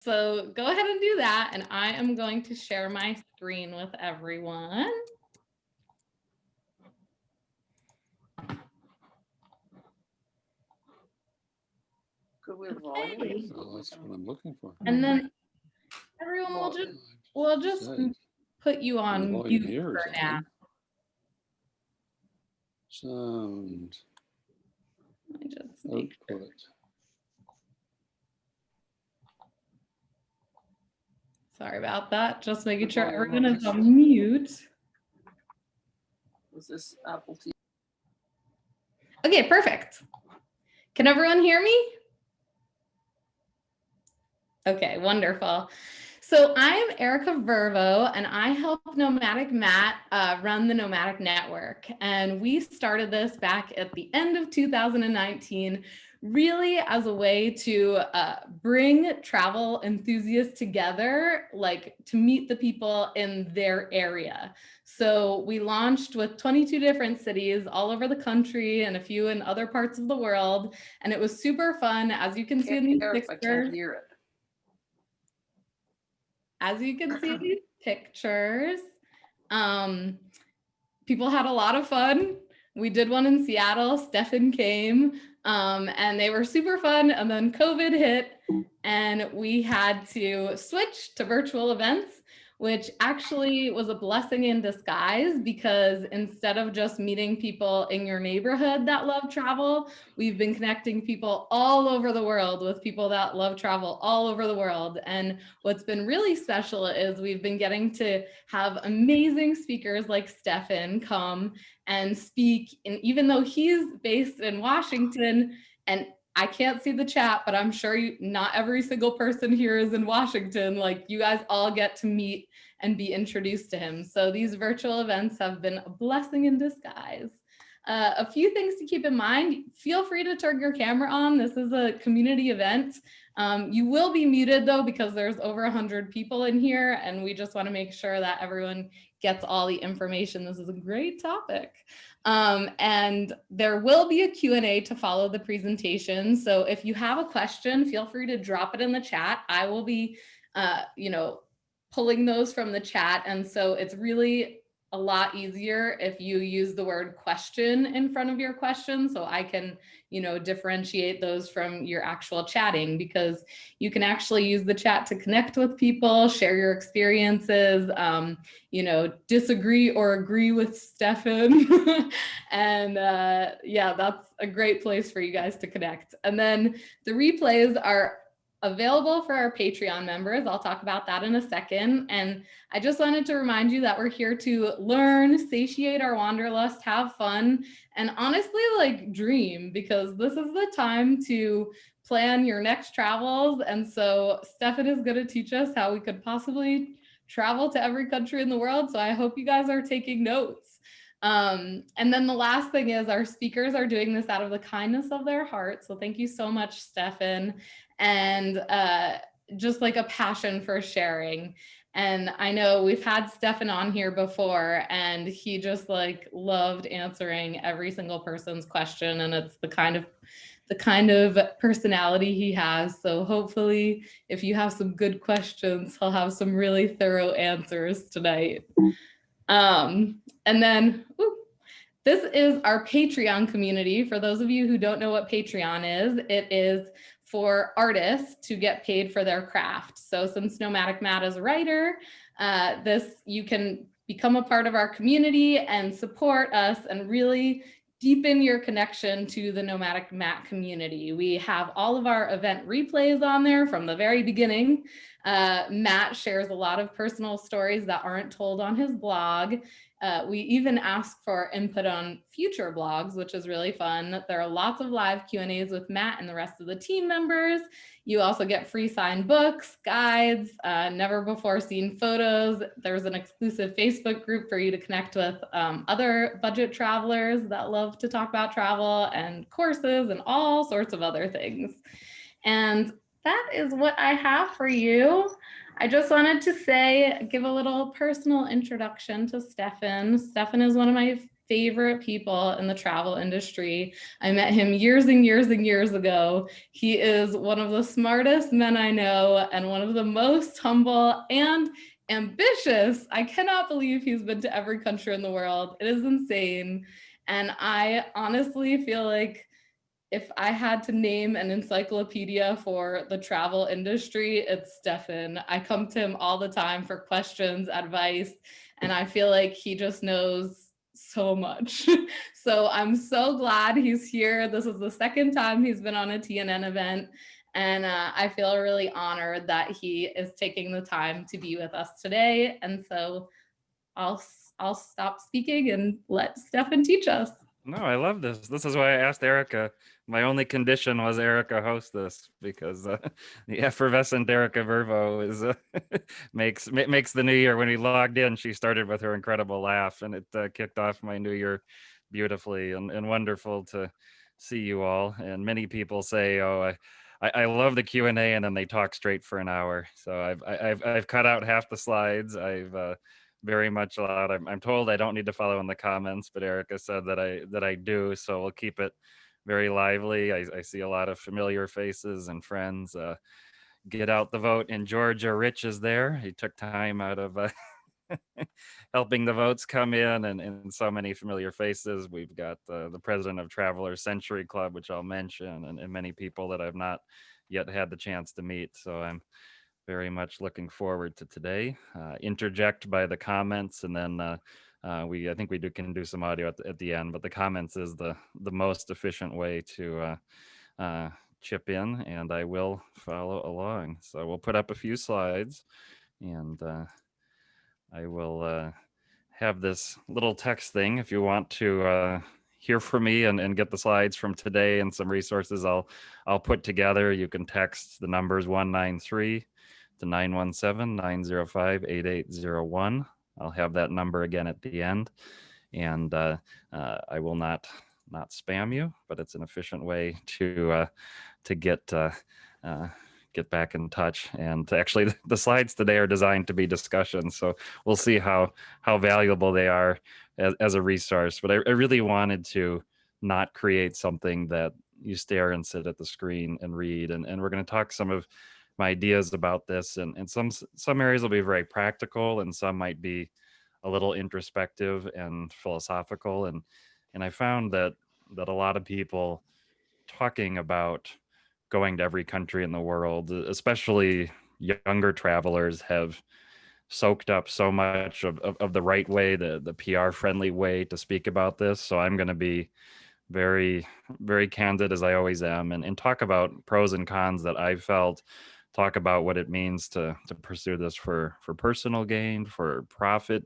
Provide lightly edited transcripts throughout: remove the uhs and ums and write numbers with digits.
So go ahead and do that. And I am going to share my screen with everyone. Could we have volume? Okay. Oh, that's what I'm looking for. And then everyone will just put you on mute for now. Sound. I just Output. Sorry about that. Just making sure everyone is on mute. Was this Apple TV? Okay, perfect. Can everyone hear me? Okay, wonderful. So I'm Erica Vervo, and I help Nomadic Matt run the Nomadic Network. And we started this back at the end of 2019, really as a way to bring travel enthusiasts together, like to meet the people in their area. So we launched with 22 different cities all over the country and a few in other parts of the world. And it was super fun, as you can see in these pictures. I can't hear it. As you can see in these pictures, people had a lot of fun. We did one in Seattle, Stefan came, and they were super fun. And then COVID hit and we had to switch to virtual events, which actually was a blessing in disguise, because instead of just meeting people in your neighborhood that love travel, we've been connecting people all over the world with people that love travel all over the world. And what's been really special is we've been getting to have amazing speakers like Stefan come and speak. And even though he's based in Washington, and I can't see the chat, but I'm sure not every single person here is in Washington. Like, you guys all get to meet and be introduced to him. So these virtual events have been a blessing in disguise. A few things to keep in mind: feel free to turn your camera on. This is a community event. You will be muted though, because there's over 100 people in here, and we just want to make sure that everyone gets all the information. This is a great topic. And there will be a Q&A to follow the presentation. So if you have a question, feel free to drop it in the chat. I will be, pulling those from the chat. And so it's really a lot easier if you use the word question in front of your question, so I can, differentiate those from your actual chatting, because you can actually use the chat to connect with people, share your experiences, disagree or agree with Stefan. And yeah, that's a great place for you guys to connect. And then the replays are available for our Patreon members. I'll talk about that in a second. And I just wanted to remind you that we're here to learn, satiate our wanderlust, have fun, and honestly, like, dream, because this is the time to plan your next travels. And so Stefan is going to teach us how we could possibly travel to every country in the world. So I hope you guys are taking notes. And then the last thing is, our speakers are doing this out of the kindness of their heart. So thank you so much, Stefan. And just like a passion for sharing. And I know we've had Stefan on here before, and he just like loved answering every single person's question. And it's the kind of personality he has. So hopefully, if you have some good questions, he'll have some really thorough answers tonight. And then this is our Patreon community. For those of you who don't know what Patreon is, it is for artists to get paid for their craft. So since Nomadic Matt is a writer, you can become a part of our community and support us and really deepen your connection to the Nomadic Matt community. We have all of our event replays on there from the very beginning. Matt shares a lot of personal stories that aren't told on his blog. We even ask for input on future blogs, which is really fun. There are lots of live Q&As with Matt and the rest of the team members. You also get free signed books, guides, never before seen photos. There's an exclusive Facebook group for you to connect with other budget travelers that love to talk about travel, and courses and all sorts of other things. And that is what I have for you. I just wanted to give a little personal introduction to Stefan. Stefan is one of my favorite people in the travel industry. I met him years and years and years ago. He is one of the smartest men I know and one of the most humble and ambitious. I cannot believe he's been to every country in the world. It is insane. And I honestly feel like if I had to name an encyclopedia for the travel industry, it's Stefan. I come to him all the time for questions, advice, and I feel like he just knows so much. So I'm so glad he's here. This is the second time he's been on a TNN event, and I feel really honored that he is taking the time to be with us today. And so I'll stop speaking and let Stefan teach us. No, I love this. This is why I asked Erica. My only condition was Erica host this because the effervescent Erica Vervo is makes the new year. When we logged in, she started with her incredible laugh, and it kicked off my new year beautifully and wonderful to see you all. And many people say, "Oh, I love the Q&A," and then they talk straight for an hour. So I've cut out half the slides. I've very much allowed. I'm told I don't need to follow in the comments, but Erica said that I do, so we'll keep it very lively. I see a lot of familiar faces and friends. Get out the vote in Georgia. Rich is there. He took time out of helping the votes come in, and so many familiar faces. We've got the president of Travelers Century Club, which I'll mention, and many people that I've not yet had the chance to meet. So I'm very much looking forward to today. Interject by the comments, and then I think we can do some audio at the end. But the comments is the most efficient way to chip in, and I will follow along. So we'll put up a few slides, and I will have this little text thing if you want to hear from me and get the slides from today and some resources I'll put together. You can text the numbers 193 to 917-905-8801. I'll have that number again at the end, and I will not spam you, but it's an efficient way to get back in touch. And actually, the slides today are designed to be discussions, so we'll see how valuable they are as a resource. But I really wanted to not create something that you stare and sit at the screen and read. And we're going to talk some of my ideas about this, and some areas will be very practical, and some might be a little introspective and philosophical. And I found that a lot of people talking about going to every country in the world, especially younger travelers, have soaked up so much of the right way, the PR friendly way to speak about this. So I'm going to be very, very candid, as I always am, and talk about pros and cons that I've felt, talk about what it means to pursue this for personal gain, for profit.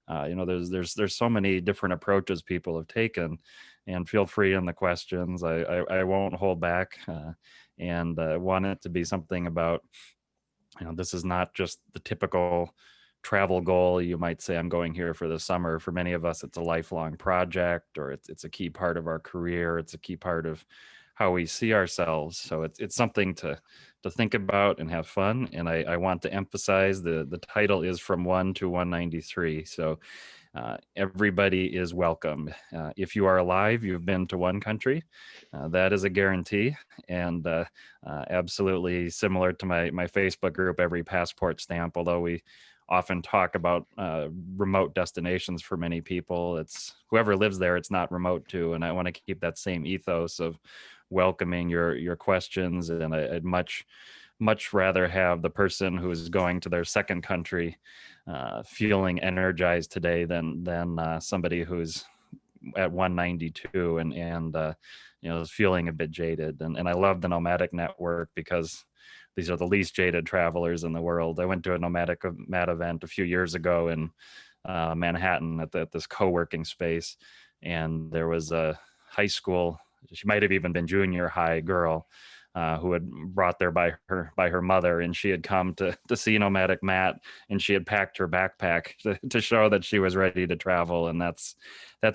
There's so many different approaches people have taken, and feel free in the questions. I won't hold back, and want it to be something about, this is not just the typical travel goal. You might say, I'm going here for the summer. For many of us, it's a lifelong project, or it's a key part of our career. It's a key part of how we see ourselves. So it's something to think about and have fun. And I want to emphasize the title is from 1 to 193. So everybody is welcome. If you are alive, you've been to one country, that is a guarantee. And absolutely similar to my Facebook group, every passport stamp, although we often talk about remote destinations for many people. It's whoever lives there, it's not remote to. And I want to keep that same ethos of welcoming your questions. And I'd much rather have the person who is going to their second country feeling energized today than somebody who's at 192 and is feeling a bit jaded. And I love the Nomadic Network because these are the least jaded travelers in the world. I went to a Nomadic Mat event a few years ago in Manhattan at this co-working space, and there was a high school, she might have even been junior high girl, who had brought there by her mother, and she had come to see Nomadic Mat, and she had packed her backpack to show that she was ready to travel. And that's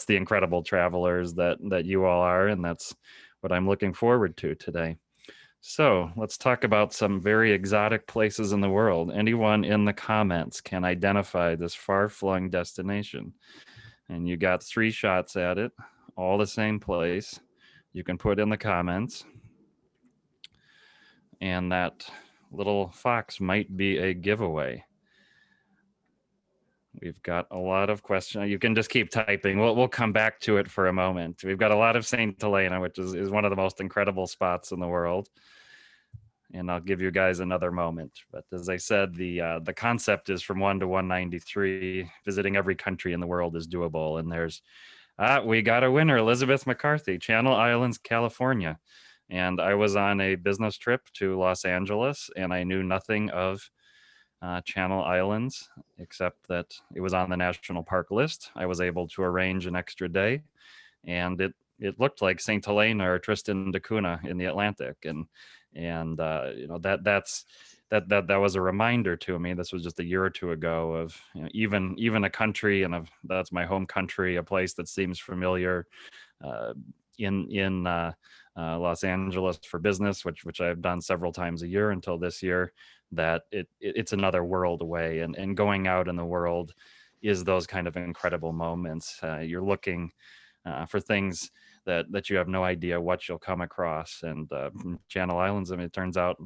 the incredible travelers that you all are, and that's what I'm looking forward to today. So let's talk about some very exotic places in the world. Anyone in the comments can identify this far-flung destination? and you got 3 shots at it, all the same place. You can put in the comments, and that little fox might be a giveaway. We've got a lot of questions. You can just keep typing. We'll come back to it for a moment. We've got a lot of St. Helena, which is one of the most incredible spots in the world. And I'll give you guys another moment. But as I said, the concept is from 1 to 193. Visiting every country in the world is doable. And there's, we got a winner, Elizabeth McCarthy, Channel Islands, California. And I was on a business trip to Los Angeles, and I knew nothing of Channel Islands, except that it was on the national park list. I was able to arrange an extra day, and it looked like St. Helena or Tristan da Cunha in the Atlantic, and you know, that was a reminder to me. This was just a year or two ago of, you know, even a country, and that's my home country, a place that seems familiar in Los Angeles for business, which I've done several times a year until this year, that it's another world away, and going out in the world is those kind of incredible moments. You're looking for things that you have no idea what you'll come across. And Channel Islands, I mean, it turns out,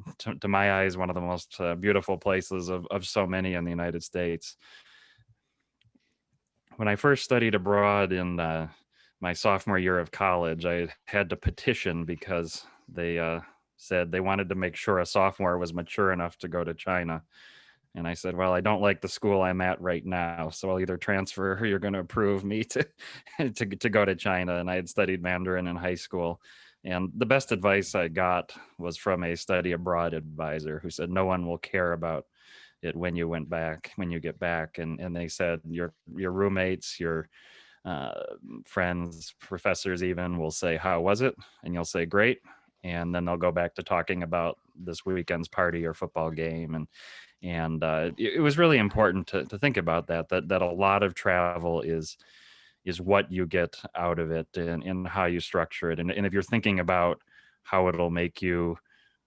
to my eyes, one of the most beautiful places of so many in the United States. When I first studied abroad in my sophomore year of college, I had to petition because they said they wanted to make sure a sophomore was mature enough to go to China. And I said, well, I don't like the school I'm at right now, so I'll either transfer or you're going to approve me to, to go to China. And I had studied Mandarin in high school. And the best advice I got was from a study abroad advisor who said, no one will care about it when you get back. And they said, your roommates, your friends, professors even will say, how was it? And you'll say, great. And then they'll go back to talking about this weekend's party or football game. And it was really important to think about that a lot of travel is what you get out of it, and how you structure it. And if you're thinking about how it'll make you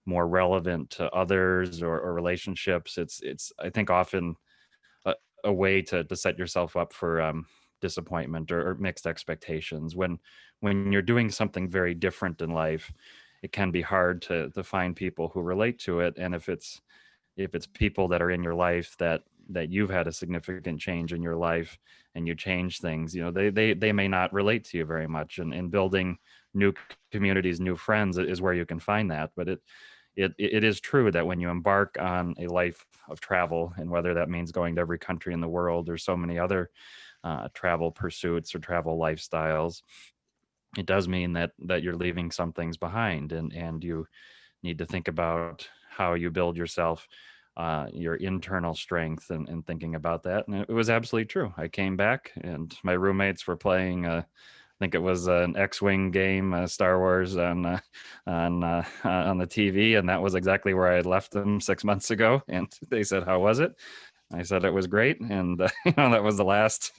more relevant to others or relationships, it's I think often a way to set yourself up for disappointment or mixed expectations. When you're doing something very different in life, it can be hard to find people who relate to it. And if it's people that are in your life that you've had a significant change in your life, and you change things, you know, they may not relate to you very much. And building new communities, new friends is where you can find that. But it is true that when you embark on a life of travel, and whether that means going to every country in the world, there's so many other travel pursuits or travel lifestyles, it does mean that you're leaving some things behind, and you need to think about how you build yourself, your internal strength, and thinking about that. And it was absolutely true. I came back, and my roommates were playing, I think it was an X-Wing game, Star Wars on the TV, and that was exactly where I had left them 6 months ago. And they said, "How was it?" I said it was great, and you know, that was the last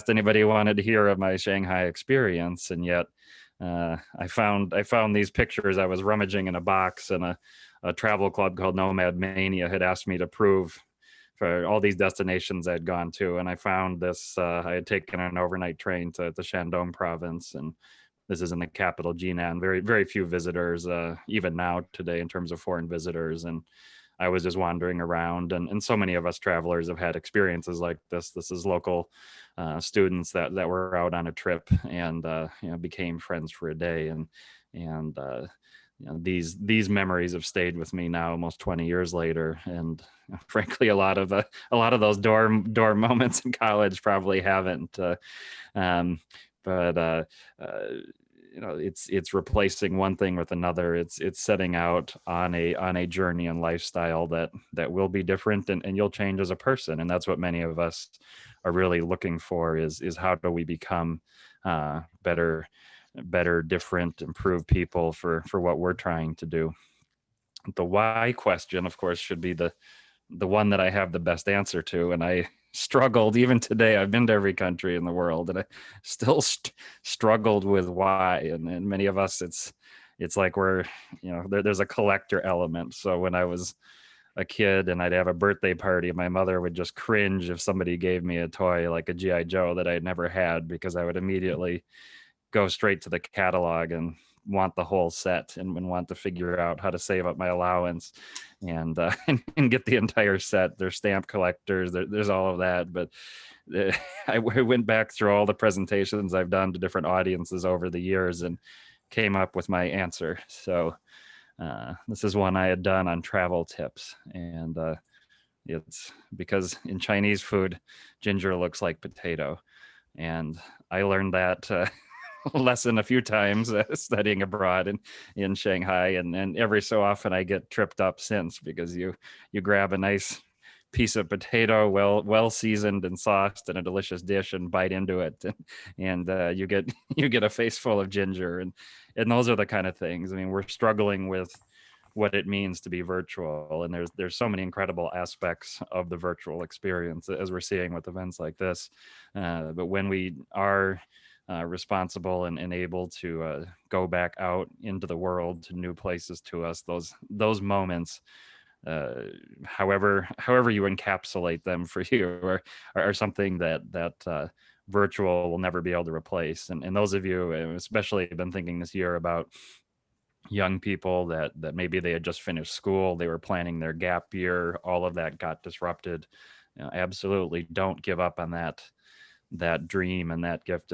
anybody wanted to hear of my Shanghai experience. And yet, I found these pictures. I was rummaging in a box, and a travel club called Nomad Mania had asked me to prove for all these destinations I'd gone to. And I found this, I had taken an overnight train to the Shandong province, and this is in the capital, Jinan. Very, very few visitors, even now today, in terms of foreign visitors. And I was just wandering around, and so many of us travelers have had experiences like this. This is local students that were out on a trip, and you know, became friends for a day. And you know, these memories have stayed with me now almost 20 years later. And frankly, a lot of those dorm moments in college probably haven't. But you know, it's replacing one thing with another. It's setting out on a journey and lifestyle that will be different, and you'll change as a person. And that's what many of us are really looking for, is how do we become better, different, improved people for what we're trying to do. The why question, of course, should be the one that I have the best answer to. And I struggled even today. I've been to every country in the world, and I still struggled with why. And many of us, it's like we're, you know, there's a collector element. So when I was a kid and I'd have a birthday party, my mother would just cringe if somebody gave me a toy like a GI Joe that I'd never had, because I would immediately go straight to the catalog and want the whole set, and want to figure out how to save up my allowance and and get the entire set. There's stamp collectors, there's all of that. But I went back through all the presentations I've done to different audiences over the years and came up with my answer. So this is one I had done on travel tips, and it's because in Chinese food, ginger looks like potato, and I learned that lesson a few times studying abroad in Shanghai, and every so often I get tripped up since, because you grab a nice piece of potato, well seasoned and sauced in a delicious dish, and bite into it, and you get you get a face full of ginger, and those are the kind of things. I mean, we're struggling with what it means to be virtual, and there's so many incredible aspects of the virtual experience, as we're seeing with events like this. But when we are responsible and able to go back out into the world, to new places to us, those moments, however you encapsulate them for you, are something that virtual will never be able to replace. And those of you, especially, have been thinking this year about young people that maybe they had just finished school, they were planning their gap year, all of that got disrupted. Absolutely don't give up on that dream and that gift.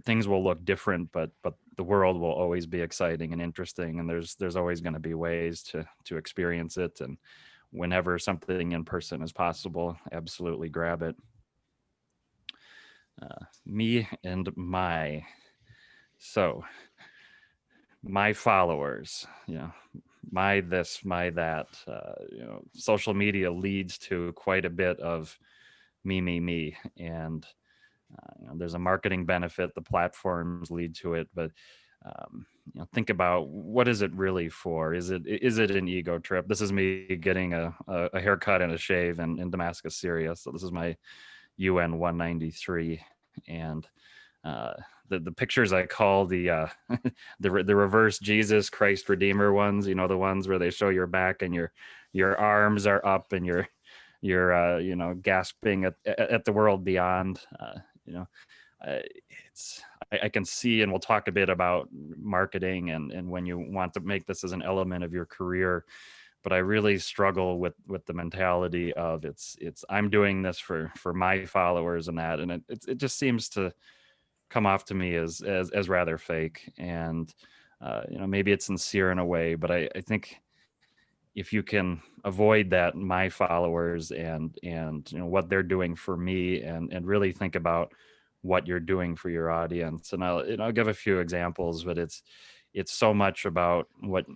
Things will look different, but the world will always be exciting and interesting, and there's always going to be ways to experience it. And whenever something in person is possible, absolutely grab it. Me and my followers, my this, my that. Social media leads to quite a bit of me, and there's a marketing benefit. The platforms lead to it, but think about, what is it really for? Is it an ego trip? This is me getting a haircut and a shave in Damascus, Syria. So this is my UN 193, and the pictures I call the the reverse Jesus Christ Redeemer ones. The ones where they show your back and your arms are up and you're gasping at the world beyond. I can see, and we'll talk a bit about marketing and when you want to make this as an element of your career. But I really struggle with the mentality of it's I'm doing this for my followers and that, and it just seems to come off to me as rather fake. And maybe it's sincere in a way, but I think if you can avoid that, my followers and what they're doing for me, and really think about what you're doing for your audience. And I'll give a few examples, but it's so much about what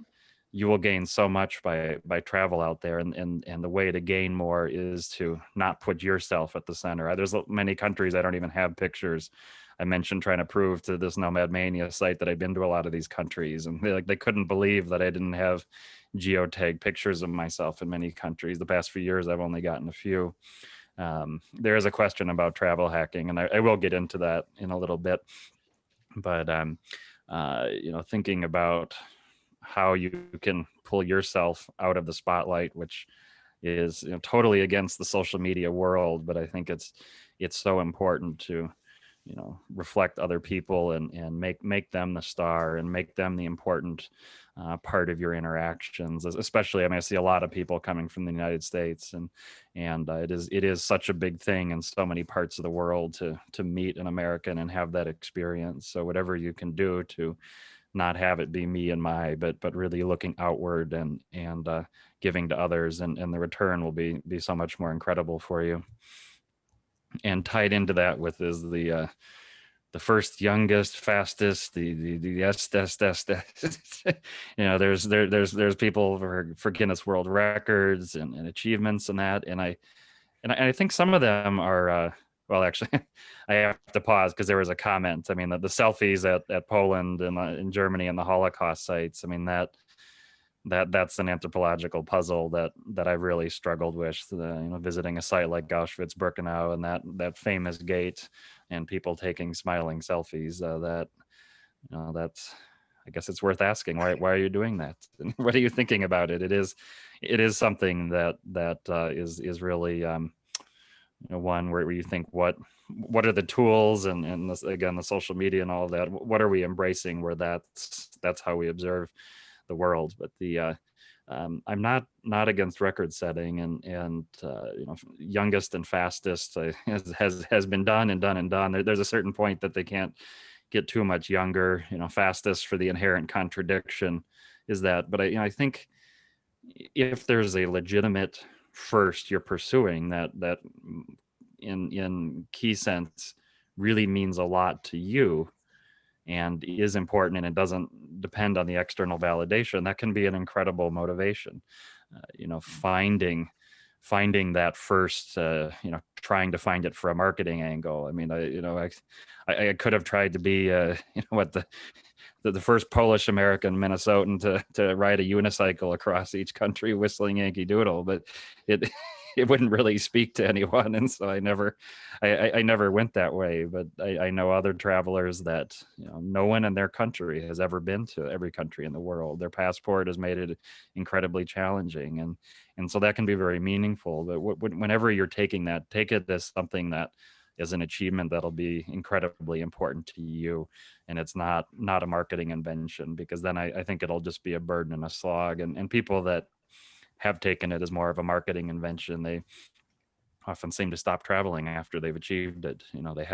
you will gain so much by travel out there, and the way to gain more is to not put yourself at the center. There's many countries I don't even have pictures. I mentioned trying to prove to this Nomad Mania site that I've been to a lot of these countries, and they couldn't believe that I didn't have geotag pictures of myself in many countries. The past few years, I've only gotten a few. There is a question about travel hacking, and I will get into that in a little bit. But thinking about how you can pull yourself out of the spotlight, which is totally against the social media world, but I think it's so important to reflect other people and make them the star and make them the important part of your interactions. Especially, I see a lot of people coming from the United States, and it is such a big thing in so many parts of the world to meet an American and have that experience. So whatever you can do to not have it be me and my, but really looking outward and giving to others, and the return will be so much more incredible for you. And tied into that with is the first, youngest, fastest, the there's people for Guinness World Records and achievements and that, and I think some of them are well, actually, I have to pause because there was a comment. The selfies at Poland and in Germany and the Holocaust sites. That's an anthropological puzzle that I really struggled with. Visiting a site like Auschwitz-Birkenau and that famous gate, and people taking smiling selfies. That's, I guess it's worth asking, why are you doing that? And what are you thinking about it? It is something that is really one where you think, what are the tools and this, again, the social media and all of that, what are we embracing where that's how we observe the world. But I'm not against record setting, and youngest and fastest has been done and done and done. There's a certain point that they can't get too much younger. Fastest for the inherent contradiction is that. But I think if there's a legitimate first you're pursuing that in key sense really means a lot to you and is important, and it doesn't depend on the external validation, that can be an incredible motivation. Finding that first, trying to find it for a marketing angle. I mean, I could have tried to be, the first Polish American Minnesotan to ride a unicycle across each country whistling Yankee Doodle, but it wouldn't really speak to anyone, and so I never went that way. But I know other travelers that no one in their country has ever been to every country in the world. Their passport has made it incredibly challenging, and so that can be very meaningful. But whenever you're taking that, take it as something that is an achievement that'll be incredibly important to you, and it's not a marketing invention, because then I think it'll just be a burden and a slog. And people that have taken it as more of a marketing invention, they often seem to stop traveling after they've achieved it. They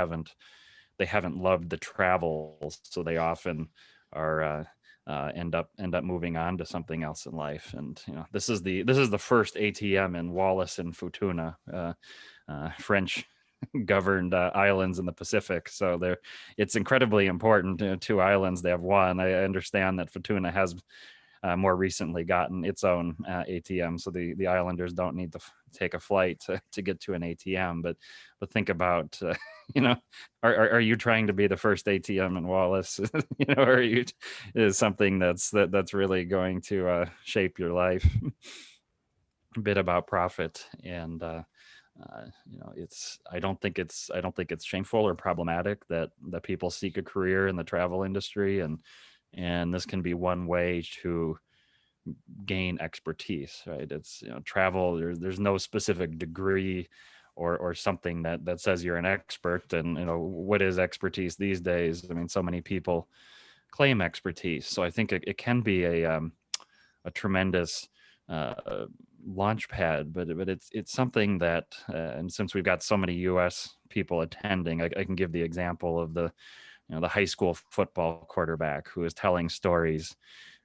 haven't loved the travel, so they often are end up moving on to something else in life. And this is the first ATM in Wallis and Futuna, French governed islands in the Pacific. So it's incredibly important. Two islands, they have one. I understand that Futuna has more recently gotten its own ATM, so the islanders don't need to take a flight to get to an ATM. But think about, are you trying to be the first ATM in Wallace? Or is something that's really going to shape your life? A bit about profit, and I don't think it's shameful or problematic that people seek a career in the travel industry, and this can be one way to gain expertise, right? It's travel, there's no specific degree or something that says you're an expert. And what is expertise these days? I mean, so many people claim expertise, so I think it can be a tremendous launch pad, but it's something that and since we've got so many US people attending, I can give the example of the high school football quarterback who is telling stories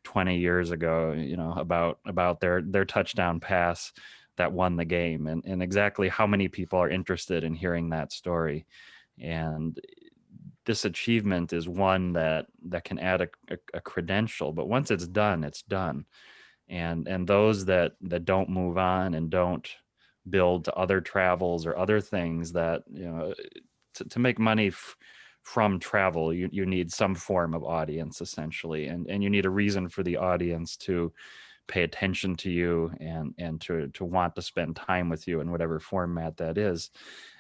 20 years ago, about their touchdown pass that won the game, and exactly how many people are interested in hearing that story. And this achievement is one that can add a credential, but once it's done, it's done. And those that don't move on and don't build to other travels or other things that, to make money from travel, you need some form of audience, essentially, and you need a reason for the audience to pay attention to you and to want to spend time with you in whatever format that is.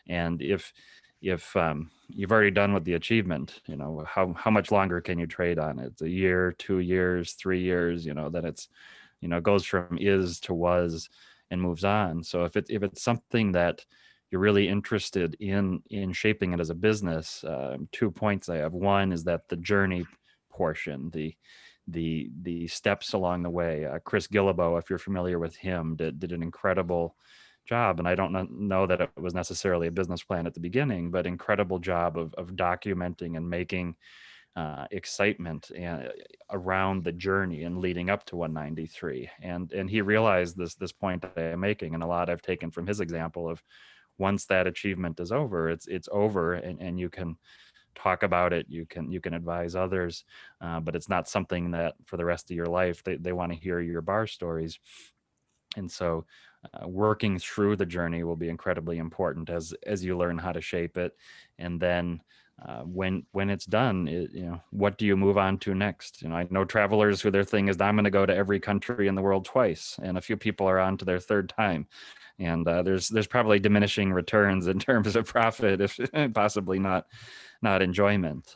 And if you've already done with the achievement, how much longer can you trade on it? A year, 2 years, 3 years, then it's goes from is to was and moves on. So if it's something that you're really interested in shaping it as a business, 2 points I have. One is that the journey portion, the steps along the way. Chris Gillibo, if you're familiar with him, did an incredible job, and I don't know that it was necessarily a business plan at the beginning, but incredible job of documenting and making excitement around the journey and leading up to 193. And he realized this point that I'm making, and a lot I've taken from his example of, once that achievement is over, it's over, and you can talk about it, you can advise others, but it's not something that for the rest of your life they want to hear your bar stories. And so working through the journey will be incredibly important as you learn how to shape it. And then when it's done, what do you move on to next? I know travelers who their thing is, I'm going to go to every country in the world twice, and a few people are on to their third time. And there's probably diminishing returns in terms of profit, if possibly not enjoyment.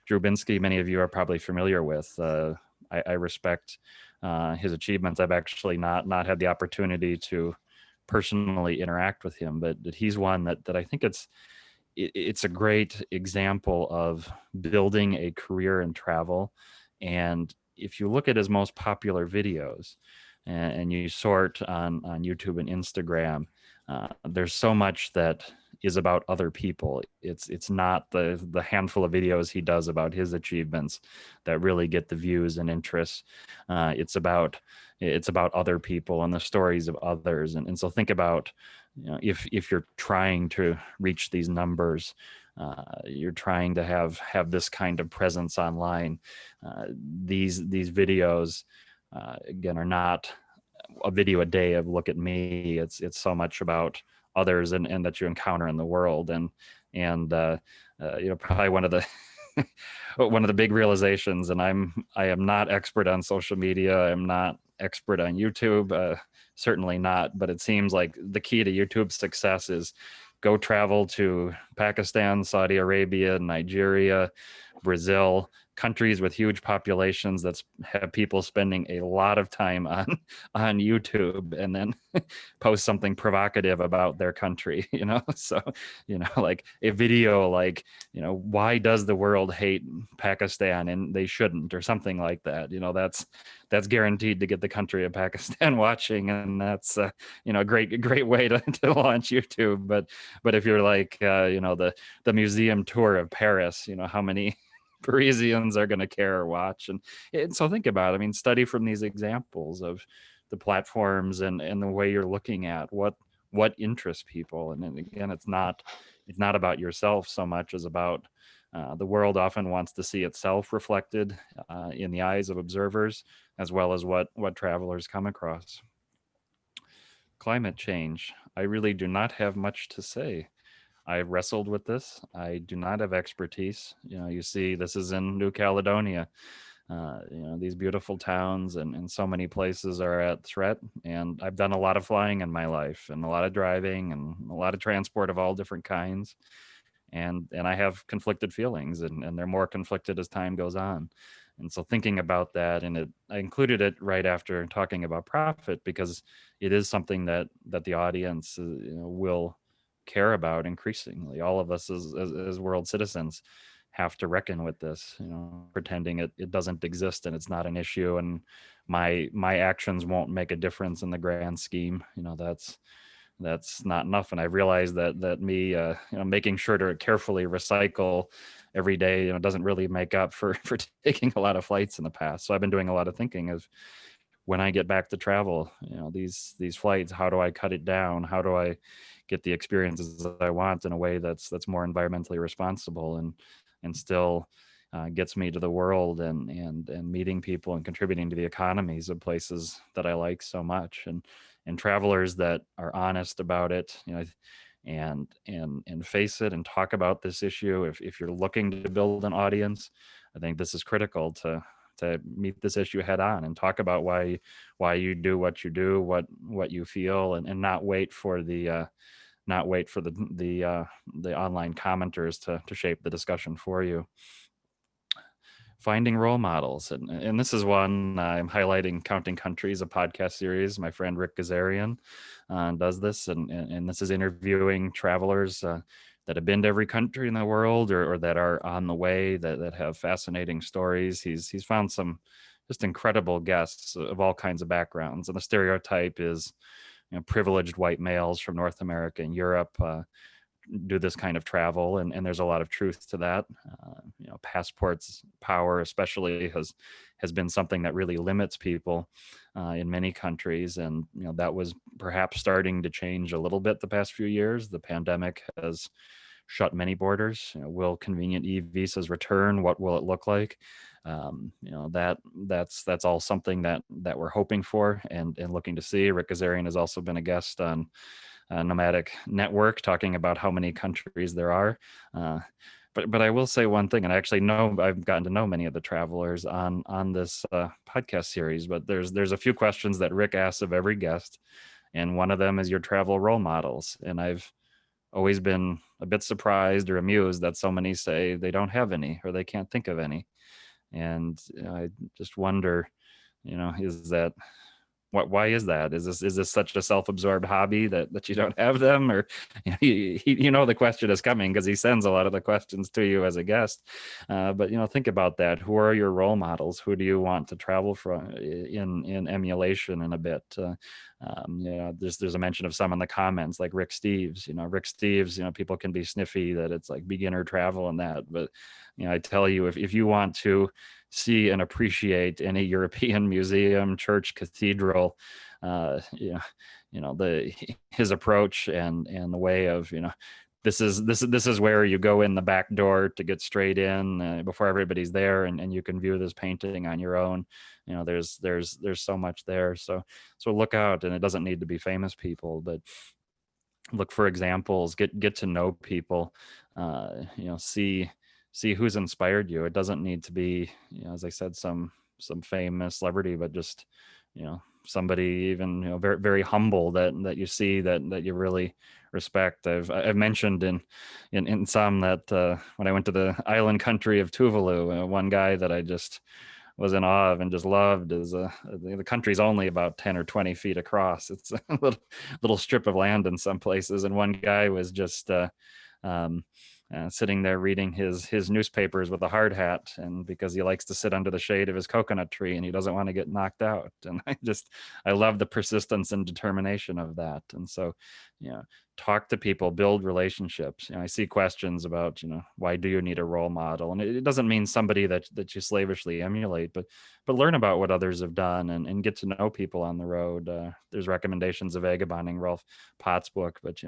Drew Binsky, many of you are probably familiar with. I respect his achievements. I've actually not had the opportunity to personally interact with him, but he's one that I think it's a great example of building a career in travel. And if you look at his most popular videos and you sort on YouTube and Instagram, there's so much that is about other people. It's not the handful of videos he does about his achievements that really get the views and interests. It's about other people and the stories of others. And so think about, if you're trying to reach these numbers, you're trying to have this kind of presence online. These videos, again, are not a video a day of look at me. It's so much about others and that you encounter in the world. And probably one of the one of the big realizations, and I am not expert on social media. I'm not expert on YouTube, certainly not, but it seems like the key to YouTube's success is go travel to Pakistan, Saudi Arabia, Nigeria, Brazil, countries with huge populations that have people spending a lot of time on YouTube, and then post something provocative about their country, So, like a video like, why does the world hate Pakistan and they shouldn't, or something like that. That's guaranteed to get the country of Pakistan watching, and that's a great way to launch YouTube. But if you're like the museum tour of Paris, how many Parisians are going to care or watch? And so think about it. I mean, study from these examples of the platforms and the way you're looking at what interests people. And then again, it's not about yourself so much as about the world often wants to see itself reflected in the eyes of observers, as well as what travelers come across. Climate change. I really do not have much to say. I've wrestled with this. I do not have expertise. You see, this is in New Caledonia. These beautiful towns and so many places are at threat. And I've done a lot of flying in my life, and a lot of driving, and a lot of transport of all different kinds. And I have conflicted feelings, and they're more conflicted as time goes on. And so thinking about that, and I included it right after talking about profit, because it is something that the audience will care about increasingly. All of us as world citizens have to reckon with this, pretending it doesn't exist and it's not an issue, and my actions won't make a difference in the grand scheme. That's not enough. And I realized that me making sure to carefully recycle every day doesn't really make up for taking a lot of flights in the past. So I've been doing a lot of thinking of, when I get back to travel, these flights, how do I cut it down? How do I get the experiences that I want in a way that's more environmentally responsible and still gets me to the world and meeting people and contributing to the economies of places that I like so much, and travelers that are honest about it, and face it and talk about this issue. If you're looking to build an audience, I think this is critical to meet this issue head on and talk about why you do what you do, what you feel, and not wait for the online commenters to shape the discussion for you. Finding role models, and this is one I'm highlighting. Counting Countries, a podcast series. My friend Rick Gazarian does this, and this is interviewing travelers that have been to every country in the world, or that are on the way, that have fascinating stories. He's found some just incredible guests of all kinds of backgrounds, and the stereotype is privileged white males from North America and Europe do this kind of travel, and there's a lot of truth to that. Passports power especially has been something that really limits people in many countries, and that was perhaps starting to change a little bit the past few years. The pandemic has shut many borders. Will convenient e-visas return? What will it look like? That's all something that we're hoping for and looking to see. Rick Gazarian has also been a guest on Nomadic Network, talking about how many countries there are. But I will say one thing, and I actually I've gotten to know many of the travelers on this podcast series. But there's a few questions that Rick asks of every guest, and one of them is your travel role models. And I've always been a bit surprised or amused that so many say they don't have any or they can't think of any. And I just wonder, is that why is that? Is this such a self-absorbed hobby that you don't have them? Or the question is coming because he sends a lot of the questions to you as a guest. But think about that. Who are your role models? Who do you want to travel from in emulation in a bit? There's a mention of some in the comments, like Rick Steves. Rick Steves, people can be sniffy that it's like beginner travel and that, but I tell you, if you want to see and appreciate any European museum, church, cathedral, his approach and the way of, this is where you go in the back door to get straight in before everybody's there, and you can view this painting on your own. There's so much there. So look out, and it doesn't need to be famous people, but look for examples, get to know people, see who's inspired you. It doesn't need to be, as I said, some famous celebrity, but just, somebody even, very, very humble that you see that you really respect. I've mentioned in some that when I went to the island country of Tuvalu, one guy that I just was in awe of and just loved is the country's only about 10 or 20 feet across. It's a little strip of land in some places, and one guy was just sitting there reading his newspapers with a hard hat, and because he likes to sit under the shade of his coconut tree and he doesn't want to get knocked out. And I love the persistence and determination of that. And so, talk to people, build relationships. I see questions about, why do you need a role model? And it doesn't mean somebody that you slavishly emulate, but learn about what others have done and get to know people on the road. There's recommendations of vagabonding, Rolf Potts' book, but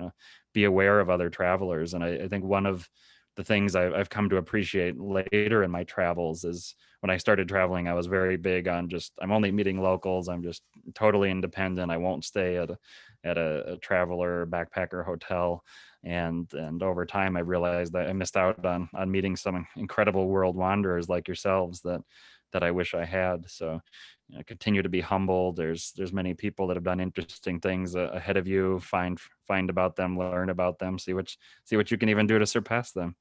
be aware of other travelers. And I think one of the things I've come to appreciate later in my travels is when I started traveling, I was very big on I'm only meeting locals. I'm just totally independent. I won't stay at a traveler backpacker hotel. And over time, I realized that I missed out on meeting some incredible world wanderers like yourselves that I wish I had. So continue to be humble. There's many people that have done interesting things ahead of you. Find about them, learn about them, see what you can even do to surpass them.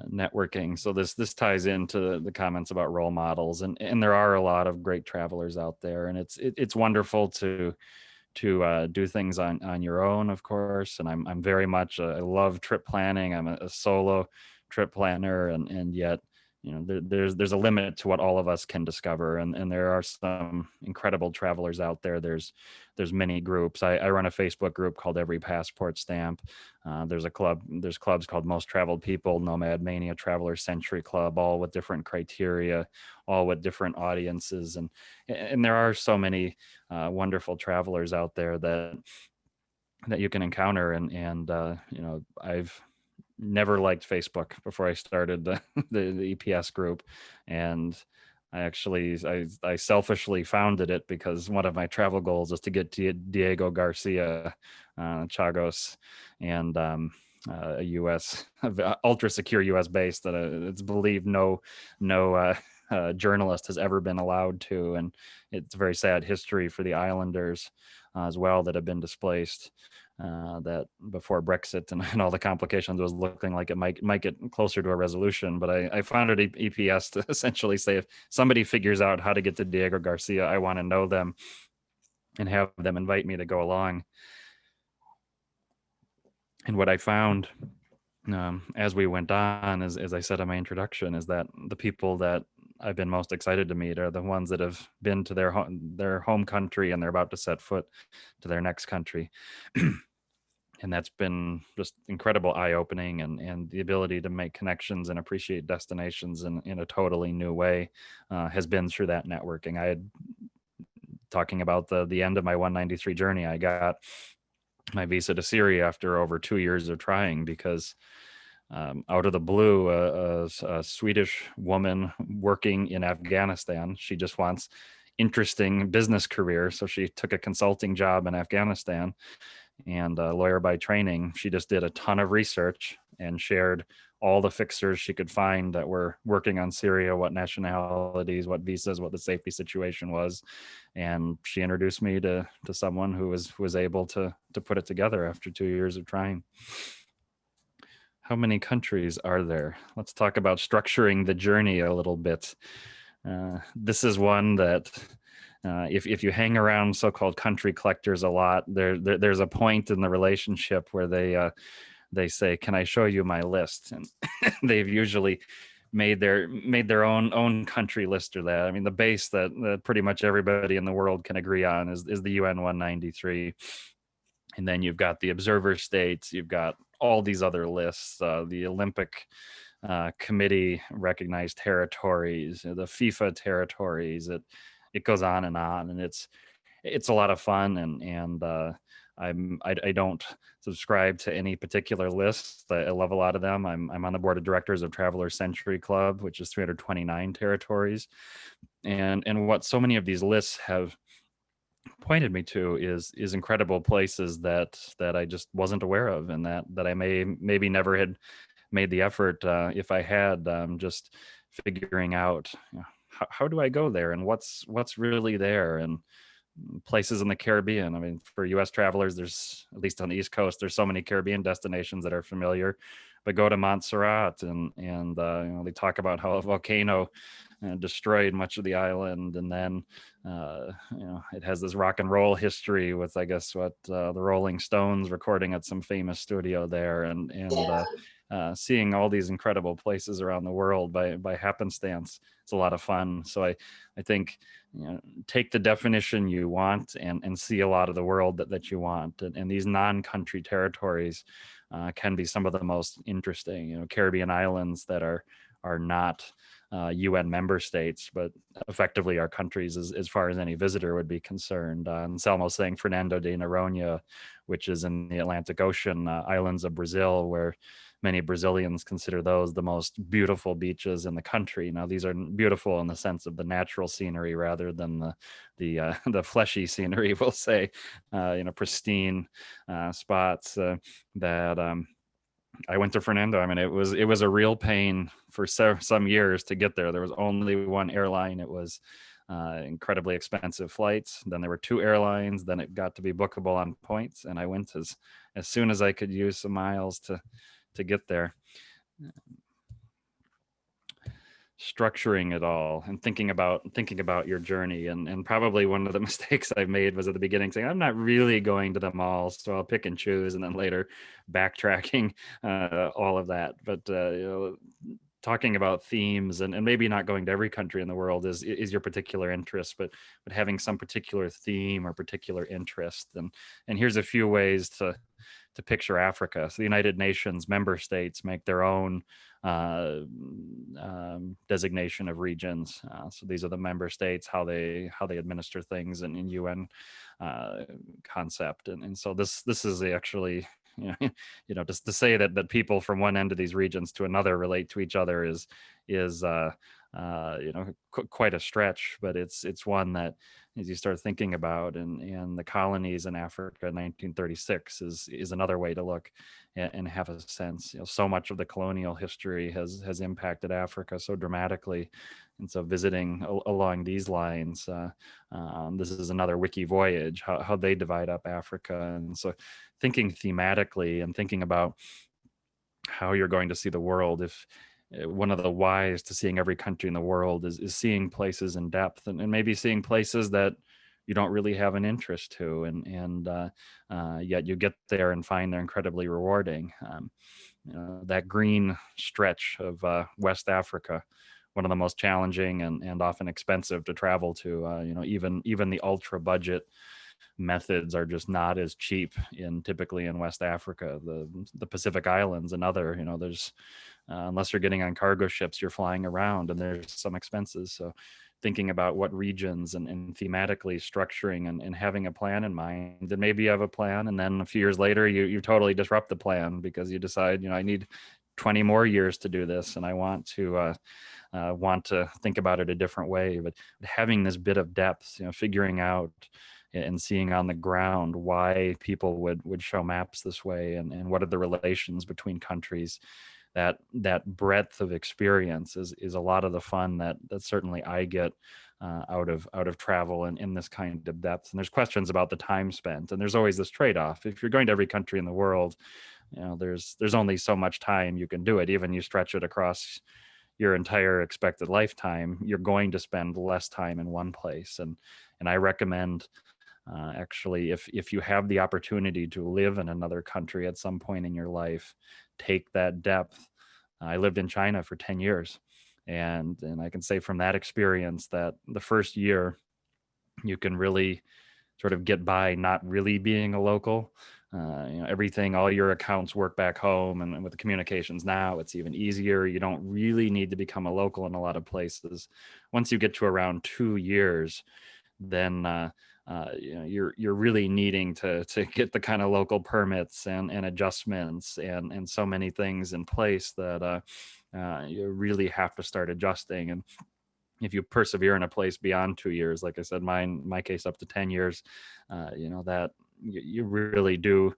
Networking. So this ties into the comments about role models, and there are a lot of great travelers out there, and it's wonderful to do things on your own, of course. And I'm very much I love trip planning. I'm a solo trip planner, and yet there's a limit to what all of us can discover, and there are some incredible travelers out there. There's many groups. I run a Facebook group called Every Passport Stamp. There's clubs called Most Traveled People, Nomad Mania, Traveler Century Club, all with different criteria, all with different audiences, and there are so many wonderful travelers out there that you can encounter, and I've never liked Facebook before I started the EPS group, and I selfishly founded it because one of my travel goals is to get to Diego Garcia Chagos, and a U.S. ultra secure U.S. base that it's believed no journalist has ever been allowed to, and it's a very sad history for the islanders as well that have been displaced. That before Brexit and all the complications was looking like it might get closer to a resolution. But I founded EPS to essentially say, if somebody figures out how to get to Diego Garcia, I want to know them and have them invite me to go along. And what I found as we went on, as I said in my introduction, is that the people that I've been most excited to meet are the ones that have been to their home country and they're about to set foot to their next country. And that's been just incredible eye-opening, and the ability to make connections and appreciate destinations in a totally new way has been through that networking. I had, talking about the end of my 193 journey, I got my visa to Syria after over 2 years of trying, because out of the blue, a Swedish woman working in Afghanistan, she just wants interesting business career. So she took a consulting job in Afghanistan, and a lawyer by training. She just did a ton of research and shared all the fixers she could find that were working on Syria, what nationalities, what visas, what the safety situation was. And she introduced me to someone who was able to put it together after 2 years of trying. How many countries are there? Let's talk about structuring the journey a little bit. This is one that if you hang around so-called country collectors a lot, there's a point in the relationship where they say, "Can I show you my list?" And they've usually made their own country list or that. I mean, the base that pretty much everybody in the world can agree on is the UN 193. And then you've got the observer states, you've got all these other lists, the Olympic committee recognized territories, the FIFA territories. It goes on, and it's a lot of fun. And I don't subscribe to any particular list. I love a lot of them. I'm on the board of directors of Traveler Century Club, which is 329 territories. And what so many of these lists have pointed me to is incredible places that I just wasn't aware of, and that I maybe never had made the effort if I had, just figuring out, how do I go there, and what's really there, and places in the Caribbean. I mean, for US travelers, there's, at least on the East Coast, there's so many Caribbean destinations that are familiar, but go to Montserrat and they talk about how a volcano destroyed much of the island, and then it has this rock and roll history with, I guess, what the Rolling Stones recording at some famous studio there, and seeing all these incredible places around the world by happenstance. It's a lot of fun. So I think, take the definition you want and see a lot of the world that you want, and these non-country territories can be some of the most interesting. Caribbean islands that are not UN member states, but effectively are countries as far as any visitor would be concerned. Anselmo saying Fernando de Noronha, which is in the Atlantic Ocean, islands of Brazil, where many Brazilians consider those the most beautiful beaches in the country. Now, these are beautiful in the sense of the natural scenery rather than the fleshy scenery, we'll say. Pristine spots that. I went to Fernando. I mean, it was a real pain for some years to get there. There was only one airline. It was incredibly expensive flights. Then there were two airlines. Then it got to be bookable on points, and I went as soon as I could use some miles to get there. Structuring it all and thinking about your journey, and probably one of the mistakes I made was at the beginning saying, I'm not really going to the mall, so I'll pick and choose, and then later backtracking all of that. But talking about themes and maybe not going to every country in the world is your particular interest, but having some particular theme or particular interest. And here's a few ways to picture Africa. So the United Nations member states make their own designation of regions. So these are the member states, how they administer things in UN concept. And so this is actually, just to say that people from one end of these regions to another relate to each other is quite a stretch, but it's one that, as you start thinking about, and the colonies in Africa in 1936 is another way to look and have a sense. So much of the colonial history has impacted Africa so dramatically, and so visiting along these lines, this is another wiki voyage, how they divide up Africa. And so thinking thematically and thinking about how you're going to see the world, if one of the whys to seeing every country in the world is seeing places in depth, and maybe seeing places that you don't really have an interest to, and yet you get there and find they're incredibly rewarding. That green stretch of West Africa, one of the most challenging and often expensive to travel to. Even the ultra budget methods are just not as cheap typically in West Africa. The Pacific Islands and other, there's unless you're getting on cargo ships, you're flying around, and there's some expenses. So thinking about what regions and thematically structuring and having a plan in mind, and maybe you have a plan, and then a few years later you totally disrupt the plan because you decide, I need 20 more years to do this, and I want to think about it a different way. But having this bit of depth, figuring out and seeing on the ground why people would show maps this way, and what are the relations between countries. that breadth of experience is a lot of the fun that certainly I get out of travel and in this kind of depth. And there's questions about the time spent, and there's always this trade-off. If you're going to every country in the world, there's only so much time you can do it. Even you stretch it across your entire expected lifetime, you're going to spend less time in one place. And I recommend actually, if you have the opportunity to live in another country at some point in your life, take that depth. I lived in China for 10 years, and I can say from that experience that the first year you can really sort of get by not really being a local. Everything, all your accounts work back home, and with the communications now, it's even easier. You don't really need to become a local in a lot of places. Once you get to around 2 years, then you're really needing to get the kind of local permits and adjustments and so many things in place that you really have to start adjusting. And if you persevere in a place beyond 2 years, like I said, my case up to 10 years, that you really do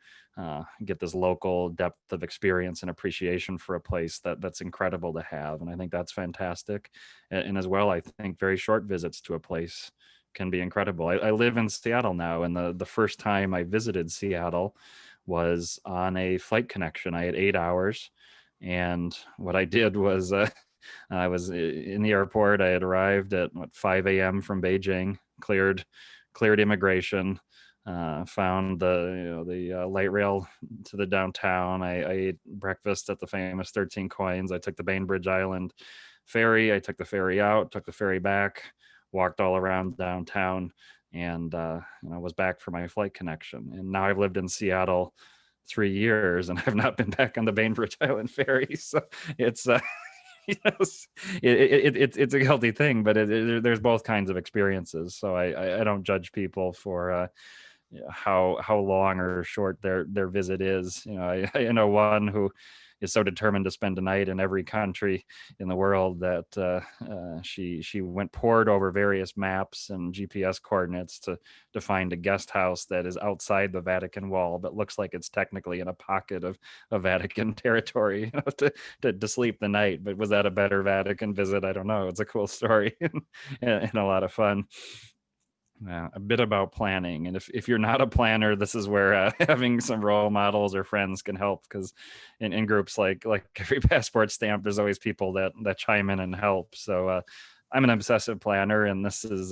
get this local depth of experience and appreciation for a place that's incredible to have. And I think that's fantastic. And as well, I think very short visits to a place can be incredible. I live in Seattle now, and the first time I visited Seattle was on a flight connection. I had 8 hours, and what I did was I was in the airport. I had arrived at 5 a.m. from Beijing, cleared immigration, found the light rail to the downtown. I ate breakfast at the famous 13 Coins. I took the Bainbridge Island ferry. I took the ferry out, took the ferry back, walked all around downtown, and was back for my flight connection. And now I've lived in Seattle 3 years, and I've not been back on the Bainbridge Island ferry. So it's it's a healthy thing, but there's both kinds of experiences. So I don't judge people for how long or short their visit is. I know one who is so determined to spend a night in every country in the world that she went poured over various maps and GPS coordinates to find a guest house that is outside the Vatican wall, but looks like it's technically in a pocket of Vatican territory, to sleep the night. But was that a better Vatican visit? I don't know. It's a cool story and a lot of fun. A bit about planning. And if you're not a planner, this is where having some role models or friends can help, because in groups like every passport stamp, there's always people that chime in and help. So I'm an obsessive planner, and this is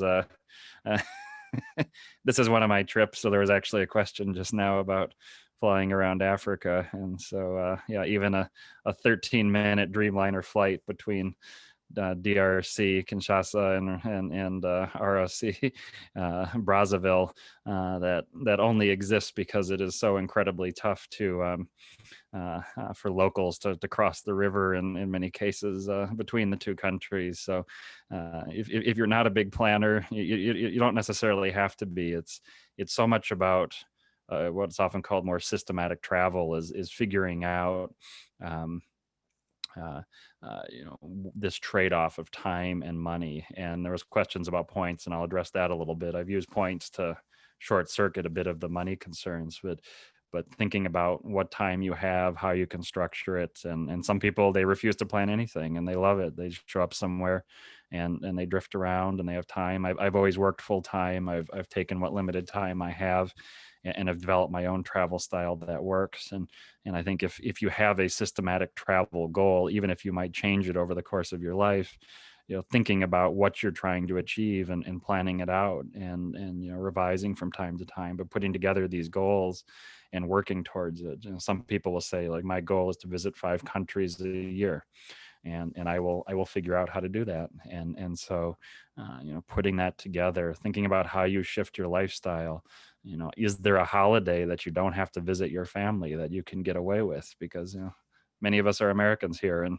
this is one of my trips. So there was actually a question just now about flying around Africa. And so even a 13-minute Dreamliner flight between DRC, Kinshasa, and ROC, Brazzaville, that only exists because it is so incredibly tough to for locals to cross the river in many cases between the two countries. So if you're not a big planner, you don't necessarily have to be. It's so much about what's often called more systematic travel is figuring out this trade-off of time and money. And there was questions about points, and I'll address that a little bit. I've used points to short circuit a bit of the money concerns, but thinking about what time you have, how you can structure it. And some people, they refuse to plan anything and they love it. They show up somewhere and they drift around and they have time. I've always worked full time. I've taken what limited time I have and have developed my own travel style that works. And I think if you have a systematic travel goal, even if you might change it over the course of your life, thinking about what you're trying to achieve and planning it out and revising from time to time, but putting together these goals and working towards it. Some people will say, like, my goal is to visit 5 countries a year. And I will figure out how to do that. And so, putting that together, thinking about how you shift your lifestyle. Is there a holiday that you don't have to visit your family that you can get away with? Because many of us are Americans here, and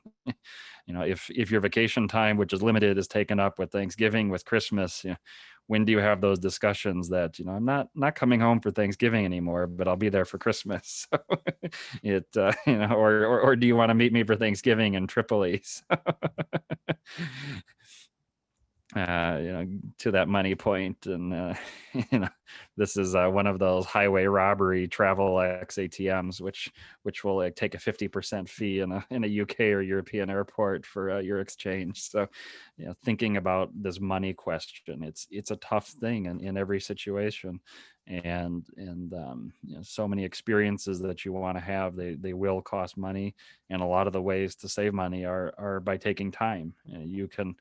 if your vacation time, which is limited, is taken up with Thanksgiving, with Christmas, when do you have those discussions that I'm not coming home for Thanksgiving anymore, but I'll be there for Christmas? So or do you want to meet me for Thanksgiving in Tripoli? to that money point. And, this is one of those highway robbery travel X ATMs, which will like take a 50% fee in a UK or European airport for your exchange. So, thinking about this money question, it's a tough thing in every situation. And so many experiences that you want to have, they will cost money. And a lot of the ways to save money are by taking time. You can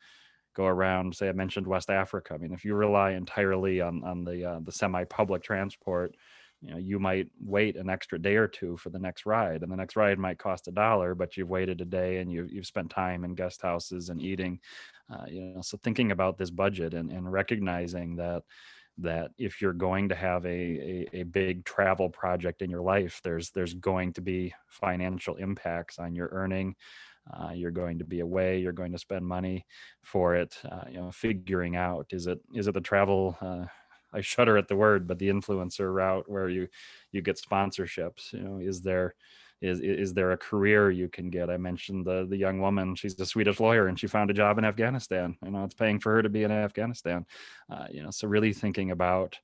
go around, say I mentioned West Africa. I mean, if you rely entirely on the semi-public transport, you might wait an extra day or two for the next ride, and the next ride might cost $1, but you've waited a day and you've spent time in guest houses and eating. So thinking about this budget and recognizing that if you're going to have a big travel project in your life, there's going to be financial impacts on your earning. You're going to be away, you're going to spend money for it. Figuring out, is it the travel, I shudder at the word, but the influencer route where you get sponsorships. Is there a career you can get? I mentioned the young woman, she's a Swedish lawyer and she found a job in Afghanistan. It's paying for her to be in Afghanistan. So really thinking about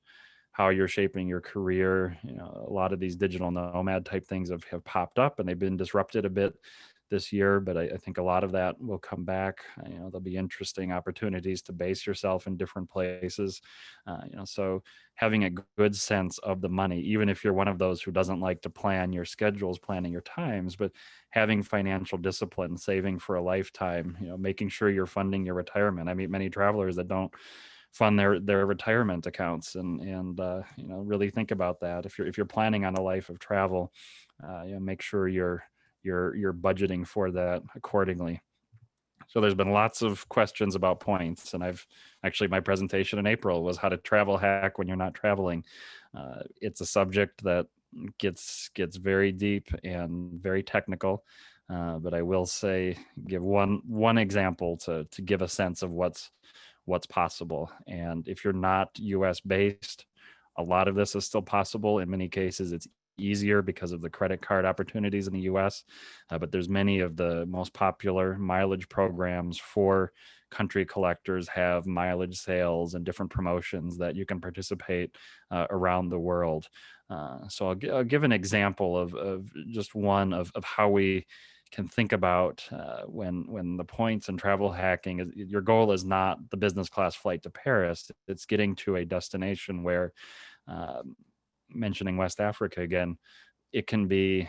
how you're shaping your career. A lot of these digital nomad type things have popped up and they've been disrupted a bit this year, but I think a lot of that will come back. There'll be interesting opportunities to base yourself in different places. So having a good sense of the money, even if you're one of those who doesn't like to plan your schedules, planning your times, but having financial discipline, saving for a lifetime, making sure you're funding your retirement. I meet many travelers that don't fund their retirement accounts, and really think about that. If you're planning on a life of travel, make sure you're budgeting for that accordingly. So there's been lots of questions about points, and I've actually, my presentation in April was how to travel hack when you're not traveling. It's a subject that gets very deep and very technical, but I will say, give one example to give a sense of what's possible. And if you're not US based, a lot of this is still possible. In many cases, it's easier because of the credit card opportunities in the US, but there's many of the most popular mileage programs for country collectors have mileage sales and different promotions that you can participate around the world. So I'll give an example of just one of how we can think about when the points in travel hacking is, your goal is not the business class flight to Paris, it's getting to a destination where, mentioning West Africa again, it can be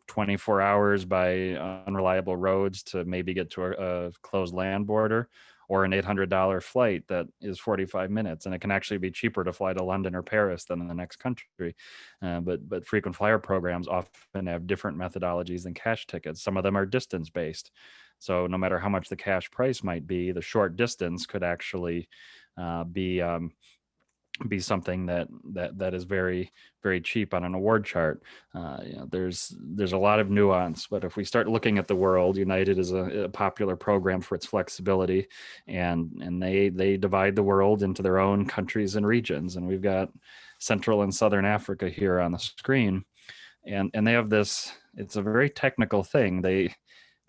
24 hours by unreliable roads to maybe get to a closed land border, or an $800 flight that is 45 minutes, and it can actually be cheaper to fly to London or Paris than in the next country. But frequent flyer programs often have different methodologies than cash tickets. Some of them are distance based, so no matter how much the cash price might be, the short distance could actually be something that is very, very cheap on an award chart. There's a lot of nuance, but if we start looking at the world, United is a popular program for its flexibility, and they divide the world into their own countries and regions, and we've got Central and Southern Africa here on the screen, and they have this. It's a very technical thing. They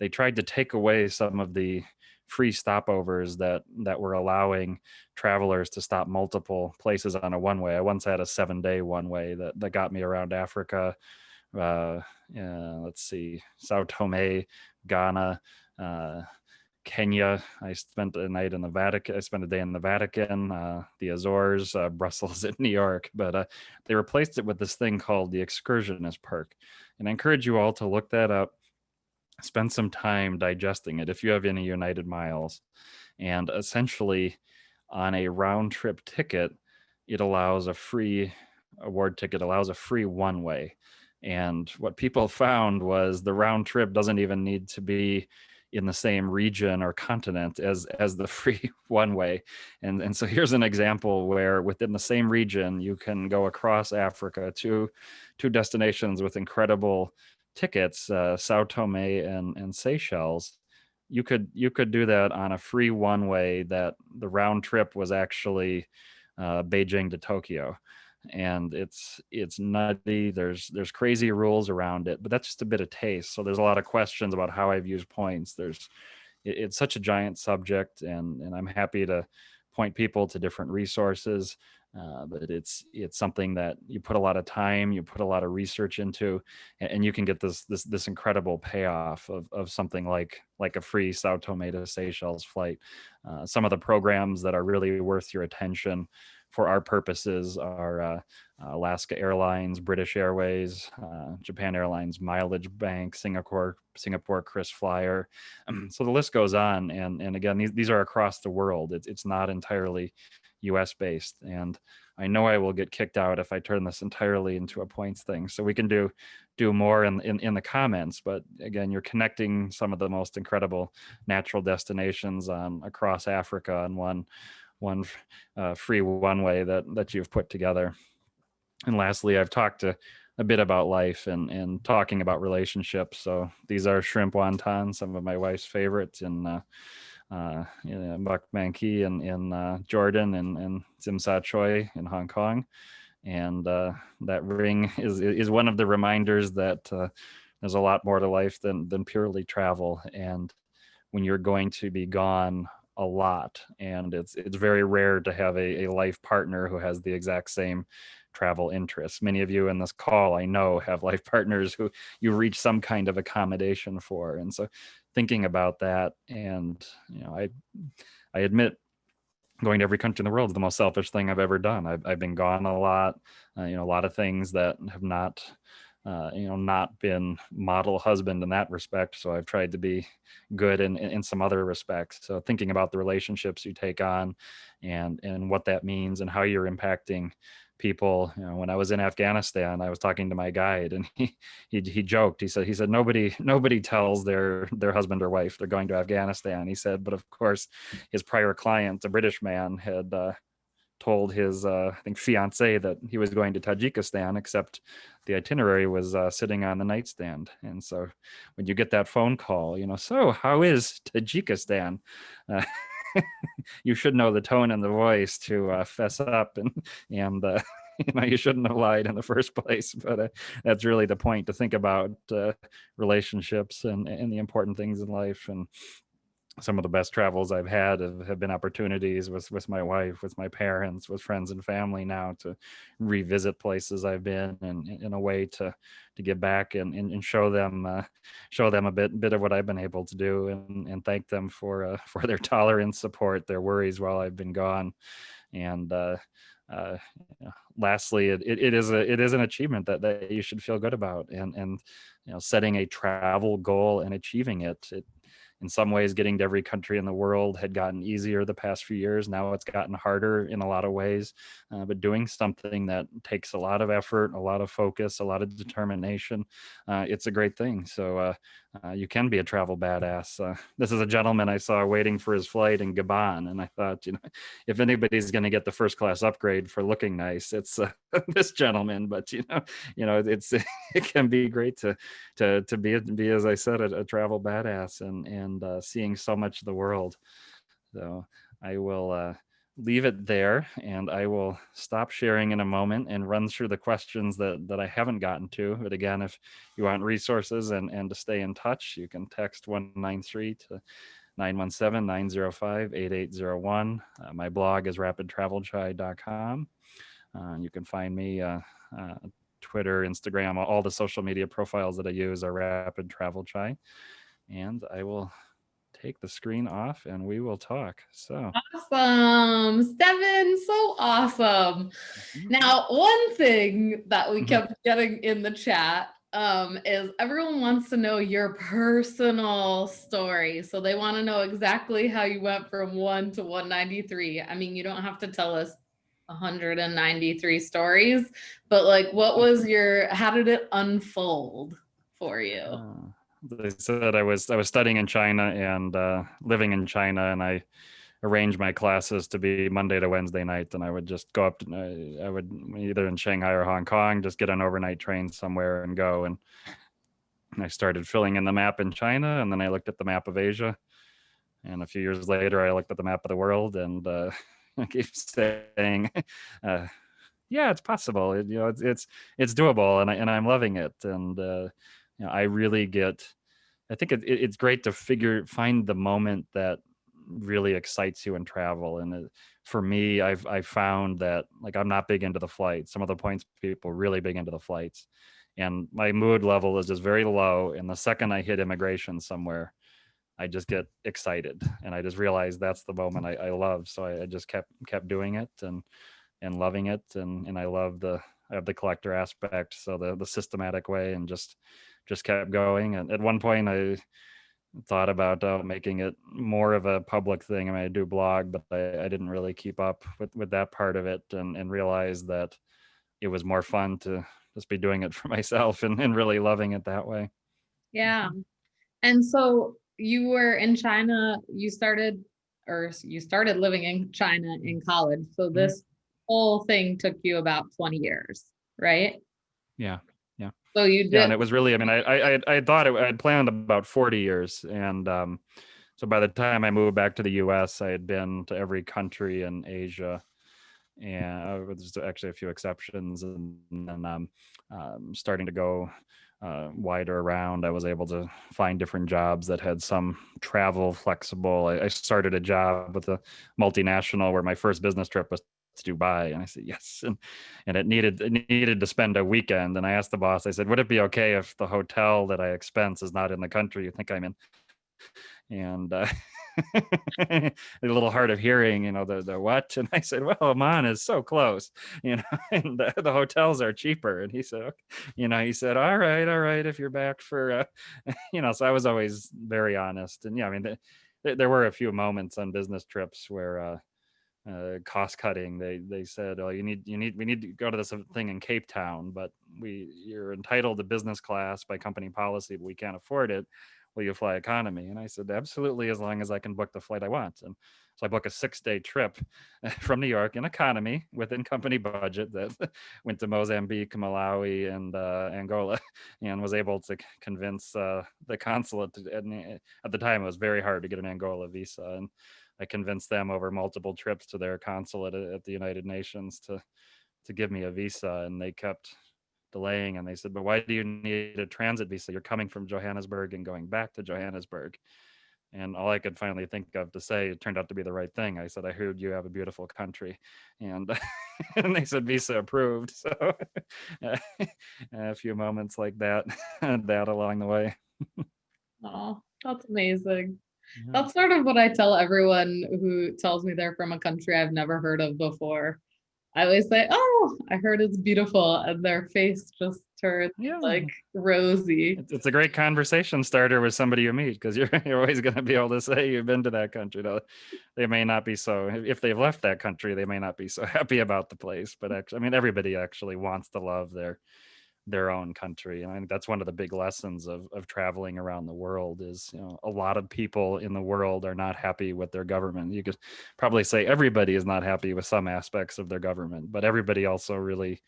tried to take away some of the free stopovers that were allowing travelers to stop multiple places on a one-way. I once had a 7-day one-way that got me around Africa. Let's see, Sao Tome, Ghana, Kenya. I spent a night in the Vatican. I spent a day in the Vatican, the Azores, Brussels, and New York. But they replaced it with this thing called the excursionist perk. And I encourage you all to look that up. Spend some time digesting it if you have any United miles. And essentially, on a round trip ticket, it allows a free award ticket, allows a free one-way. And what people found was the round trip doesn't even need to be in the same region or continent as the free one-way. And so here's an example where within the same region, you can go across Africa to two destinations with incredible tickets, Sao Tome and Seychelles. You could do that on a free one-way that the round trip was actually Beijing to Tokyo. And it's nutty. There's crazy rules around it, but that's just a bit of taste. So there's a lot of questions about how I've used points. There's it's such a giant subject, and I'm happy to point people to different resources. But it's something that you put a lot of time, you put a lot of research into, and you can get this incredible payoff of something like a free Sao Tome to Seychelles flight. Some of the programs that are really worth your attention for our purposes are Alaska Airlines, British Airways, Japan Airlines Mileage Bank, Singapore Chris Flyer. So the list goes on, and again, these are across the world. It's not entirely US based, and I know I will get kicked out if I turn this entirely into a points thing. So we can do more in the comments, but again, you're connecting some of the most incredible natural destinations across Africa on one free one way that you've put together. And lastly, I've talked a bit about life and talking about relationships. So these are shrimp wontons, some of my wife's favorites in Mukbangki in Jordan, and Tsim Sa Choi in Hong Kong. And that ring is one of the reminders that there's a lot more to life than purely travel. And when you're going to be gone a lot, and it's very rare to have a life partner who has the exact same travel interests. Many of you in this call, I know, have life partners who you reach some kind of accommodation for. And so thinking about that, and I admit, going to every country in the world is the most selfish thing I've ever done. I've been gone a lot, a lot of things that have not not been model husband in that respect. So I've tried to be good in some other respects. So thinking about the relationships you take on, and what that means, and how you're impacting people. When I was in Afghanistan, I was talking to my guide, and he joked. He said nobody tells their husband or wife they're going to Afghanistan. He said, but of course, his prior client, a British man, had told his I think fiance that he was going to Tajikistan, except the itinerary was sitting on the nightstand. And so when you get that phone call, so how is Tajikistan? You should know the tone and the voice to fess up, and you shouldn't have lied in the first place. But that's really the point, to think about relationships and the important things in life. And some of the best travels I've had have been opportunities with my wife, with my parents, with friends and family, now to revisit places I've been, and in a way to give back and show them a bit of what I've been able to do, and thank them for their tolerance, support, their worries while I've been gone. And lastly, it is an achievement that you should feel good about, and setting a travel goal and achieving it. In some ways, getting to every country in the world had gotten easier the past few years. Now it's gotten harder in a lot of ways, but doing something that takes a lot of effort, a lot of focus, a lot of determination, it's a great thing. So you can be a travel badass. This is a gentleman I saw waiting for his flight in Gabon, and I thought, if anybody's going to get the first class upgrade for looking nice, it's this gentleman. But it's it can be great to be, as I said, a travel badass, and seeing so much of the world. So I will leave it there, and I will stop sharing in a moment and run through the questions that I haven't gotten to. But again, if you want resources and to stay in touch, you can text 193 to 917-905-8801. My blog is rapidtravelchai.com. You can find me Twitter, Instagram, all the social media profiles that I use are Rapid Travel Chai. And I will take the screen off, and we will talk. So awesome, Stefan, so awesome. Now, one thing that we kept getting in the chat is everyone wants to know your personal story. So they want to know exactly how you went from 1 to 193. I mean, you don't have to tell us 193 stories, but like, what was how did it unfold for you? They said I was studying in China and living in China, and I arranged my classes to be Monday to Wednesday night, and I would just go up to, I would either in Shanghai or Hong Kong, just get an overnight train somewhere and go. And I started filling in the map in China, and then I looked at the map of Asia, and a few years later I looked at the map of the world, and I keep saying, yeah, it's possible. It's doable, and I'm loving it. And I really get I think it's great to find the moment that really excites you in travel. And for me, I've found that, like, I'm not big into the flights. Some of the points people really big into the flights, and my mood level is just very low. And the second I hit immigration somewhere, I just get excited, and I just realize that's the moment I love. So I just kept doing it and loving it, and I have the collector aspect, so the systematic way, and just kept going. And at one point, I thought about making it more of a public thing. I mean, I do blog, but I didn't really keep up with that part of it, and realized that it was more fun to just be doing it for myself, and really loving it that way. Yeah. And so you were in China, you started living in China in college. So Mhm. this whole thing took you about 20 years, right? Yeah. Yeah. So you Yeah. And did, it was really, I mean, I thought I had planned about 40 years. And so by the time I moved back to the US, I had been to every country in Asia, and there's actually a few exceptions. And then starting to go wider around, I was able to find different jobs that had some travel flexible. I started a job with a multinational where my first business trip was to Dubai, and I said yes, and it needed to spend a weekend. And I asked the boss, I said, would it be okay if the hotel that I expense is not in the country you think I'm in? And a little hard of hearing, the what? And I said, well, Oman is so close, and the hotels are cheaper. And he said, okay. He said, all right, if you're back for, so I was always very honest. And yeah, I mean, there were a few moments on business trips where, cost cutting, they said, oh, we need to go to this thing in Cape Town, but you're entitled to business class by company policy, but we can't afford it. Will you fly economy? And I said, absolutely, as long as I can book the flight I want. And so I booked a 6-day trip from New York in economy within company budget that went to Mozambique, Malawi, and Angola, and was able to convince the consulate. And at the time, it was very hard to get an Angola visa, and I convinced them over multiple trips to their consulate at the United Nations to give me a visa, and they kept delaying. And they said, but why do you need a transit visa? You're coming from Johannesburg and going back to Johannesburg. And all I could finally think of to say, it turned out to be the right thing. I said, I heard you have a beautiful country. And and they said, visa approved. So a few moments like that, that along the way. oh, that's amazing. Yeah. That's sort of what I tell everyone who tells me they're from a country I've never heard of before. I always say, oh, I heard it's beautiful. And their face just turns Yeah. like rosy. It's a great conversation starter with somebody you meet, because you're always going to be able to say you've been to that country. Now, they may not be so, if they've left that country, they may not be so happy about the place. But actually, I mean, everybody actually wants to love their own country. And I think that's one of the big lessons of traveling around the world is, a lot of people in the world are not happy with their government. You could probably say everybody is not happy with some aspects of their government, but everybody also really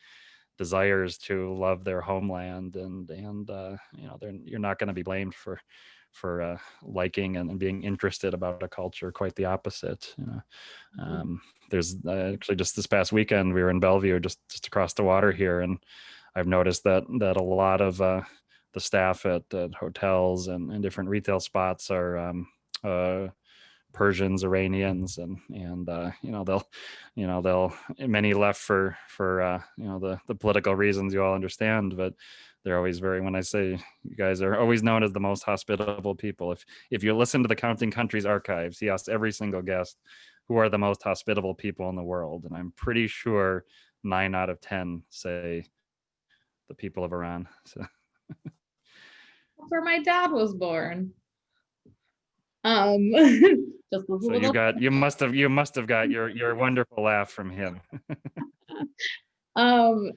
desires to love their homeland. And you're not going to be blamed for liking and being interested about a culture. Quite the opposite. There's actually, just this past weekend, we were in Bellevue, just across the water here, and I've noticed that a lot of the staff at hotels and different retail spots are Persians, Iranians, and they'll many left for the political reasons you all understand, but they're always when I say you guys are always known as the most hospitable people. If you listen to the Counting Countries archives, he asks every single guest who are the most hospitable people in the world, and I'm pretty sure 9 out of 10 say the people of Iran. So That's where my dad was born. Just a so little. you must have got your wonderful laugh from him. Um,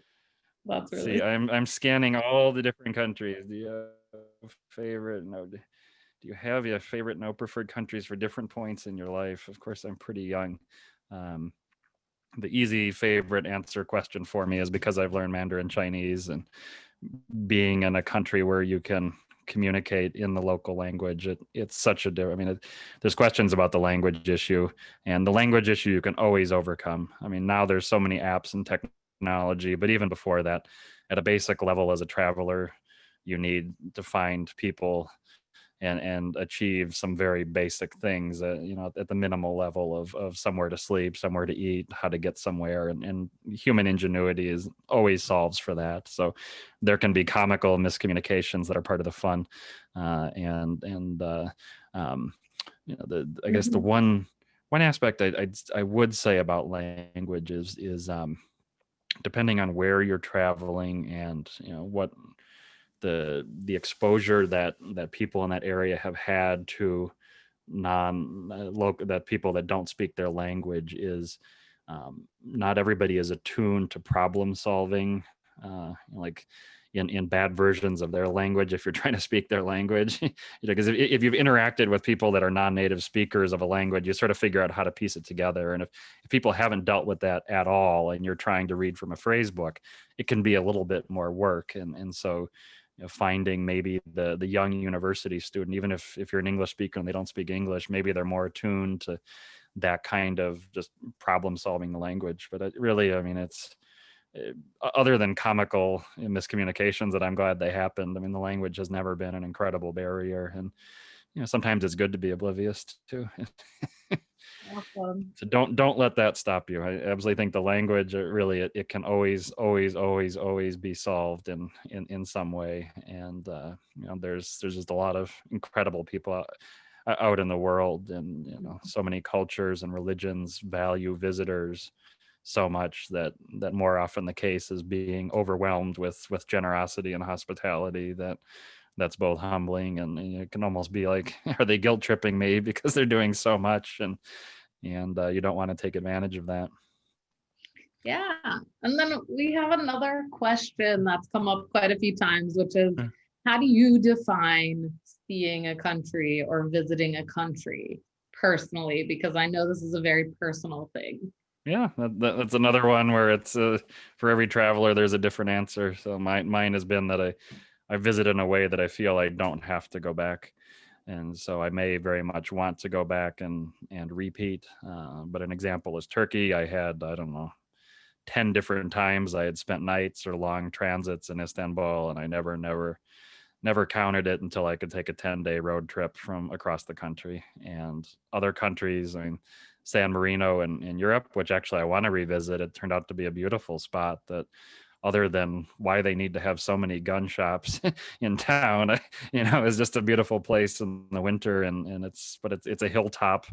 that's really. See, I'm scanning all the different countries. Do you have favorite? No. Do you have your favorite no preferred countries for different points in your life? Of course, I'm pretty young. The easy favorite answer question for me is because I've learned Mandarin Chinese, and being in a country where you can communicate in the local language, it's such a different. I mean, there's questions about the language issue, and the language issue you can always overcome. I mean, now there's so many apps and technology, but even before that, at a basic level as a traveler, you need to find people and achieve some very basic things, at the minimal level of somewhere to sleep, somewhere to eat, how to get somewhere, and human ingenuity is always solves for that. So there can be comical miscommunications that are part of the fun, um, I guess the one aspect I would say about language is depending on where you're traveling and what the exposure that people in that area have had to local that people that don't speak their language is, not everybody is attuned to problem solving, like in bad versions of their language if you're trying to speak their language. Because if you've interacted with people that are non-native speakers of a language, you sort of figure out how to piece it together. And if people haven't dealt with that at all and you're trying to read from a phrase book, it can be a little bit more work. And so finding maybe the young university student, even if you're an English speaker and they don't speak English, maybe they're more attuned to that kind of just problem solving the language. But it really, I mean, it's other than comical miscommunications that I'm glad they happened. I mean, the language has never been an incredible barrier, and sometimes it's good to be oblivious to. Awesome. So don't let that stop you. I absolutely think the language, it can always be solved in some way. And there's just a lot of incredible people out in the world, and so many cultures and religions value visitors so much that more often the case is being overwhelmed with generosity and hospitality that's both humbling, and it can almost be like, are they guilt tripping me because they're doing so much, and you don't want to take advantage of that. Yeah. And then we have another question that's come up quite a few times, which is, how do you define seeing a country or visiting a country personally? Because I know this is a very personal thing. Yeah, that's another one where it's for every traveler, there's a different answer. So mine has been that I visit in a way that I feel I don't have to go back. And so I may very much want to go back and repeat. But an example is Turkey. I had, I don't know, 10 different times I had spent nights or long transits in Istanbul, and I never counted it until I could take a 10-day road trip from across the country. And other countries, I mean, San Marino in Europe, which actually I want to revisit, it turned out to be a beautiful spot that, other than why they need to have so many gun shops in town, is just a beautiful place in the winter. And it's a hilltop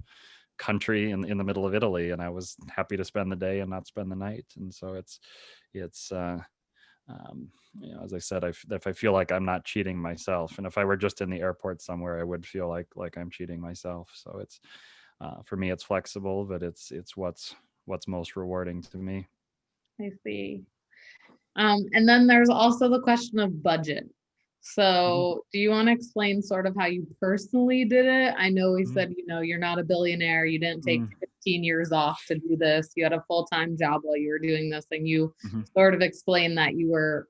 country in the middle of Italy. And I was happy to spend the day and not spend the night. And so it's as I said, if I feel like I'm not cheating myself, and if I were just in the airport somewhere, I would feel like I'm cheating myself. So it's, for me, it's flexible, but it's what's most rewarding to me. I see. And then there's also the question of budget. So do you want to explain sort of how you personally did it? I know we said, you're not a billionaire. You didn't take 15 years off to do this. You had a full-time job while you were doing this, and you sort of explained that you were,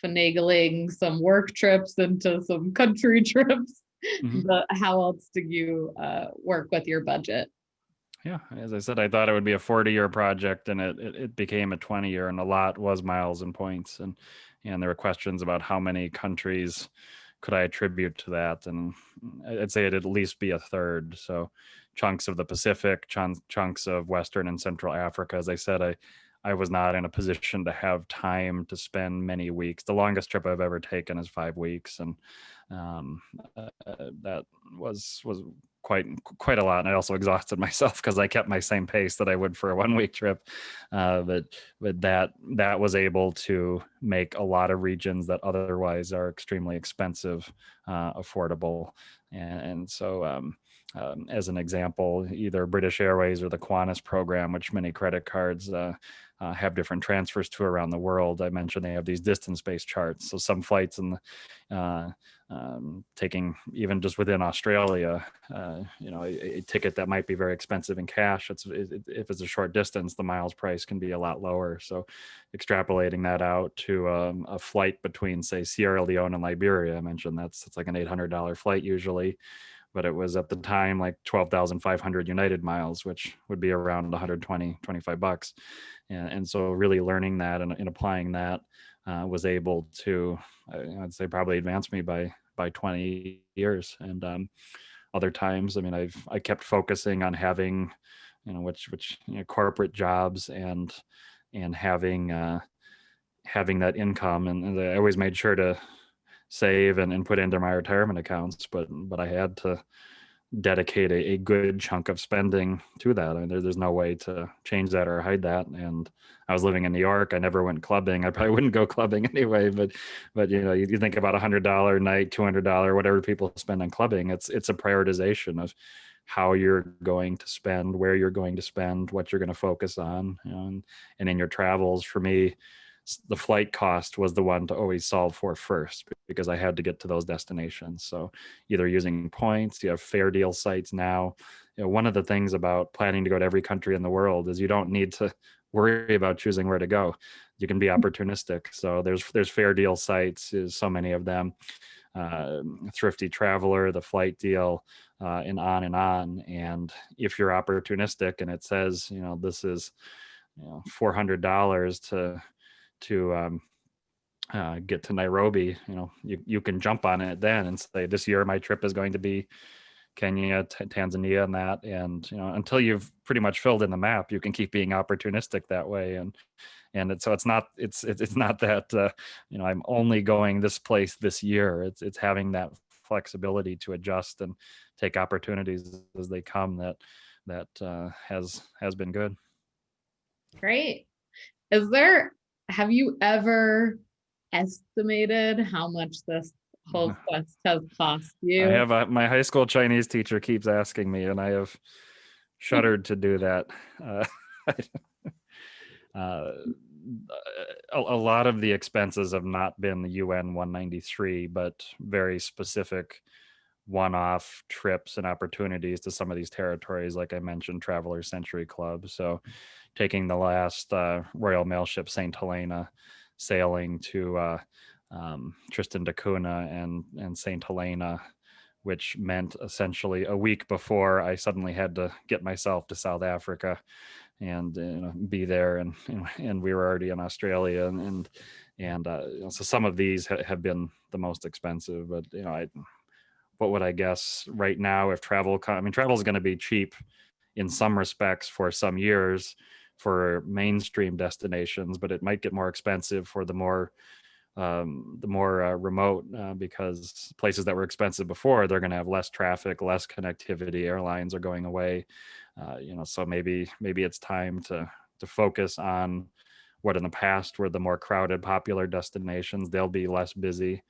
finagling some work trips into some country trips. But how else did you work with your budget? Yeah, as I said, I thought it would be a 40-year project, and it became a 20-year, and a lot was miles and points, and there were questions about how many countries could I attribute to that, and I'd say it'd at least be a third. So chunks of the Pacific, chunks of Western and Central Africa. As I said, I was not in a position to have time to spend many weeks. The longest trip I've ever taken is 5 weeks, and that was quite a lot. And I also exhausted myself because I kept my same pace that I would for a 1 week trip. But that was able to make a lot of regions that otherwise are extremely expensive, affordable. And so, as an example, either British Airways or the Qantas program, which many credit cards have different transfers to around the world. I mentioned they have these distance-based charts. So some flights in taking even just within Australia, a ticket that might be very expensive in cash, if it's a short distance, the miles price can be a lot lower. So extrapolating that out to a flight between, say, Sierra Leone and Liberia, I mentioned it's like an $800 flight usually, but it was at the time like 12,500 United miles, which would be around $125. And so really learning that and applying that was able to, I'd say, probably advance me by 20 years. And other times, I mean, I kept focusing on having, which corporate jobs and having that income, and I always made sure to save and put into my retirement accounts, but I had to dedicate a good chunk of spending to that. I mean, there's no way to change that or hide that. And I was living in New York. I never went clubbing. I probably wouldn't go clubbing anyway, but you think about $100 a night, $200, whatever people spend on clubbing. It's a prioritization of how you're going to spend, where you're going to spend, what you're going to focus on, and in your travels. For me, the flight cost was the one to always solve for first, because I had to get to those destinations. So either using points, you have fair deal sites now. One of the things about planning to go to every country in the world is you don't need to worry about choosing where to go. You can be opportunistic. So there's fair deal sites, is so many of them. Thrifty Traveler, the flight deal, and on and on. And if you're opportunistic and it says, this is $400 to get to Nairobi, you can jump on it then and say, this year my trip is going to be Kenya, Tanzania, and that. And until you've pretty much filled in the map, you can keep being opportunistic that way. And so it's not that I'm only going this place this year. It's having that flexibility to adjust and take opportunities as they come that has been good. Great. Have you ever estimated how much this whole quest has cost you? I have my high school Chinese teacher keeps asking me, and I have shuddered to do that. A lot of the expenses have not been the UN 193, but very specific one-off trips and opportunities to some of these territories, like I mentioned, Traveler Century Club. So taking the last Royal Mail ship St. Helena, sailing to Tristan da Cunha and St. Helena, which meant essentially a week before I suddenly had to get myself to South Africa and be there, and we were already in Australia, and so some of these have been the most expensive. But what would I guess right now, if travel is going to be cheap in some respects for some years for mainstream destinations, but it might get more expensive for the more remote, because places that were expensive before, they're going to have less traffic, less connectivity. Airlines are going away, so maybe it's time to focus on what in the past were the more crowded, popular destinations. They'll be less busy,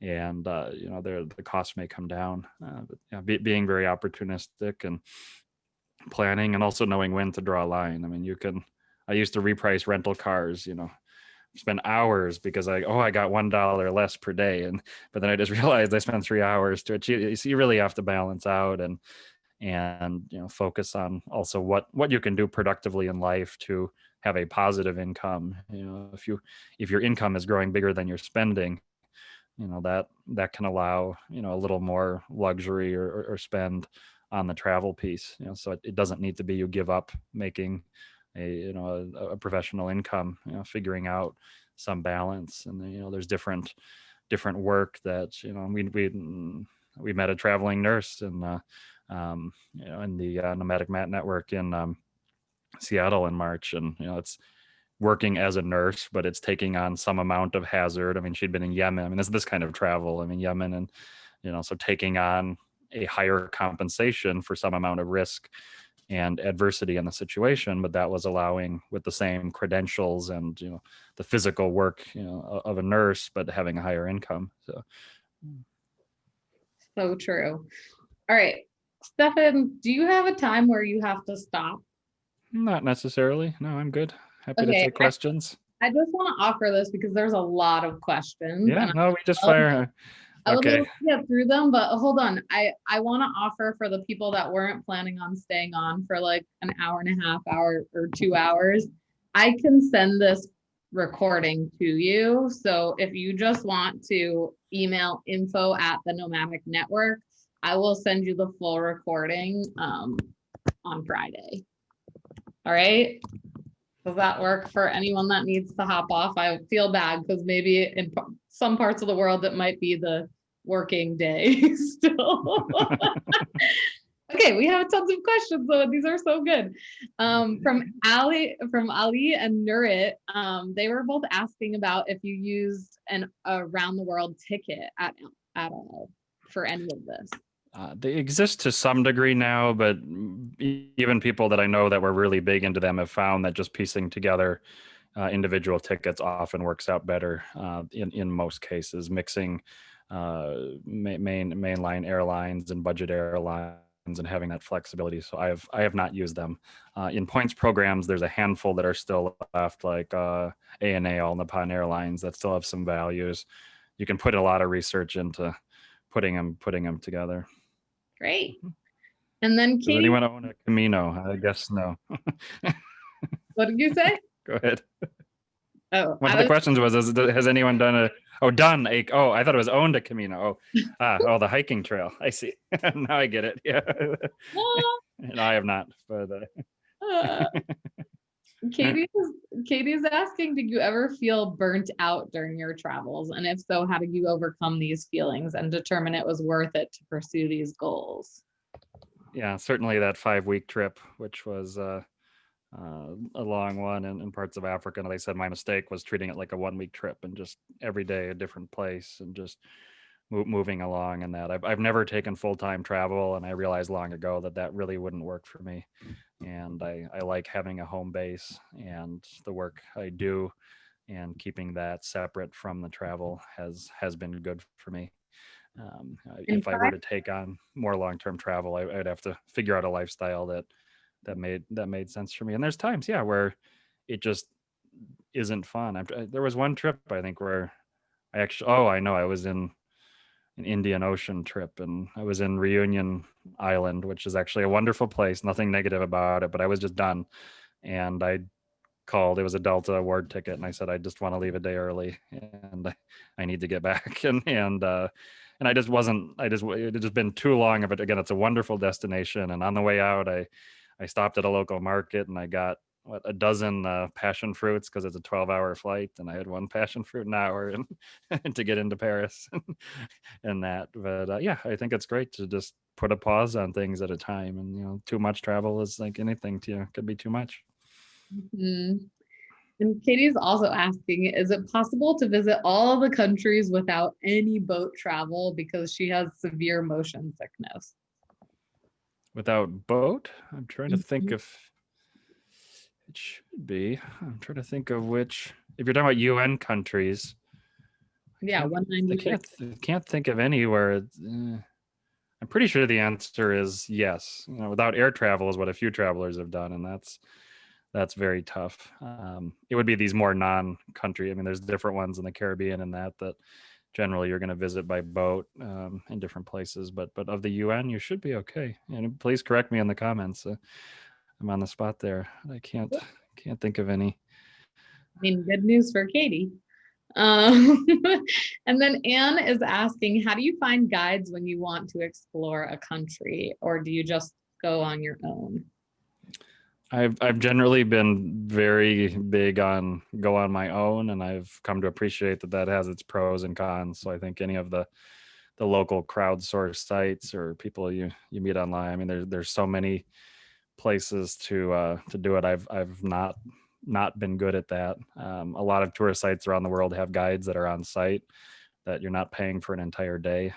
and the costs may come down. Being very opportunistic and planning, and also knowing when to draw a line. I mean, I used to reprice rental cars, spend hours because I got $1 less per day, but then I just realized I spent 3 hours to achieve it. So you really have to balance out and focus on also what you can do productively in life to have a positive income. If your income is growing bigger than your spending, that can allow a little more luxury or spend on the travel piece. So it doesn't need to be you give up making a professional income. Figuring out some balance, and there's different work that we met a traveling nurse in the Nomadic Mat Network in Seattle in March, and it's working as a nurse, but it's taking on some amount of hazard. I mean, she'd been in Yemen. I mean, this kind of travel. I mean, Yemen, and so taking on a higher compensation for some amount of risk and adversity in the situation, but that was allowing, with the same credentials and the physical work of a nurse, but having a higher income. So true. All right, Stefan, do you have a time where you have to stop? Not necessarily. No, I'm good. Happy to take questions. I just want to offer this because there's a lot of questions. Yeah, no, we just fire. I would love to get through them, but hold on. I want to offer for the people that weren't planning on staying on for like an hour and a half, hour or 2 hours. I can send this recording to you. So if you just want to email info@the Nomadic Network, I will send you the full recording on Friday. All right. Does that work for anyone that needs to hop off? I feel bad because maybe in some parts of the world it might be the working day still. Okay, we have tons of questions though. These are so good. From Ali and Nurit, they were both asking about if you used an around the world ticket at all for any of this. They exist to some degree now, but even people that I know that were really big into them have found that just piecing together individual tickets often works out better in most cases. Mixing mainline airlines and budget airlines and having that flexibility. So I have not used them. In points programs, there's a handful that are still left, like ANA, All Nippon Airlines, that still have some values. You can put a lot of research into putting them together. Great. And then Does Katie, anyone own a Camino? I guess no. what did you say? Go ahead. Oh, One of the questions was, has anyone done a, I thought it was owned a Camino. The hiking trail. I see. Now I get it. Yeah. And I have not, but. Katie's asking, did you ever feel burnt out during your travels? And if so, how did you overcome these feelings and determine it was worth it to pursue these goals? Yeah, certainly that 5-week trip, which was a long one in parts of Africa. And like I said, my mistake was treating it like a 1-week trip and just every day a different place and just moving along in that. I've never taken full-time travel, and I realized long ago that really wouldn't work for me. And I like having a home base and the work I do, and keeping that separate from the travel has been good for me. If I were to take on more long-term travel, I'd have to figure out a lifestyle that made sense for me. And there's times, yeah, where it just isn't fun. There was one trip I think where I was in an Indian Ocean trip, and I was in Reunion Island, which is actually a wonderful place. Nothing negative about it, but I was just done, and I called. It was a Delta award ticket, and I said I just want to leave a day early, and I need to get back. And I just wasn't. It had just been too long of it. Again, it's a wonderful destination, and on the way out, I stopped at a local market and I got a dozen passion fruits because it's a 12-hour flight, and I had one passion fruit an hour and to get into Paris and that. But yeah, I think it's great to just put a pause on things at a time. And too much travel is like anything to you, could be too much. Mm-hmm. And Katie's also asking, is it possible to visit all the countries without any boat travel because she has severe motion sickness? Without boat? I'm trying to think Mhm. if it should be. I'm trying to think of which. If you're talking about UN countries, Yeah, I 196. can't think of anywhere. I'm pretty sure the answer is yes. Without air travel is what a few travelers have done, and that's very tough. It would be these more non-country. I mean, there's different ones in the Caribbean and that generally you're going to visit by boat in different places. But of the UN, you should be okay. And please correct me in the comments. I'm on the spot there. I can't think of any. I mean, good news for Katie. And then Anne is asking, how do you find guides when you want to explore a country, or do you just go on your own? I've generally been very big on go on my own, and I've come to appreciate that has its pros and cons. So I think any of the local crowdsourced sites or people you meet online, I mean, there's so many places to do it. I've not been good at that. A lot of tourist sites around the world have guides that are on site that you're not paying for an entire day,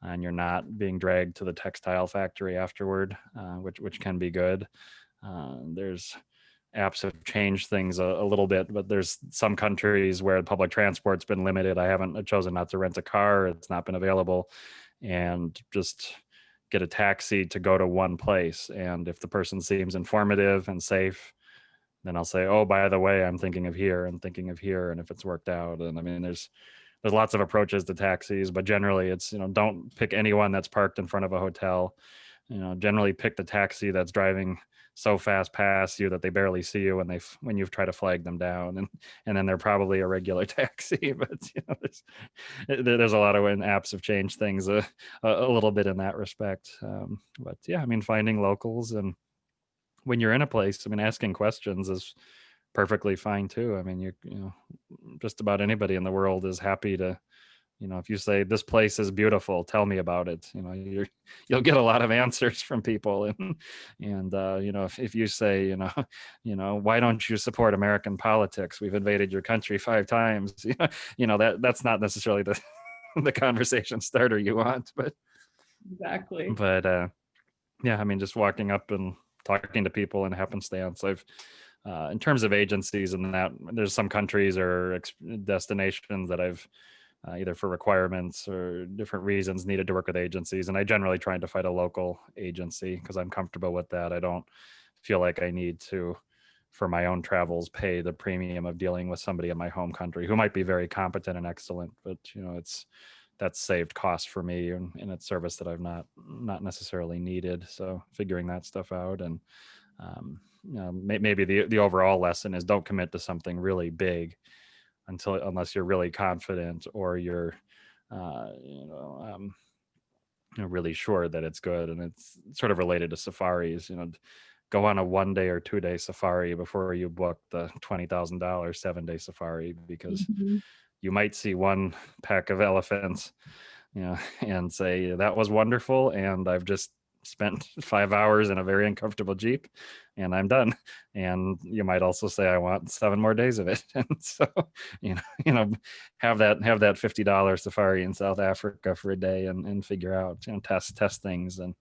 and you're not being dragged to the textile factory afterward, which can be good. There's apps have changed things a little bit, but there's some countries where public transport's been limited. I've chosen not to rent a car. It's not been available, and just get a taxi to go to one place. And if the person seems informative and safe, then I'll say, oh, by the way, I'm thinking of here and thinking of here. And if it's worked out, and I mean, there's lots of approaches to taxis, but generally it's, don't pick anyone that's parked in front of a hotel. Generally pick the taxi that's driving so fast past you that they barely see you when you've tried to flag them down, and then they're probably a regular taxi. But there's a lot of when apps have changed things a little bit in that respect. But yeah, I mean, finding locals, and when you're in a place, I mean, asking questions is perfectly fine too. I mean, you know, just about anybody in the world is happy to, you know, if you say this place is beautiful, tell me about it. You know, you'll get a lot of answers from people, and you know, if you say, you know, why don't you support American politics? We've invaded your country 5 times. You know that's not necessarily the the conversation starter you want, Exactly. but yeah, I mean, just walking up and talking to people in happenstance. I've in terms of agencies and that, there's some countries or destinations that I've either for requirements or different reasons needed to work with agencies, and I generally try to find a local agency because I'm comfortable with that. I don't feel like I need to, for my own travels, pay the premium of dealing with somebody in my home country who might be very competent and excellent, but you know, that's saved costs for me, and it's service that I've not necessarily needed. So figuring that stuff out, and you know, maybe the overall lesson is don't commit to something really big unless you're really confident or you're you know, you know, really sure that it's good. And it's sort of related to safaris. You know, go on a 1 day or 2 day safari before you book the $20,000 7 day safari, because Mhm. you might see one pack of elephants, you know, and say that was wonderful, and I've just spent 5 hours in a very uncomfortable Jeep and I'm done. And you might also say I want 7 more days of it. And so, you know, have that $50 safari in South Africa for a day, and figure out, you know, test things, and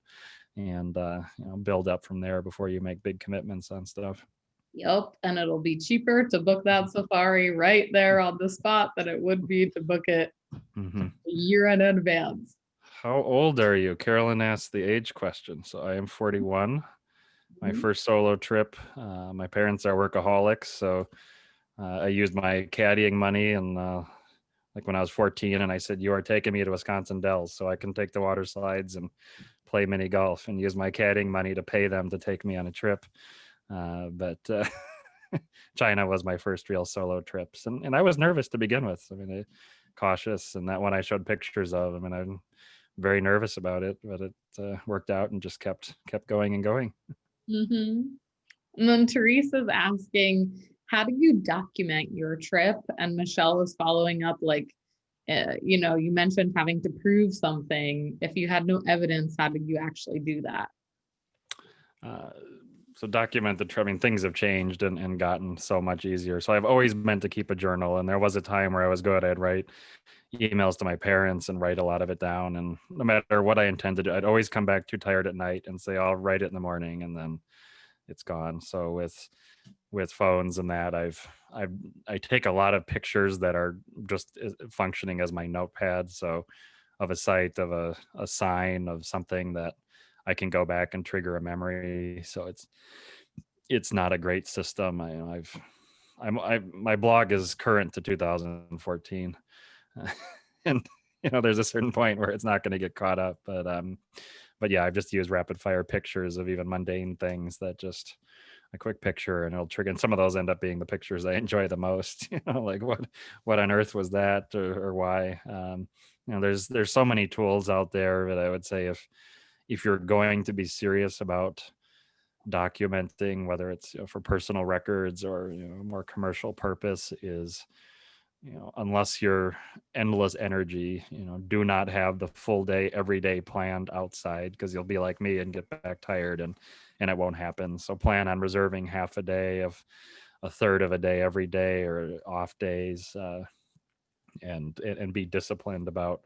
you know, build up from there before you make big commitments on stuff. Yep. And it'll be cheaper to book that safari right there on the spot than it would be to book it Mm-hmm. a year in advance. How old are you? Carolyn asked the age question. So I am 41. My Mhm. first solo trip. My parents are workaholics, so I used my caddying money, and like when I was 14, and I said, "You are taking me to Wisconsin Dells, so I can take the water slides and play mini golf," and use my caddying money to pay them to take me on a trip. But China was my first real solo trips, and I was nervous to begin with. I mean, cautious, and that one I showed pictures of. I mean, I'm very nervous about it, but it worked out and just kept going and going. Mhm. And then Teresa's asking, how do you document your trip? And Michelle was following up, like, you know, you mentioned having to prove something. If you had no evidence, how did you actually do that? Uh, so document the trip. I mean, things have changed and gotten so much easier. So I've always meant to keep a journal, and there was a time where I was good. I'd write emails to my parents and write a lot of it down. And no matter what I intended to do, I'd always come back too tired at night and say, I'll write it in the morning, and then it's gone. So with phones and that, I take a lot of pictures that are just functioning as my notepad. So of a site, of a sign, of something that I can go back and trigger a memory. So it's not a great system. My blog is current to 2014, and you know, there's a certain point where it's not going to get caught up. But yeah, I've just used rapid fire pictures of even mundane things that just a quick picture and it'll trigger. And some of those end up being the pictures I enjoy the most. You know, like what on earth was that, or why? You know, there's so many tools out there that I would say if you're going to be serious about documenting, whether it's, you know, for personal records or, you know, more commercial purpose, is, you know, unless you're endless energy, you know, do not have the full day every day planned outside, because you'll be like me and get back tired, and it won't happen. So plan on reserving half a day, of a third of a day every day, or off days, and be disciplined about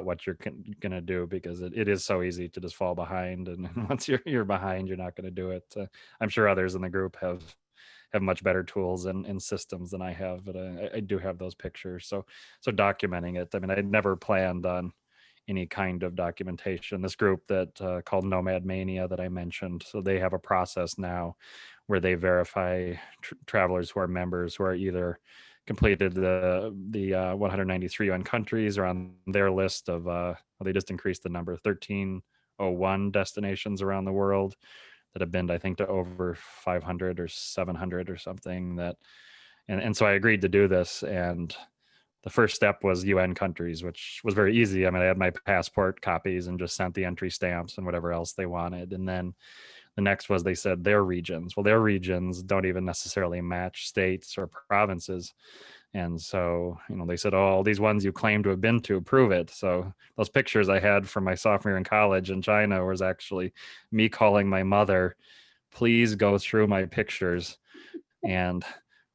what you're going to do, because it is so easy to just fall behind, and once you're behind, you're not going to do it. I'm sure others in the group have much better tools and systems than I have, but I do have those pictures. So documenting it. I mean, I never planned on any kind of documentation. This group that called Nomad Mania that I mentioned, so they have a process now where they verify travelers who are members, who are either completed the 193 UN countries, or on their list of they just increased the number, 1301 destinations around the world that have been, I think, to over 500 or 700 or something. That and so I agreed to do this, and the first step was UN countries, which was very easy. I mean, I had my passport copies and just sent the entry stamps and whatever else they wanted. And then the the next was they said their regions. Well, their regions don't even necessarily match states or provinces. And so, they said, oh, all these ones you claim to have been to, prove it. So those pictures I had from my sophomore year in college in China was actually me calling my mother, please go through my pictures and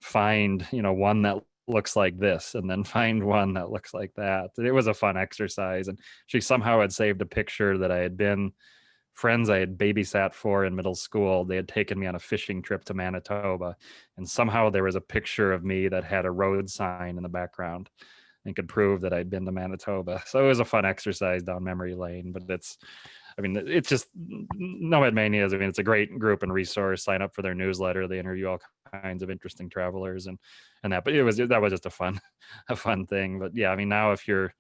find, one that looks like this, and then find one that looks like that. It was a fun exercise. And she somehow had saved a picture that I had been friends I had babysat for in middle school. They had taken me on a fishing trip to Manitoba, and somehow there was a picture of me that had a road sign in the background and could prove that I'd been to Manitoba. So it was a fun exercise down memory lane. But it's just Nomad Manias. It's a great group and resource. Sign up for their newsletter. They interview all kinds of interesting travelers and that. But that was just a fun thing. But yeah, now if you're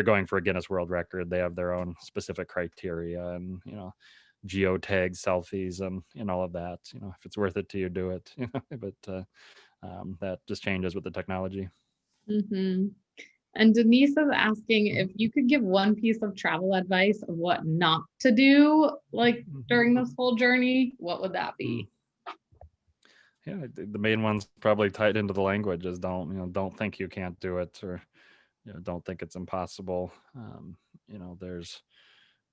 going for a Guinness World Record, they have their own specific criteria and, geotag selfies and all of that. If it's worth it to you, do it. But that just changes with the technology. Mm-hmm. And Denise is asking if you could give one piece of travel advice of what not to do, like during this whole journey, what would that be? Yeah, the main one's probably tied into the language is don't think you can't do it, or don't think it's impossible. There's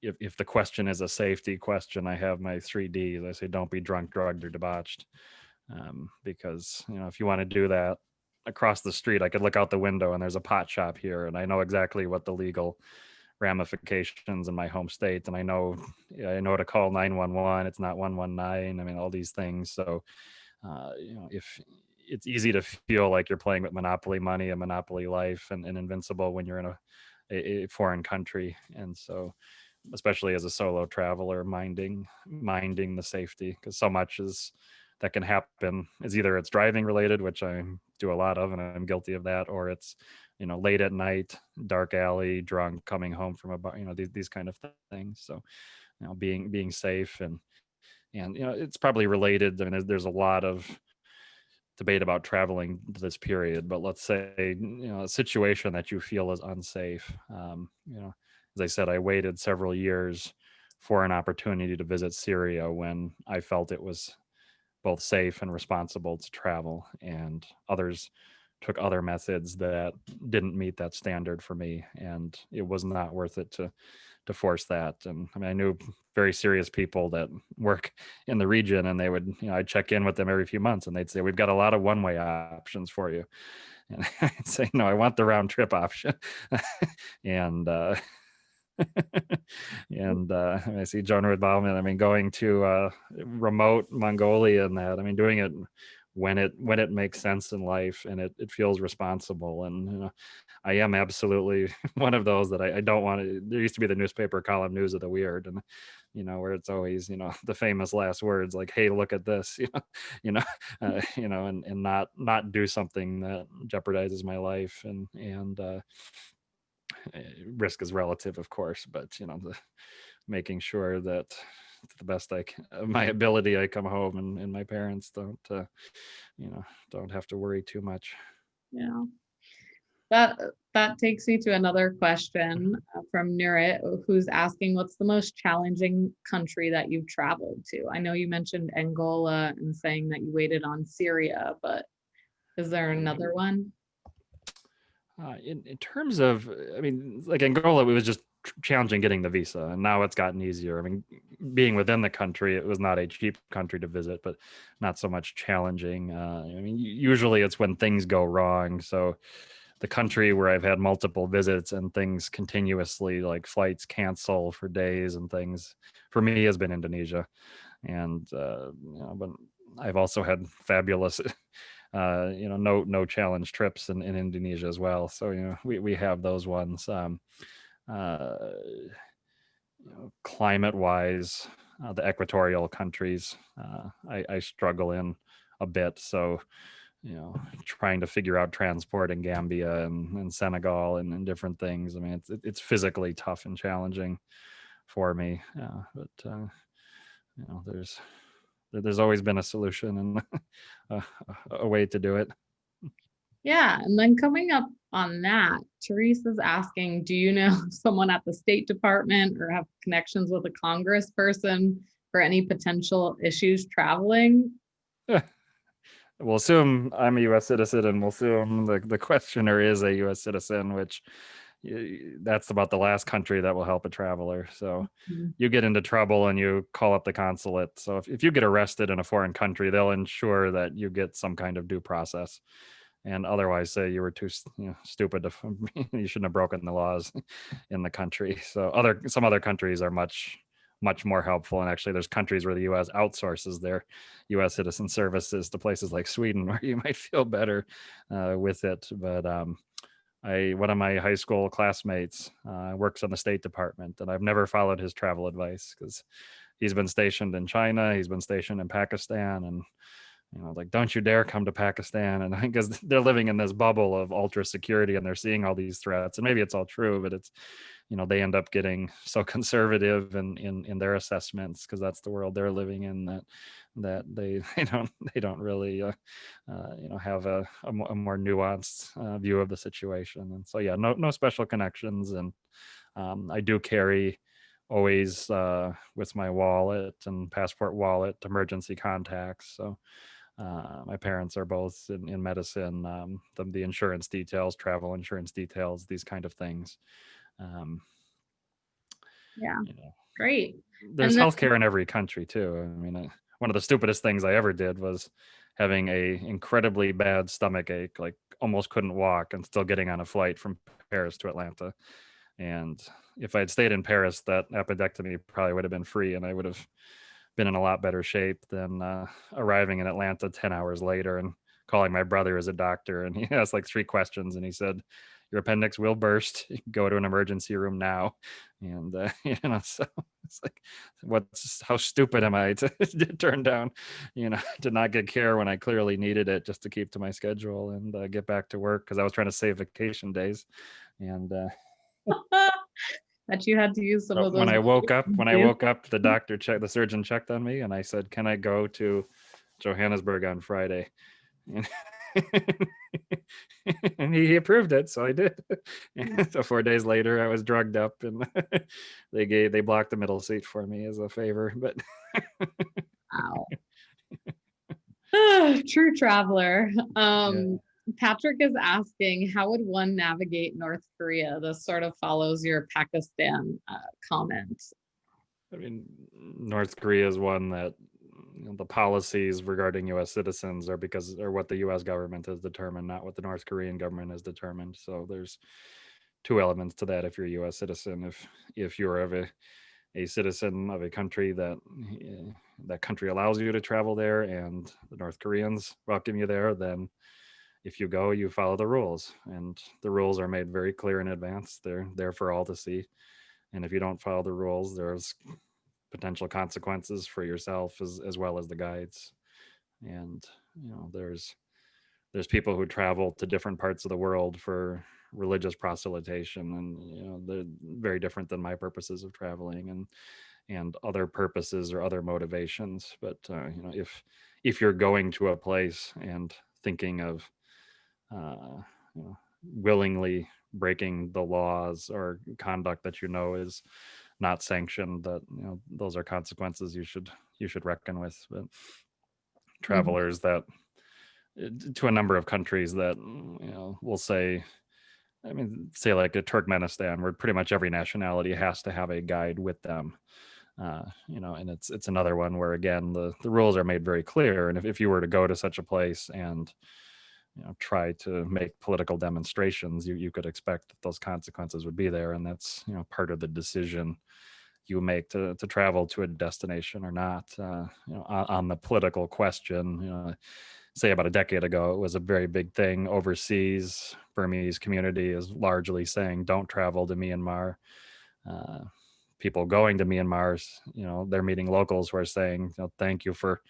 if the question is a safety question, I have my 3Ds. I say don't be drunk, drugged, or debauched, because if you want to do that across the street, I could look out the window and there's a pot shop here, and I know exactly what the legal ramifications in my home state, and I know to call 911. It's not 119. All these things. So if it's easy to feel like you're playing with monopoly money and monopoly life and invincible when you're in a foreign country. And so, especially as a solo traveler, minding the safety, because so much that can happen is either it's driving related, which I do a lot of, and I'm guilty of that, or it's late at night, dark alley, drunk, coming home from a bar, these kind of things. So being safe and it's probably related. There's a lot of debate about traveling to this period, but let's say a situation that you feel is unsafe. As I said, I waited several years for an opportunity to visit Syria when I felt it was both safe and responsible to travel, and others took other methods that didn't meet that standard for me, and it was not worth it to force that. And I knew very serious people that work in the region, and they would, I'd check in with them every few months, and they'd say, we've got a lot of one-way options for you. And I'd say, no, I want the round trip option. and I see Joan Ruth Bauman, going to remote Mongolia and that, doing it when it makes sense in life and it feels responsible. And I am absolutely one of those that I don't want to. There used to be the newspaper column News of the Weird, and where it's always the famous last words like, hey, look at this, and not do something that jeopardizes my life. And risk is relative, of course, but making sure that to the best of my ability, I come home and my parents don't have to worry too much. Yeah. That takes me to another question from Nurit, who's asking, what's the most challenging country that you've traveled to? I know you mentioned Angola and saying that you waited on Syria, but is there another one? In terms of, like Angola, it was just challenging getting the visa, and now it's gotten easier. Being within the country, it was not a cheap country to visit, but not so much challenging. Usually it's when things go wrong. So the country where I've had multiple visits and things continuously, like flights cancel for days and things, for me has been Indonesia. And but I've also had fabulous no challenge trips in Indonesia as well. So we have those ones. Climate wise, the equatorial countries I struggle in a bit. So trying to figure out transport in Gambia and Senegal and different things. It's physically tough and challenging for me. But there's always been a solution and a way to do it. Yeah. And then coming up on that, Therese is asking, do you know someone at the State Department or have connections with a congressperson for any potential issues traveling? We'll assume I'm a U.S. citizen, and we'll assume the questioner is a U.S. citizen, which that's about the last country that will help a traveler. So Mhm. you get into trouble and you call up the consulate. So if you get arrested in a foreign country, they'll ensure that you get some kind of due process. And otherwise say you were too stupid to you shouldn't have broken the laws in the country. So some other countries are much more helpful, and actually there's countries where the US outsources their US citizen services to places like Sweden where you might feel better with it. But one of my high school classmates works on the State Department, and I've never followed his travel advice because he's been stationed in China, he's been stationed in Pakistan, and like, don't you dare come to Pakistan. And because they're living in this bubble of ultra security and they're seeing all these threats, and maybe it's all true, but it's, they end up getting so conservative in their assessments because that's the world they're living in, that they don't really have a more nuanced view of the situation. And so, yeah, no special connections. And I do carry always with my wallet and passport wallet emergency contacts. So my parents are both in medicine, the insurance details, travel insurance details, these kind of things. Yeah, You know, great. there's And then, healthcare in every country too. I mean, one of the stupidest things I ever did was having a incredibly bad stomach ache, like almost couldn't walk, and still getting on a flight from Paris to Atlanta. And if I had stayed in Paris, that appendectomy probably would have been free, and I would have been in a lot better shape than arriving in Atlanta 10 hours later and calling my brother as a doctor. And he asked like 3 questions, and he said, "Your appendix will burst. Go to an emergency room now." And so it's like, how stupid am I to turn down, to not get care when I clearly needed it just to keep to my schedule and get back to work, because I was trying to save vacation days. And that you had to use some of those. when I woke up, vacations. the surgeon checked on me, and I said, "Can I go to Johannesburg on Friday?" And, and he approved it, so I did. And so 4 days later, I was drugged up, and they blocked the middle seat for me as a favor. But Wow. True traveler. Patrick is asking, how would one navigate North Korea? This sort of follows your Pakistan comment. I mean, North Korea is one that the policies regarding U.S. citizens are what the U.S. government has determined, not what the North Korean government has determined. So there's 2 elements to that. If you're a U.S. citizen, if you're of a citizen of a country that country allows you to travel there, and the North Koreans welcome you there, then if you go, you follow the rules, and the rules are made very clear in advance. They're there for all to see. And if you don't follow the rules, there's potential consequences for yourself as well as the guides. And there's people who travel to different parts of the world for religious proselytation, and they're very different than my purposes of traveling, and other purposes or other motivations. But if you're going to a place and thinking of willingly breaking the laws or conduct that is not sanctioned, that those are consequences you should reckon with. But travelers that to a number of countries that will say, say like a Turkmenistan, where pretty much every nationality has to have a guide with them. And it's another one where, again, the rules are made very clear. And if you were to go to such a place and try to make political demonstrations, you could expect that those consequences would be there. And that's part of the decision you make to travel to a destination or not. On the political question, say about a decade ago, it was a very big thing overseas. Burmese community is largely saying, don't travel to Myanmar. People going to Myanmar, they're meeting locals who are saying, thank you for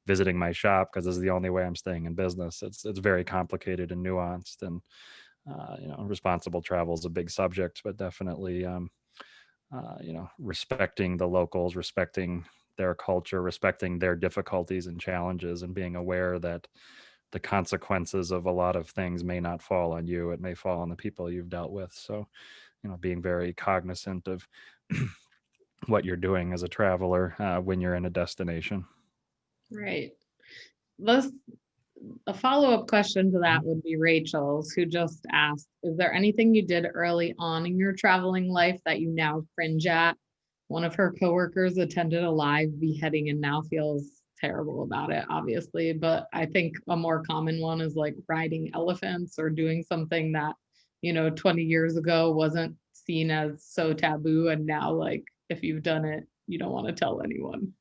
visiting my shop, because this is the only way I'm staying in business. It's very complicated and nuanced, and responsible travel is a big subject, but definitely respecting the locals, respecting their culture, respecting their difficulties and challenges, and being aware that the consequences of a lot of things may not fall on you. It may fall on the people you've dealt with. So being very cognizant of what you're doing as a traveler when you're in a destination. Right. Let's A follow-up question to that would be Rachel's, who just asked, is there anything you did early on in your traveling life that you now cringe at? One of her coworkers attended a live beheading and now feels terrible about it, obviously. But I think a more common one is like riding elephants or doing something that, 20 years ago wasn't seen as so taboo. And now, like, if you've done it, you don't want to tell anyone.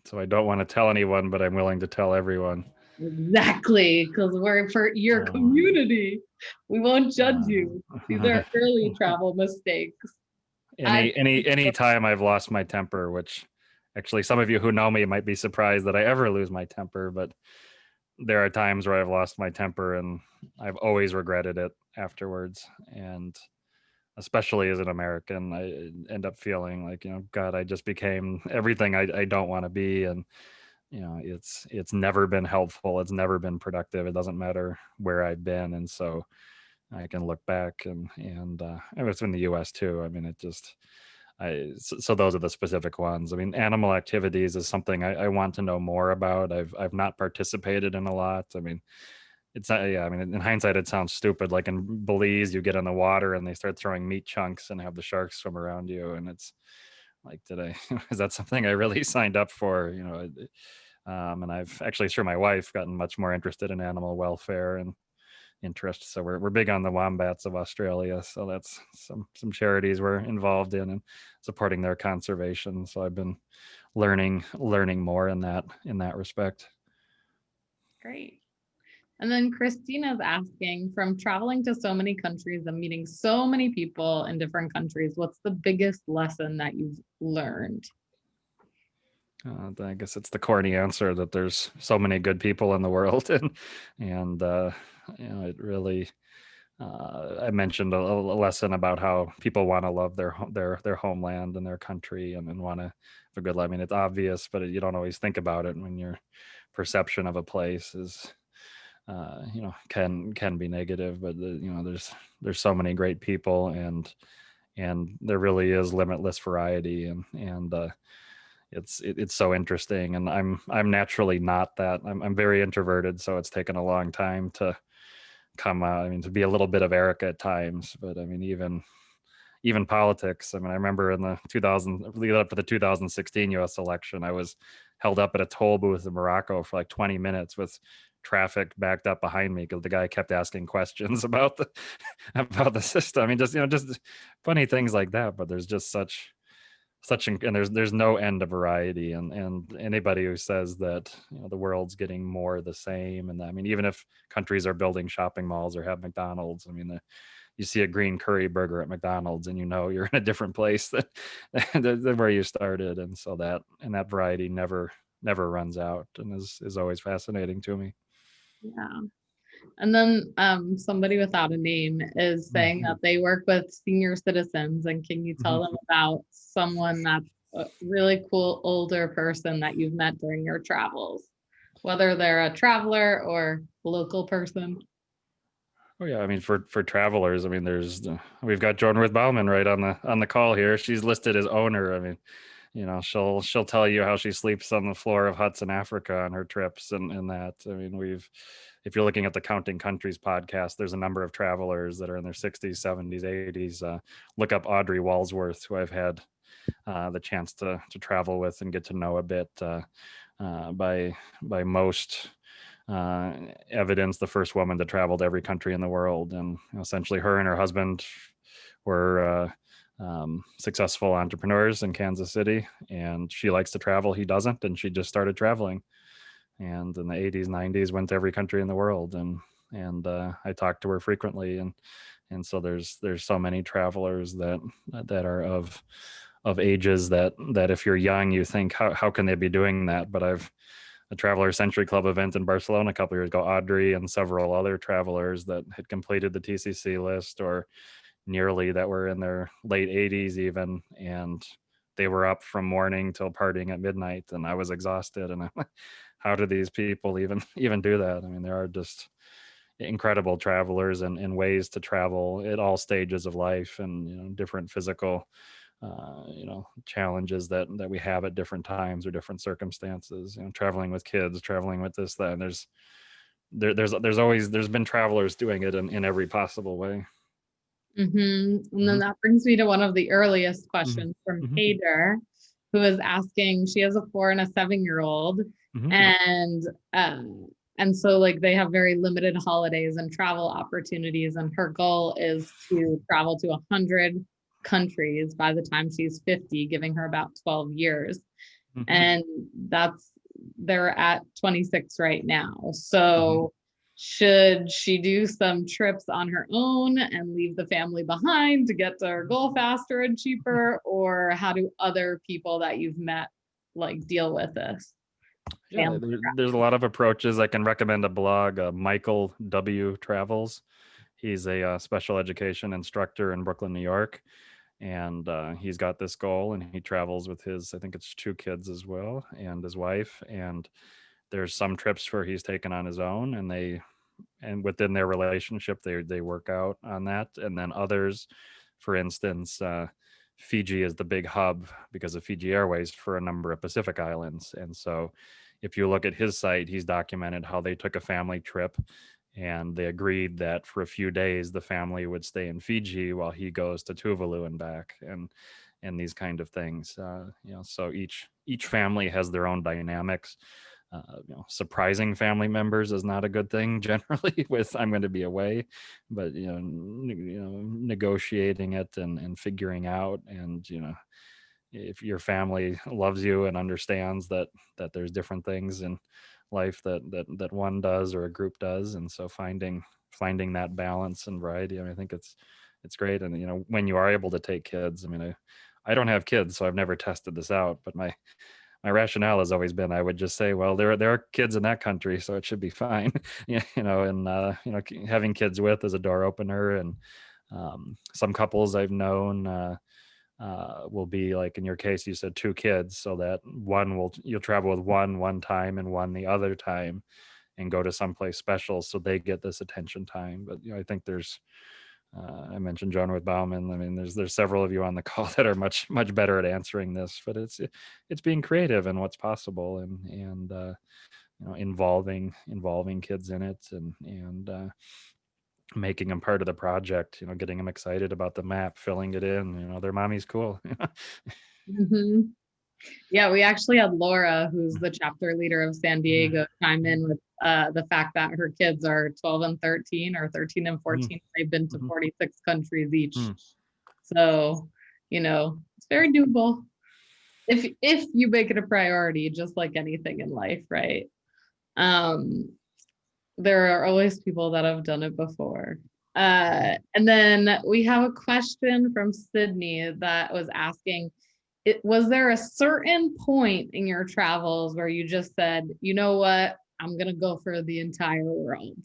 So I don't want to tell anyone, but I'm willing to tell everyone. Exactly, because we're for your community. We won't judge you. These are early travel mistakes. Any time I've lost my temper, which actually some of you who know me might be surprised that I ever lose my temper, but there are times where I've lost my temper and I've always regretted it afterwards. And especially as an American, I end up feeling like, God, I just became everything I don't want to be. And it's never been helpful. It's never been productive. It doesn't matter where I've been. And so I can look back and it's in the US too. I mean, so those are the specific ones. I mean, animal activities is something I want to know more about. I've not participated in a lot. I mean, it's not, yeah, I mean, in hindsight, it sounds stupid. Like in Belize, you get in the water and they start throwing meat chunks and have the sharks swim around you. And it's like, is that something I really signed up for? And I've actually, through my wife, gotten much more interested in animal welfare and interest. So we're big on the wombats of Australia. So that's some charities we're involved in and supporting their conservation. So I've been learning more in that respect. Great. And then Christina's asking, from traveling to so many countries and meeting so many people in different countries, what's the biggest lesson that you've learned? I guess it's the corny answer that there's so many good people in the world, and it really. I mentioned a lesson about how people want to love their homeland and their country and want to have a good life. I mean, it's obvious, but you don't always think about it when your perception of a place is, can be negative. But there's so many great people, and there really is limitless variety, and it's so interesting. And I'm naturally not that. I'm very introverted, so it's taken a long time to come out. I mean, to be a little bit of Erica at times, but I mean, even politics. I mean, I remember in the lead up to the 2016 U.S. election, I was held up at a toll booth in Morocco for like 20 minutes with traffic backed up behind me because the guy kept asking questions about the system. I mean, just funny things like that. But there's just and there's no end of variety, and anybody who says that the world's getting more the same, and I mean, even if countries are building shopping malls or have McDonald's, I mean, you see a green curry burger at McDonald's and you're in a different place than where you started. And so that variety never runs out and is always fascinating to me. Yeah. And then somebody without a name is saying that they work with senior citizens, and can you tell them about someone that's a really cool older person that you've met during your travels, whether they're a traveler or a local person? Oh yeah, I mean, for travelers, I mean, we've got Jordan Ruth Bauman right on the call here. She's listed as owner. I mean, she'll tell you how she sleeps on the floor of huts in Africa on her trips and that. I mean, if you're looking at the Counting Countries podcast, there's a number of travelers that are in their 60s, 70s, 80s. Look up Audrey Walsworth, who I've had the chance to travel with and get to know a bit. By most evidence, the first woman to travel to every country in the world, and essentially her and her husband were successful entrepreneurs in Kansas City, and she likes to travel, he doesn't, and she just started traveling, and in the 80s, 90s went to every country in the world, and I talked to her frequently, and so there's so many travelers that are of ages that if you're young, you think how can they be doing that? But I've a Traveler Century Club event in Barcelona a couple years ago, Audrey and several other travelers that had completed the TCC list or nearly, that were in their late 80s even, and they were up from morning till partying at midnight, and I was exhausted, and I'm like, how do these people even do that? I mean, there are just incredible travelers and ways to travel at all stages of life, and different physical challenges that we have at different times or different circumstances. Traveling with kids, traveling with this, that, and there's been travelers doing it in every possible way. And then Mhm. that brings me to one of the earliest questions from Mhm. Hader, who is asking, she has a 4 and a 7-year-old, Mhm. and so like they have very limited holidays and travel opportunities, and her goal is to travel to 100 countries by the time she's 50, giving her about 12 years. Mhm. And they're at 26 right now. So should she do some trips on her own and leave the family behind to get to her goal faster and cheaper? Or how do other people that you've met like deal with this? Yeah, there's a lot of approaches. I can recommend a blog, Michael W. Travels. He's a special education instructor in Brooklyn, New York. And he's got this goal, and he travels with his, I think it's 2 kids as well, and his wife. And there's some trips where he's taken on his own, and within their relationship, they work out on that. And then others, for instance, Fiji is the big hub because of Fiji Airways for a number of Pacific islands. And so if you look at his site, he's documented how they took a family trip, and they agreed that for a few days the family would stay in Fiji while he goes to Tuvalu and back, and these kind of things. So each family has their own dynamics. Surprising family members is not a good thing generally with I'm going to be away, but negotiating it and figuring out, and if your family loves you and understands that there's different things in life that one does or a group does, and so finding that balance and variety. I mean, I think it's great. And when you are able to take kids, I mean, I don't have kids, so I've never tested this out, but my rationale has always been I would just say, well, there are kids in that country, so it should be fine. Having kids with is a door opener. And some couples I've known will be like, in your case, you said 2 kids, so that you'll travel with one time and one the other time, and go to someplace special so they get this attention time. But I think there's I mentioned Joan with Bauman. I mean, there's several of you on the call that are much better at answering this, but it's being creative and what's possible, and involving kids in it, and making them part of the project, getting them excited about the map, filling it in, their mommy's cool. Yeah, we actually had Laura, who's the chapter leader of San Diego, chime in with the fact that her kids are 12 and 13, or 13 and 14. They've been to 46 countries each. So, it's very doable if you make it a priority, just like anything in life, right? There are always people that have done it before. And then we have a question from Sydney that was asking, was there a certain point in your travels where you just said, you know what, I'm going to go for the entire world?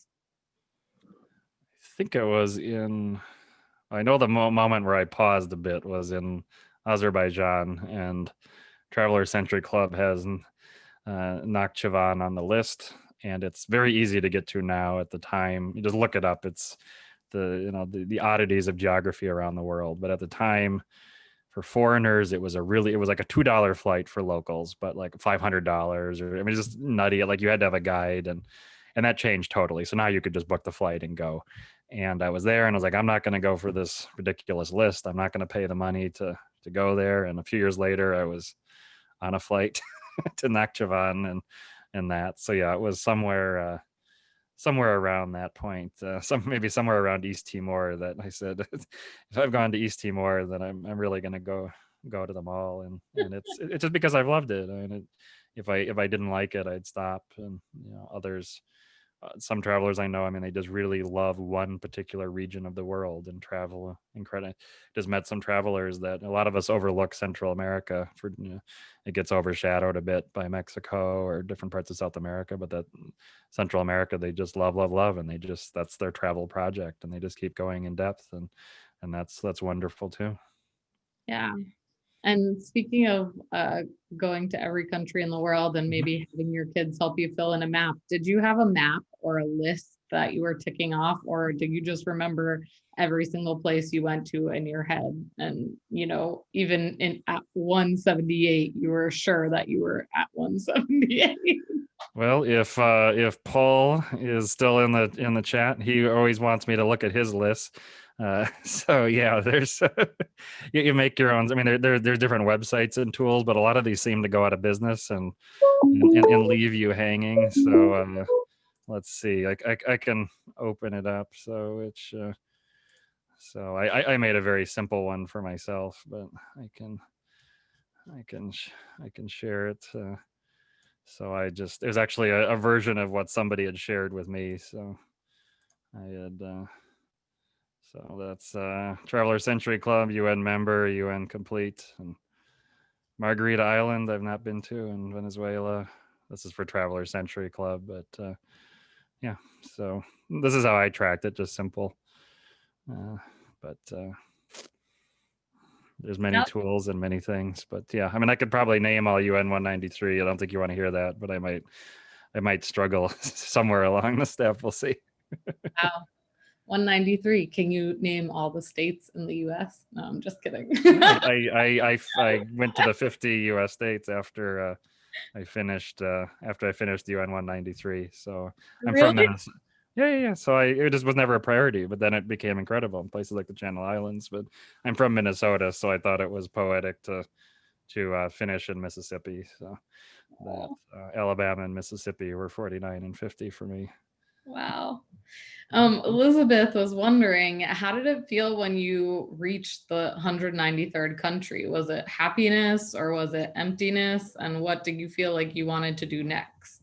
I think it was I know the moment where I paused a bit was in Azerbaijan, and Traveler Century Club has Nakhchivan on the list, and it's very easy to get to now. At the time, you just look it up. It's the oddities of geography around the world. But at the time, for foreigners, it was like a $2 flight for locals, but like $500, or I mean, just nutty. Like you had to have a guide, and that changed totally. So now you could just book the flight and go. And I was there, and I was like, I'm not going to go for this ridiculous list. I'm not going to pay the money to go there. And a few years later, I was on a flight to Nakhchivan and that. So yeah, it was somewhere around that point, maybe somewhere around East Timor, that I said, if I've gone to East Timor, then I'm really going to go to them all. And it's just because I've loved it. I mean, if I didn't like it, I'd stop. And others, some travelers I know, I mean, they just really love one particular region of the world and travel incredible. Just met some travelers that a lot of us overlook Central America for, it gets overshadowed a bit by Mexico or different parts of South America, but that Central America, they just love, and that's their travel project, and they just keep going in depth, and that's wonderful too. Yeah. And speaking of going to every country in the world and maybe having your kids help you fill in a map, did you have a map or a list that you were ticking off, or did you just remember every single place you went to in your head? And, even at 178, you were sure that you were at 178. Well, if Paul is still in the chat, he always wants me to look at his list. So yeah, there's you make your own. I mean, there's different websites and tools, but a lot of these seem to go out of business and leave you hanging. So let's see. I can open it up. So I made a very simple one for myself, but I can share it. So it was actually a version of what somebody had shared with me. So I had, so that's Traveler Century Club, UN member, UN complete, and Margarita Island I've not been to in Venezuela. This is for Traveler Century Club, but yeah, so this is how I tracked it, just simple. But there's many tools and many things, but yeah, I mean, I could probably name all UN 193. I don't think you want to hear that, but I might struggle somewhere along the step. We'll see. Wow. 193. Can you name all the states in the US? No, I'm just kidding. I went to the 50 US states after I finished UN 193. So I'm Really? from Minnesota. Yeah. So it just was never a priority, but then it became incredible in places like the Channel Islands. But I'm from Minnesota, so I thought it was poetic to finish in Mississippi. So that Alabama and Mississippi were 49 and 50 for me. Wow. Elizabeth was wondering, how did it feel when you reached the 193rd country? Was it happiness or was it emptiness? And what did you feel like you wanted to do next?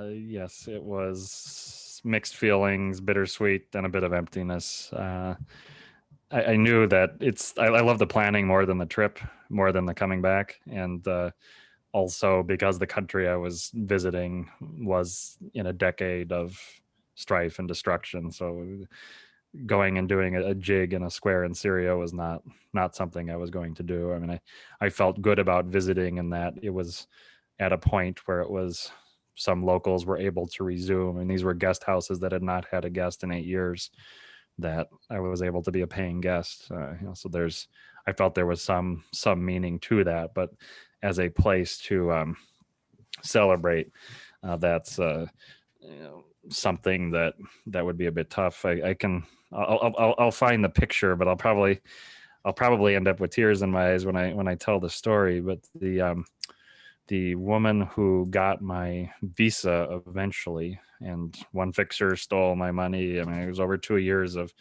Yes, it was mixed feelings, bittersweet, and a bit of emptiness. I knew that I love the planning more than the trip, more than the coming back. And also because the country I was visiting was in a decade of strife and destruction. So going and doing a jig in a square in Syria was not something I was going to do. I mean, I felt good about visiting, and that it was at a point where it was some locals were able to resume, and these were guest houses that had not had a guest in 8 years, that I was able to be a paying guest. So I felt there was some meaning to that, but as a place to celebrate, that's something that would be a bit tough. I'll find the picture, but I'll probably end up with tears in my eyes when I tell the story. But the woman who got my visa eventually, and one fixer stole my money. I mean, it was over 2 years of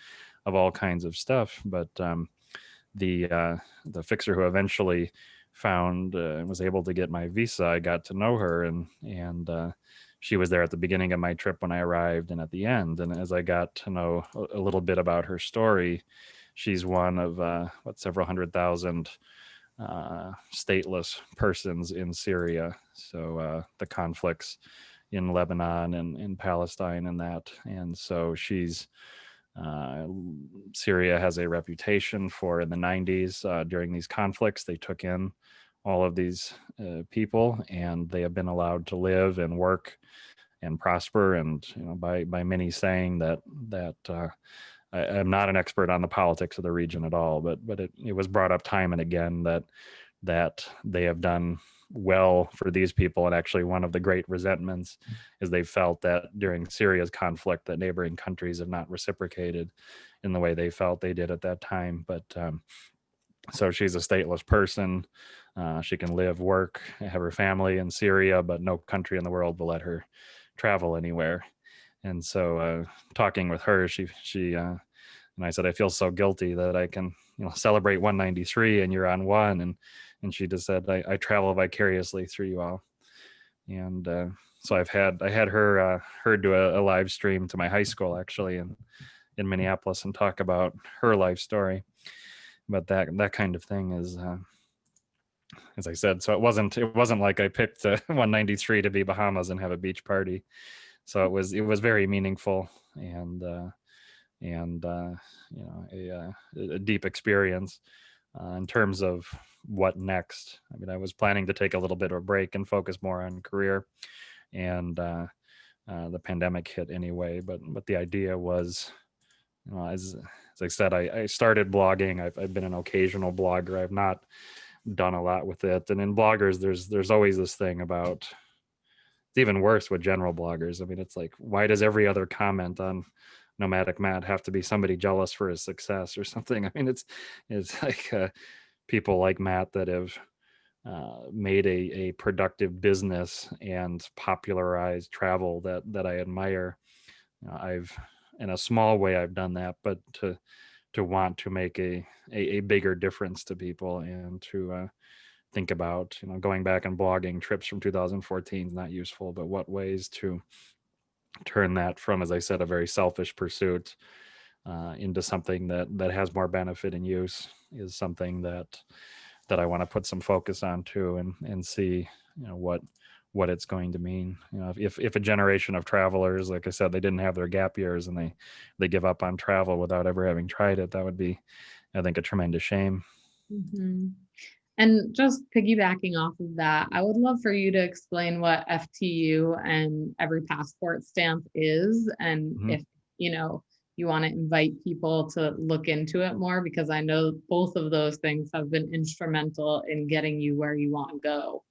all kinds of stuff. But the fixer who eventually found was able to get my visa, I got to know her, and she was there at the beginning of my trip when I arrived and at the end. And as I got to know a little bit about her story, she's one of several 100,000 stateless persons in Syria. So the conflicts in Lebanon and in Palestine and that. And so Syria has a reputation for, in the 90s, during these conflicts, they took in all of these people, and they have been allowed to live and work and prosper. And by many saying that I'm not an expert on the politics of the region at all, but it was brought up time and again that they have done well for these people. And actually one of the great resentments is they felt that during Syria's conflict that neighboring countries have not reciprocated in the way they felt they did at that time. But so she's a stateless person. She can live, work, have her family in Syria, but no country in the world will let her travel anywhere. And so talking with her, she and I said, I feel so guilty that I can celebrate 193 and you're on one. And she just said, I travel vicariously through you all. And so I had her do a live stream to my high school, actually, in Minneapolis, and talk about her life story. But that kind of thing is, as I said, so it wasn't like I picked 193 to be Bahamas and have a beach party. So it was very meaningful and a deep experience in terms of what next. I mean, I was planning to take a little bit of a break and focus more on career, and the pandemic hit anyway. But the idea was, as I said, I started blogging. I've been an occasional blogger. I've not done a lot with it. And in bloggers, there's always this thing about, it's even worse with general bloggers. I mean, it's like, why does every other comment on Nomadic Matt have to be somebody jealous for his success or something? I mean, it's like people like Matt that have made a productive business and popularized travel that I admire. I've, in a small way, I've done that, but to want to make a bigger difference to people and to think about, going back and blogging trips from 2014 is not useful, but what ways to turn that from, as I said, a very selfish pursuit into something that has more benefit and use is something that I want to put some focus on too, and see, what it's going to mean. If a generation of travelers, like I said, they didn't have their gap years and they give up on travel without ever having tried it, that would be, I think, a tremendous shame. Mhm. And just piggybacking off of that, I would love for you to explain what FTU and every passport stamp is, and Mhm. if you want to invite people to look into it more, because I know both of those things have been instrumental in getting you where you want to go.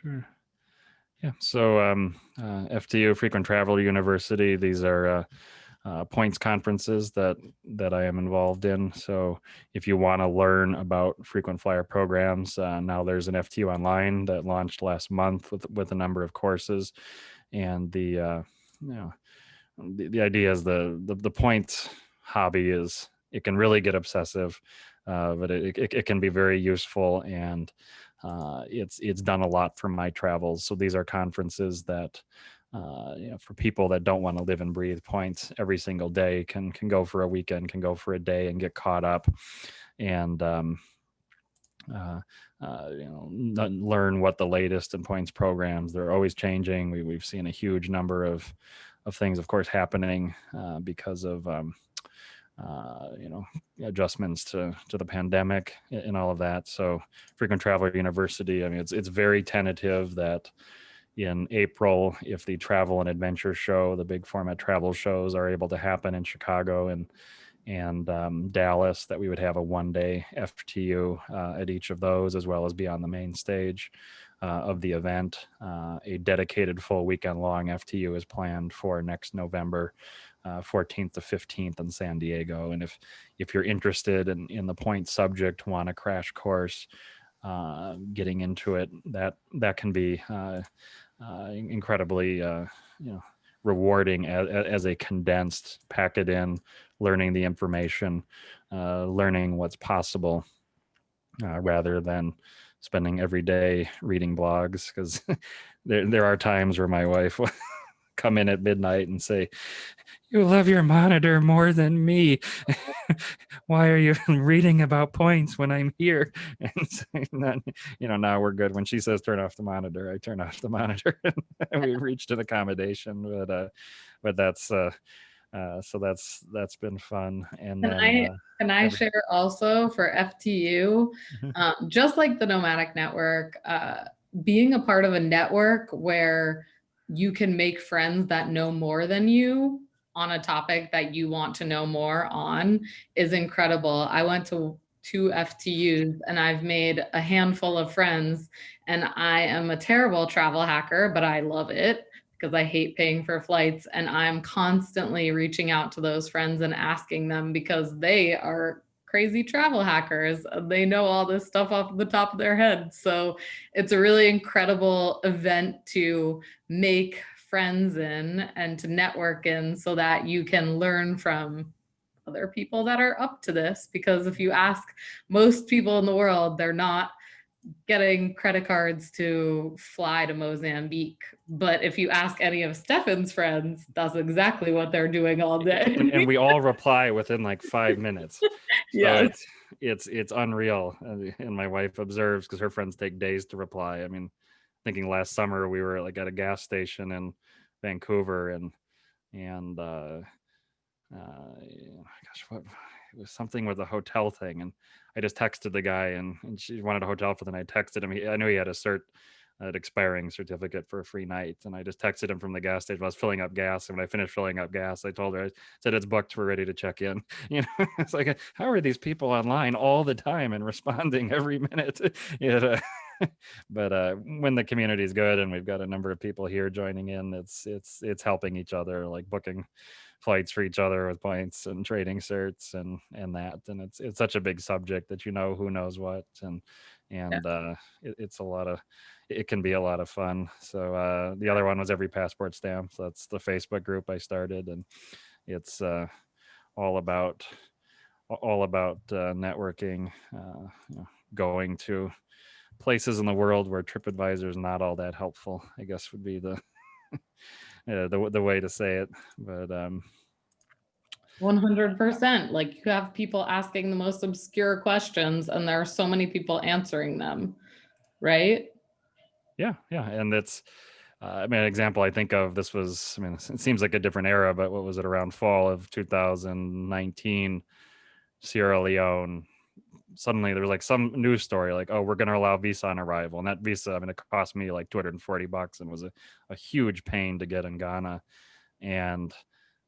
Sure. Yeah. So FTU, Frequent Traveler University, these are points conferences that I am involved in. So if you want to learn about frequent flyer programs, now there's an FTU online that launched last month with a number of courses, and the idea is the points hobby is, it can really get obsessive, but it can be very useful, and it's done a lot for my travels. So these are conferences that for people that don't want to live and breathe points every single day, can go for a weekend, can go for a day and get caught up, and learn what the latest in points programs. They're always changing. We've seen a huge number of things, of course, happening because of adjustments to the pandemic and all of that. So Frequent Traveler University, I mean, it's very tentative that in April, if the travel and adventure show, the big format travel shows, are able to happen in Chicago and Dallas, that we would have a one-day FTU at each of those, as well as be on the main stage of the event. A dedicated full weekend long FTU is planned for next November 14th to 15th in San Diego. And if you're interested in the point subject, want a crash course, getting into it, that can be incredibly rewarding as a condensed, pack it in, learning the information, learning what's possible, rather than spending every day reading blogs. Because there are times where my wife will come in at midnight and say, "You love your monitor more than me. Why are you reading about points when I'm here?" And so, now we're good. When she says turn off the monitor, I turn off the monitor, and we've reached an accommodation. But that's so that's been fun. And Can I share also for FTU, Mhm. just like the Nomadic Network, being a part of a network where you can make friends that know more than you on a topic that you want to know more on is incredible. I went to 2 FTUs and I've made a handful of friends, and I am a terrible travel hacker, but I love it because I hate paying for flights, and I'm constantly reaching out to those friends and asking them, because they are crazy travel hackers. They know all this stuff off the top of their head. So it's a really incredible event to make friends in and to network in, so that you can learn from other people that are up to this. Because if you ask most people in the world, they're not getting credit cards to fly to Mozambique. But if you ask any of Stefan's friends, that's exactly what they're doing all day. and we all reply within like 5 minutes. So Yes. it's unreal. And my wife observes, because her friends take days to reply. I mean, thinking last summer we were like at a gas station in Vancouver, and gosh, what, it was something with a hotel thing, and I just texted the guy, and she wanted a hotel for the night. Texted him. I knew he had a cert an expiring certificate for a free night. And I just texted him from the gas station. I was filling up gas. And when I finished filling up gas, I told her, I said, it's booked. We're ready to check in. You know, it's like, how are these people online all the time and responding every minute? But when the community is good and we've got a number of people here joining in, it's helping each other, like booking flights for each other with points and trading certs and that. And it's such a big subject that who knows what, and it's a lot of, it can be a lot of fun. So the other one was every passport stamp. So that's the Facebook group I started, and it's all about networking, going to places in the world where TripAdvisor is not all that helpful, I guess would be the the way to say it. But 100%. Like, you have people asking the most obscure questions and there are so many people answering them, right? yeah, and it's I mean, an example I think of, this was, I mean, it seems like a different era, but what was it, around fall of 2019, Sierra Leone, suddenly there was like some news story like, oh, we're going to allow visa on arrival. And that visa, I mean, it cost me like $240 and was a huge pain to get in Ghana. And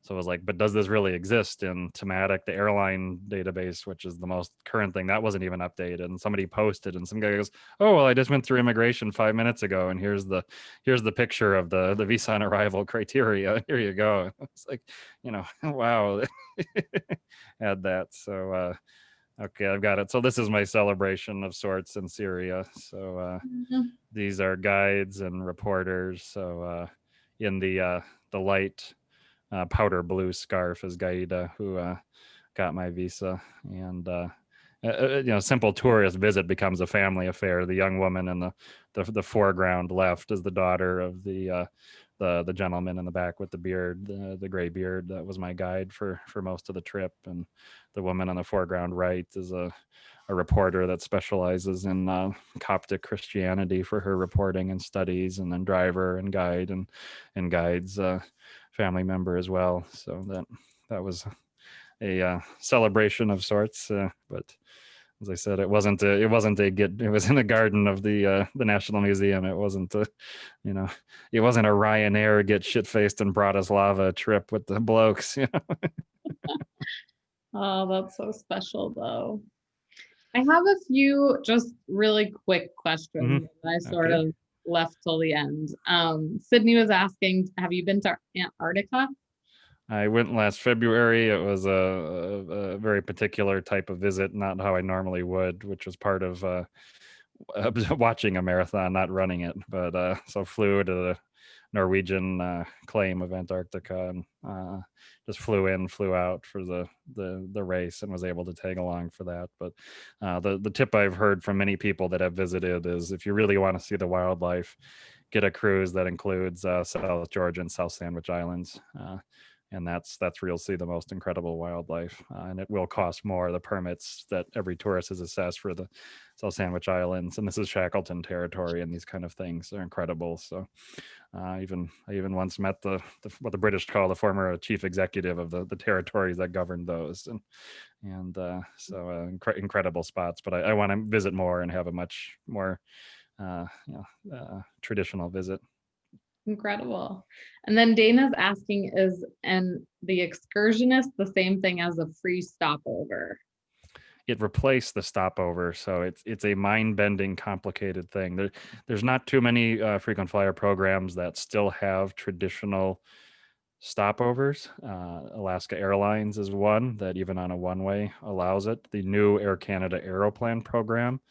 so I was like, but does this really exist? In Thematic, the airline database, which is the most current thing, that wasn't even updated. And somebody posted, and some guy goes, oh, well, I just went through immigration 5 minutes ago, and here's the picture of the visa on arrival criteria. Here you go. It's like, wow. Add that. So okay, I've got it. So this is my celebration of sorts in Syria. So these are guides and reporters. So in the light powder blue scarf is Gaida, who got my visa. And simple tourist visit becomes a family affair. The young woman in the foreground left is the daughter of the gentleman in the back with the beard, the gray beard. That was my guide for most of the trip. And the woman on the foreground right is a reporter that specializes in Coptic Christianity for her reporting and studies, and then driver and guide and guides family member as well. So that was a celebration of sorts. But as I said, it was in the garden of the National Museum. It wasn't it wasn't a Ryanair get shit faced in Bratislava trip with the blokes. Oh, that's so special though. I have a few just really quick questions that I sort Okay. of left till the end. Sydney was asking, have you been to Antarctica? I went last February. It was a very particular type of visit, not how I normally would, which was part of watching a marathon, not running it. But so flew to the Norwegian claim of Antarctica, and just flew in, flew out for the race, and was able to tag along for that. But the tip I've heard from many people that have visited is, if you really want to see the wildlife, get a cruise that includes South Georgia and South Sandwich Islands. And that's where you'll see the most incredible wildlife. And it will cost more. The permits that every tourist is assessed for the South Sandwich Islands, and this is Shackleton territory, and these kind of things are incredible. So I even once met what the British call the former chief executive of the territories that governed those, and so incredible spots. But I want to visit more and have a much more traditional visit. Incredible. And then Dana's asking, is the excursionist the same thing as a free stopover? It replaced the stopover, so it's a mind-bending, complicated thing. There's not too many frequent flyer programs that still have traditional stopovers. Alaska Airlines is one that, even on a one-way, allows it. The new Air Canada Aeroplan program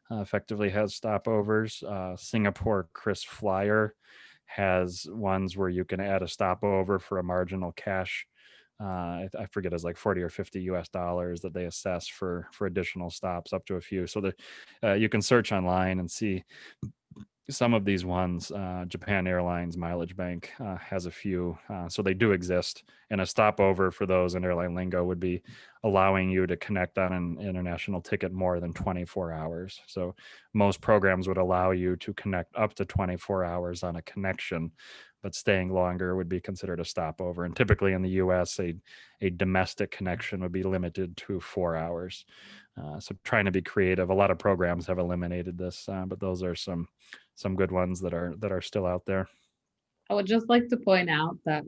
effectively has stopovers. Singapore Chris Flyer has ones where you can add a stopover for a marginal cash. I forget, it's like 40 or 50 US dollars that they assess for additional stops, up to a few. So that you can search online and see some of these ones. Japan Airlines Mileage Bank has a few, so they do exist. And a stopover for those in airline lingo would be allowing you to connect on an international ticket more than 24 hours. So most programs would allow you to connect up to 24 hours on a connection, but staying longer would be considered a stopover. And typically in the US, a domestic connection would be limited to 4 hours. So trying to be creative. A lot of programs have eliminated this, but those are some good ones that are still out there. I would just like to point out that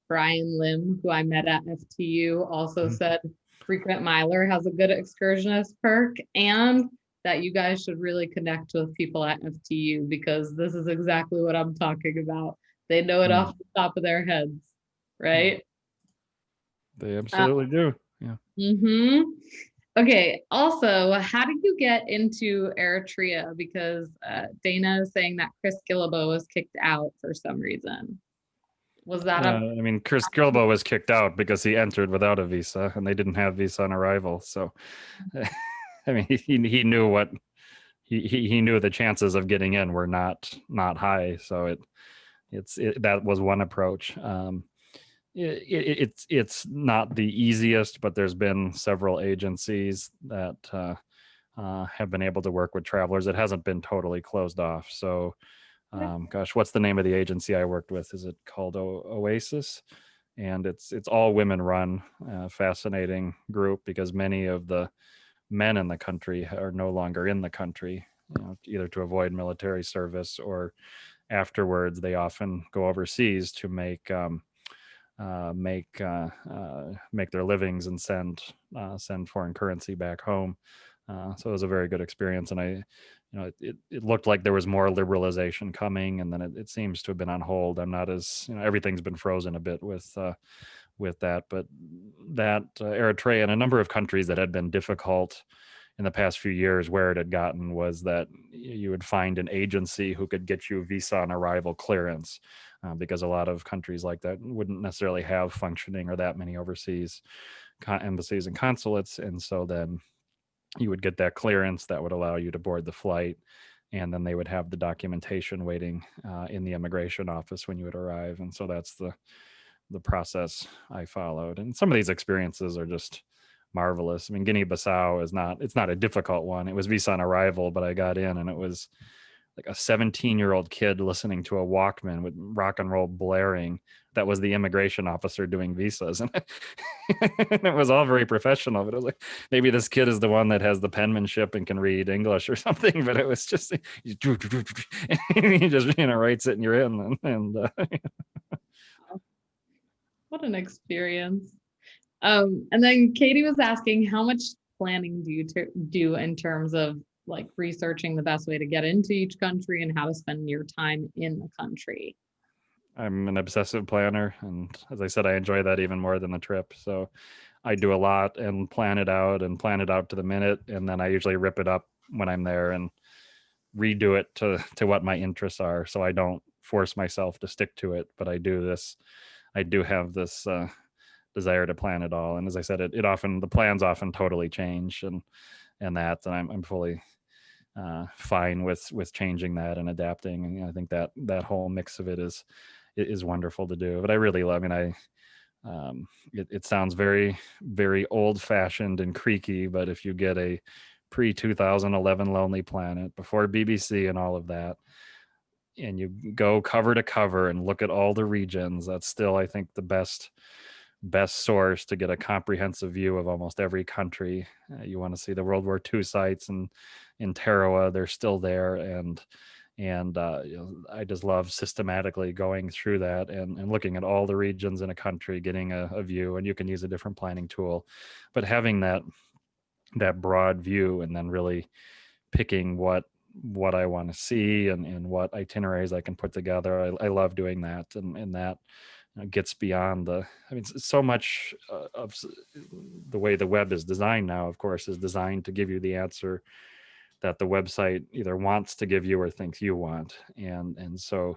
Brian Lim, who I met at FTU, also said frequent miler has a good excursionist perk, and that you guys should really connect with people at FTU, because this is exactly what I'm talking about. They know it off the top of their heads, right? They absolutely do. Yeah. Okay. Also, how did you get into Eritrea? Because Dana is saying that Chris Gillibo was kicked out for some reason. Was that I mean, Chris Gilbo was kicked out because he entered without a visa, and they didn't have visa on arrival. So, I mean, he knew what he knew the chances of getting in were not high. So that was one approach. It's not the easiest, but there's been several agencies that have been able to work with travelers. It hasn't been totally closed off. So, gosh, what's the name of the agency I worked with? Is it called Oasis? And it's all women run. Fascinating group, because many of the men in the country are no longer in the country, either to avoid military service, or afterwards they often go overseas to make their livings and send foreign currency back home. So it was a very good experience, and it looked like there was more liberalization coming, and then it seems to have been on hold. I'm not as everything's been frozen a bit with that, but that Eritrea and a number of countries that had been difficult in the past few years, where it had gotten was that you would find an agency who could get you visa on arrival clearance, because a lot of countries like that wouldn't necessarily have functioning or that many overseas embassies and consulates. And so then you would get that clearance that would allow you to board the flight, and then they would have the documentation waiting in the immigration office when you would arrive. And so that's the process I followed. And some of these experiences are just marvelous. I mean, Guinea-Bissau it's not a difficult one. It was visa on arrival, but I got in, and it was like a 17-year-old kid listening to a Walkman with rock and roll blaring. That was the immigration officer doing visas. And it was all very professional, but it was like, maybe this kid is the one that has the penmanship and can read English or something, but it was just, he just, writes it and you're in. And what an experience. And then Katie was asking, how much planning do you do in terms of like researching the best way to get into each country and how to spend your time in the country? I'm an obsessive planner, and as I said, I enjoy that even more than the trip. So I do a lot and plan it out to the minute, and then I usually rip it up when I'm there and redo it to what my interests are. So I don't force myself to stick to it, but I do have this desire to plan it all. And as I said, the plans often totally change, and I'm fully fine with changing that and adapting. And I think that whole mix of it is wonderful to do. But I really love. I mean, it sounds very, very old fashioned and creaky, but if you get a pre-2011 Lonely Planet before BBC and all of that, and you go cover to cover and look at all the regions, that's still, I think, the best source to get a comprehensive view of almost every country. You want to see the World War II sites and in Tarawa, they're still there, and I just love systematically going through that and looking at all the regions in a country, getting a view. And you can use a different planning tool, but having that broad view, and then really picking what I want to see and what itineraries I can put together. I love doing that, and that gets beyond so much of the way the web is designed now, of course, is designed to give you the answer that the website either wants to give you or thinks you want. And so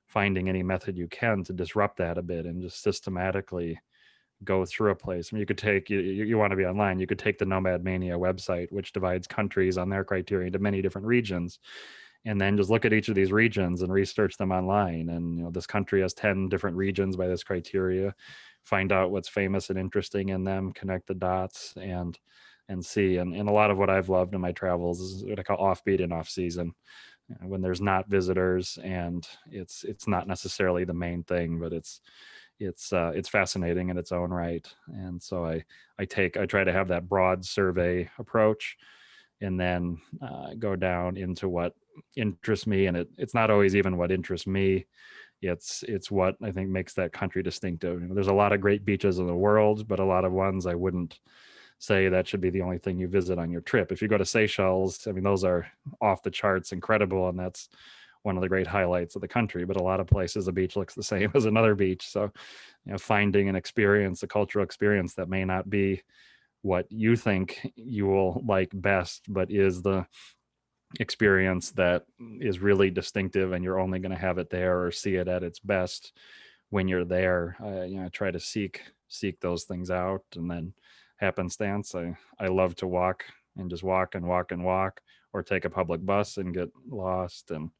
finding any method you can to disrupt that a bit and just systematically go through a place. I mean, you could take, you want to be online, you could take the Nomad Mania website, which divides countries on their criteria into many different regions, and then just look at each of these regions and research them online. And this country has 10 different regions by this criteria. Find out what's famous and interesting in them, connect the dots, and see. And a lot of what I've loved in my travels is what I call offbeat and off season. when there's not visitors, and it's not necessarily the main thing, but it's fascinating in its own right. And so I try to have that broad survey approach, and then go down into what interests me. And it's not always even what interests me. It's what I think makes that country distinctive. There's a lot of great beaches in the world, but a lot of ones I wouldn't say that should be the only thing you visit on your trip. If you go to Seychelles, I mean, those are off the charts incredible, and that's one of the great highlights of the country. But a lot of places, the beach looks the same as another beach. So, finding an experience, a cultural experience that may not be what you think you will like best, but is the experience that is really distinctive, and you're only going to have it there or see it at its best when you're there. I try to seek those things out, and then happenstance, I love to walk and just walk and walk and walk, or take a public bus and get lost and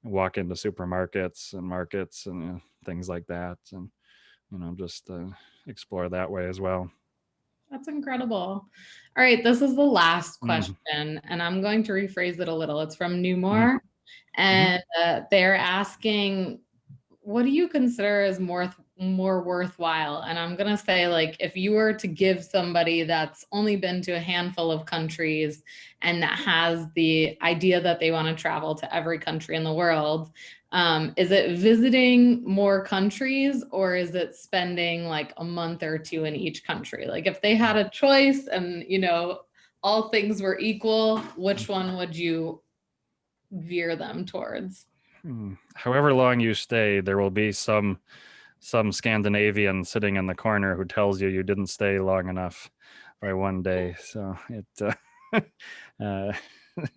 walk into supermarkets and markets and things like that, and just explore that way as well. That's incredible. All right, this is the last Mhm. question, and I'm going to rephrase it a little. It's from Mhm. Newmore, and they're asking, what do you consider as more worthwhile? And I'm gonna say, like, if you were to give somebody that's only been to a handful of countries and that has the idea that they want to travel to every country in the world, is it visiting more countries, or is it spending like a month or two in each country? Like, if they had a choice and all things were equal, which one would you veer them towards? However long you stay, there will be some Scandinavian sitting in the corner who tells you didn't stay long enough by one day. So uh,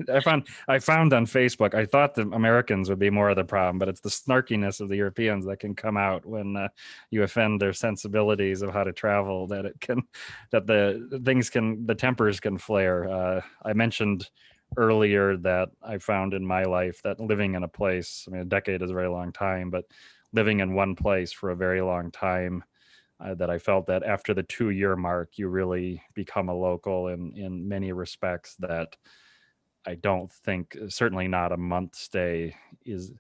I found on Facebook, I thought the Americans would be more of the problem, but it's the snarkiness of the Europeans that can come out when you offend their sensibilities of how to travel, that the tempers can flare. I mentioned earlier that I found in my life that living in a place, I mean, a decade is a very long time, but living in one place for a very long time, that I felt that after the 2-year mark, you really become a local in many respects that I don't think, certainly not a month stay is.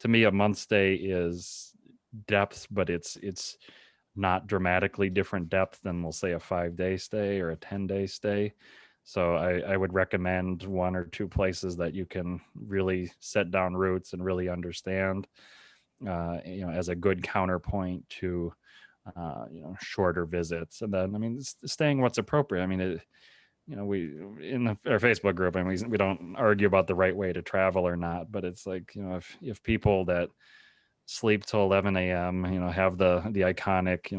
To me, a month stay is depth, but it's not dramatically different depth than, we'll say, a 5-day stay or a 10-day stay. So I would recommend 1 or 2 places that you can really set down roots and really understand, as a good counterpoint to, shorter visits. And then, I mean, staying what's appropriate. I mean, we in our Facebook group, and we don't argue about the right way to travel or not, but it's like, if people that sleep till 11 a.m., have the iconic,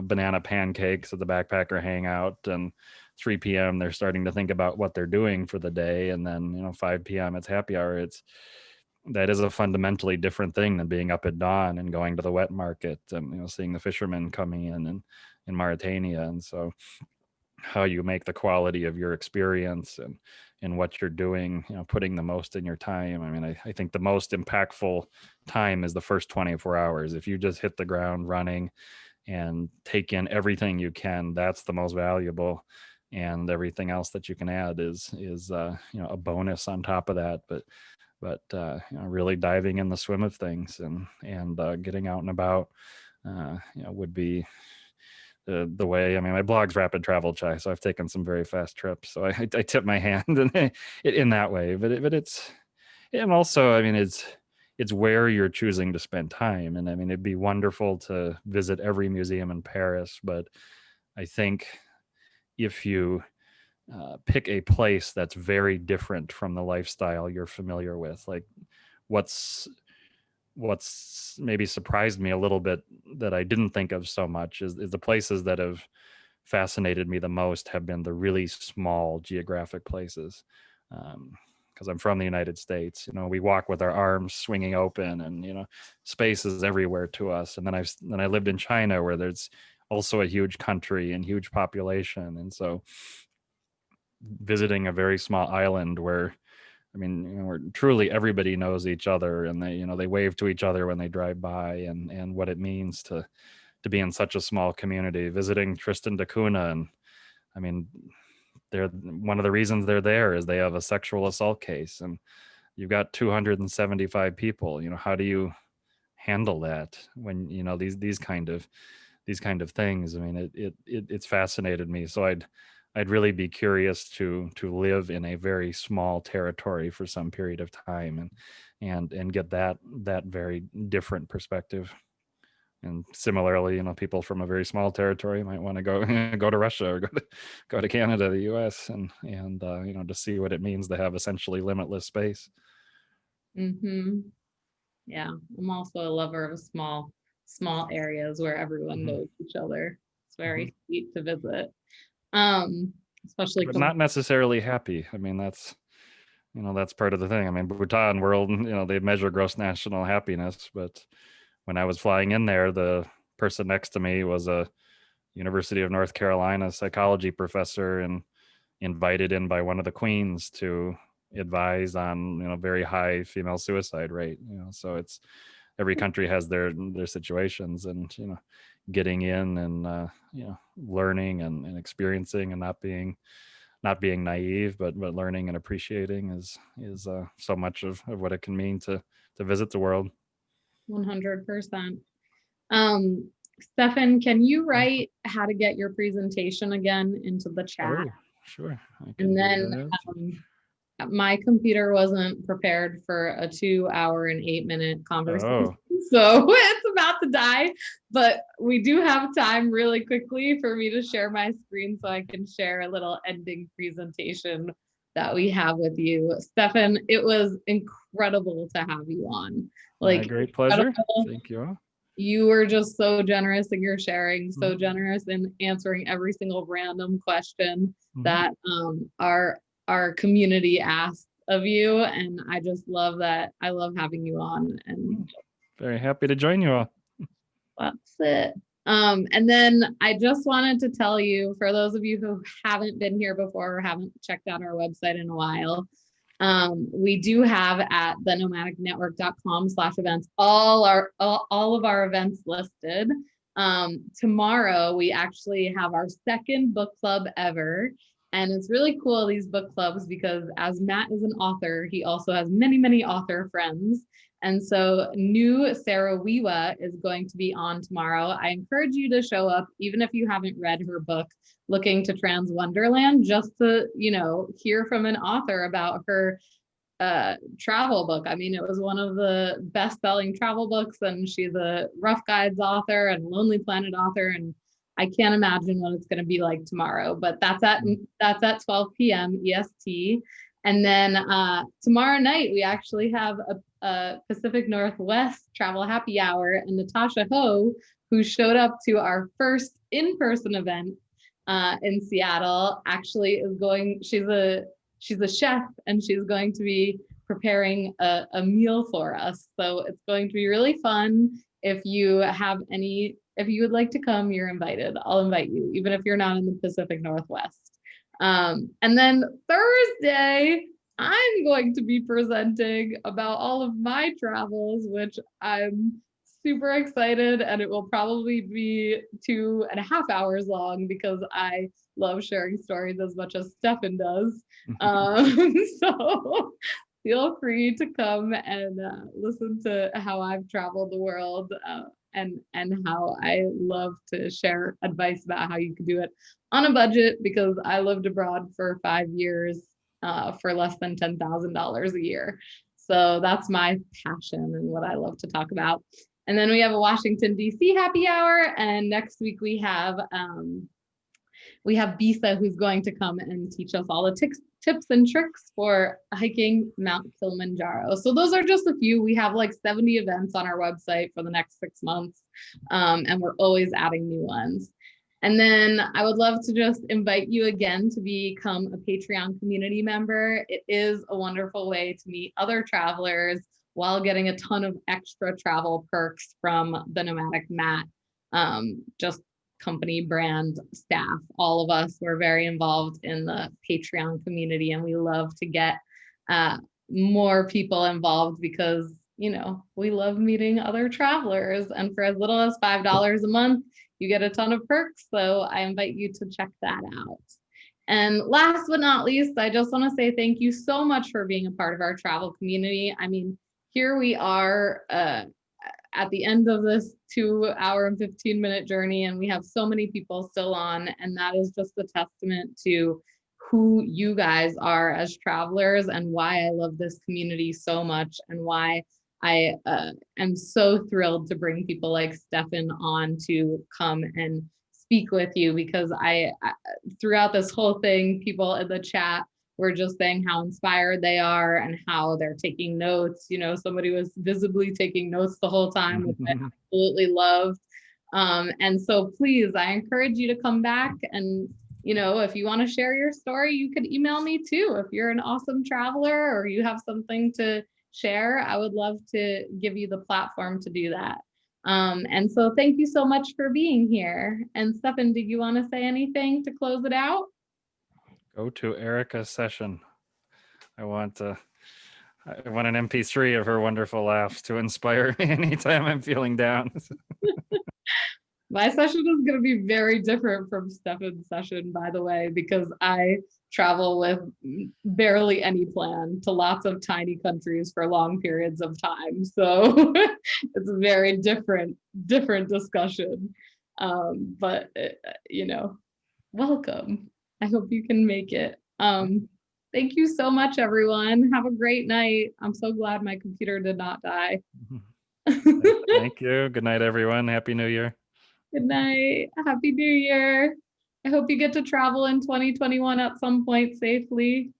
banana pancakes at the backpacker hangout, and 3 p.m. they're starting to think about what they're doing for the day, and then 5 p.m. it's happy hour. That is a fundamentally different thing than being up at dawn and going to the wet market and seeing the fishermen coming in Mauritania. And so, how you make the quality of your experience and what you're doing, putting the most in your time. I mean, I think the most impactful time is the first 24 hours. If you just hit the ground running and take in everything you can, that's the most valuable. And everything else that you can add is a bonus on top of that. But really diving in the swim of things and getting out and about, would be the way. I mean, my blog's Rapid Travel Chai, so I've taken some very fast trips. So I tip my hand in that way. But it's, and also, I mean, it's where you're choosing to spend time. And I mean, it'd be wonderful to visit every museum in Paris, but I think if you pick a place that's very different from the lifestyle you're familiar with, like what's maybe surprised me a little bit that I didn't think of so much is the places that have fascinated me the most have been the really small geographic places. Because I'm from the United States, we walk with our arms swinging open, and space is everywhere to us. And then I lived in China, where there's also a huge country and huge population, and so visiting a very small island where, I mean, where truly everybody knows each other, and they wave to each other when they drive by, and what it means to be in such a small community. Visiting Tristan da Cunha, and I mean, they're one of the reasons they're there is they have a sexual assault case, and you've got 275 people. How do you handle that when, these kind of things? I mean, it's fascinated me. So I'd really be curious to live in a very small territory for some period of time and get that very different perspective. And similarly, people from a very small territory might want to go go to Russia or go to Canada, the U.S., and to see what it means to have essentially limitless space. Mm-hmm. Yeah, I'm also a lover of small areas where everyone knows each other. It's very sweet to visit. Especially But not necessarily happy. I mean, that's part of the thing. I mean, Bhutan world, they measure gross national happiness, but when I was flying in there, the person next to me was a University of North Carolina psychology professor and invited in by one of the queens to advise on, very high female suicide rate. So it's every country has their situations, and getting in and learning and experiencing and not being naive, but learning and appreciating is so much of what it can mean to visit the world. 100%. Stefan, can you write how to get your presentation again into the chat? Oh, sure. And then my computer wasn't prepared for a 2 hour and 8 minute conversation. So it's about to die, but we do have time really quickly for me to share my screen so I can share a little ending presentation that we have with you. Stefan, it was incredible to have you on. My great pleasure. Thank you all. You were just so generous in your sharing, so generous in answering every single random question that our community asked of you. And I just love that. I love having you on, and very happy to join you all. That's it. And then I just wanted to tell you, for those of you who haven't been here before or haven't checked out our website in a while, we do have at thenomadicnetwork.com/events all of our events listed. Tomorrow we actually have our second book club ever. And it's really cool, these book clubs, because as Matt is an author, he also has many, many author friends. And so new Sarah Wiwa is going to be on tomorrow. I encourage you to show up, even if you haven't read her book, Looking to Trans Wonderland, just to, hear from an author about her travel book. I mean, it was one of the best-selling travel books, and she's a Rough Guides author and Lonely Planet author, and I can't imagine what it's going to be like tomorrow. But that's at 12 p.m. EST. And then tomorrow night we actually have a Pacific Northwest travel happy hour, and Natasha Ho, who showed up to our first in-person event in Seattle, actually is going. She's a chef, and she's going to be preparing a meal for us. So it's going to be really fun. If you would like to come, you're invited. I'll invite you, even if you're not in the Pacific Northwest. And then Thursday, I'm going to be presenting about all of my travels, which I'm super excited, and it will probably be 2.5 hours long because I love sharing stories as much as Stefan does. So feel free to come and listen to how I've traveled the world and how I love to share advice about how you can do it on a budget, because I lived abroad for 5 years for less than $10,000 a year. So that's my passion and what I love to talk about. And then we have a Washington, D.C. happy hour. And next week we have Bisa, who's going to come and teach us all the tips and tricks for hiking Mount Kilimanjaro. So those are just a few. We have like 70 events on our website for the next 6 months. And we're always adding new ones. And then I would love to just invite you again to become a Patreon community member. It is a wonderful way to meet other travelers while getting a ton of extra travel perks from the Nomadic Mat, just company brand staff. All of us were very involved in the Patreon community, and we love to get more people involved because, we love meeting other travelers. And for as little as $5 a month, you get a ton of perks. So I invite you to check that out. And last but not least, I just want to say thank you so much for being a part of our travel community. I mean, here we are at the end of this 2-hour and 15-minute journey, and we have so many people still on, and that is just a testament to who you guys are as travelers and why I love this community so much, and why I am so thrilled to bring people like Stefan on to come and speak with you, because I throughout this whole thing, people in the chat were just saying how inspired they are and how they're taking notes. You know, somebody was visibly taking notes the whole time, which I absolutely loved. And so please, I encourage you to come back, and you know, if you want to share your story, you can email me too. If you're an awesome traveler or you have something to share, I would love to give you the platform to do that. And so thank you so much for being here. And Stefan, did you want to say anything to close it out? Go to Erica's session. I want an MP3 of her wonderful laughs to inspire me anytime I'm feeling down. My session is going to be very different from Stefan's session, by the way, because I travel with barely any plan to lots of tiny countries for long periods of time. So it's a very different discussion. But, you know, welcome. I hope you can make it. Thank you so much, everyone. Have a great night. I'm so glad my computer did not die. Thank you. Good night, everyone. Happy New Year. Good night. Happy New Year. I hope you get to travel in 2021 at some point safely.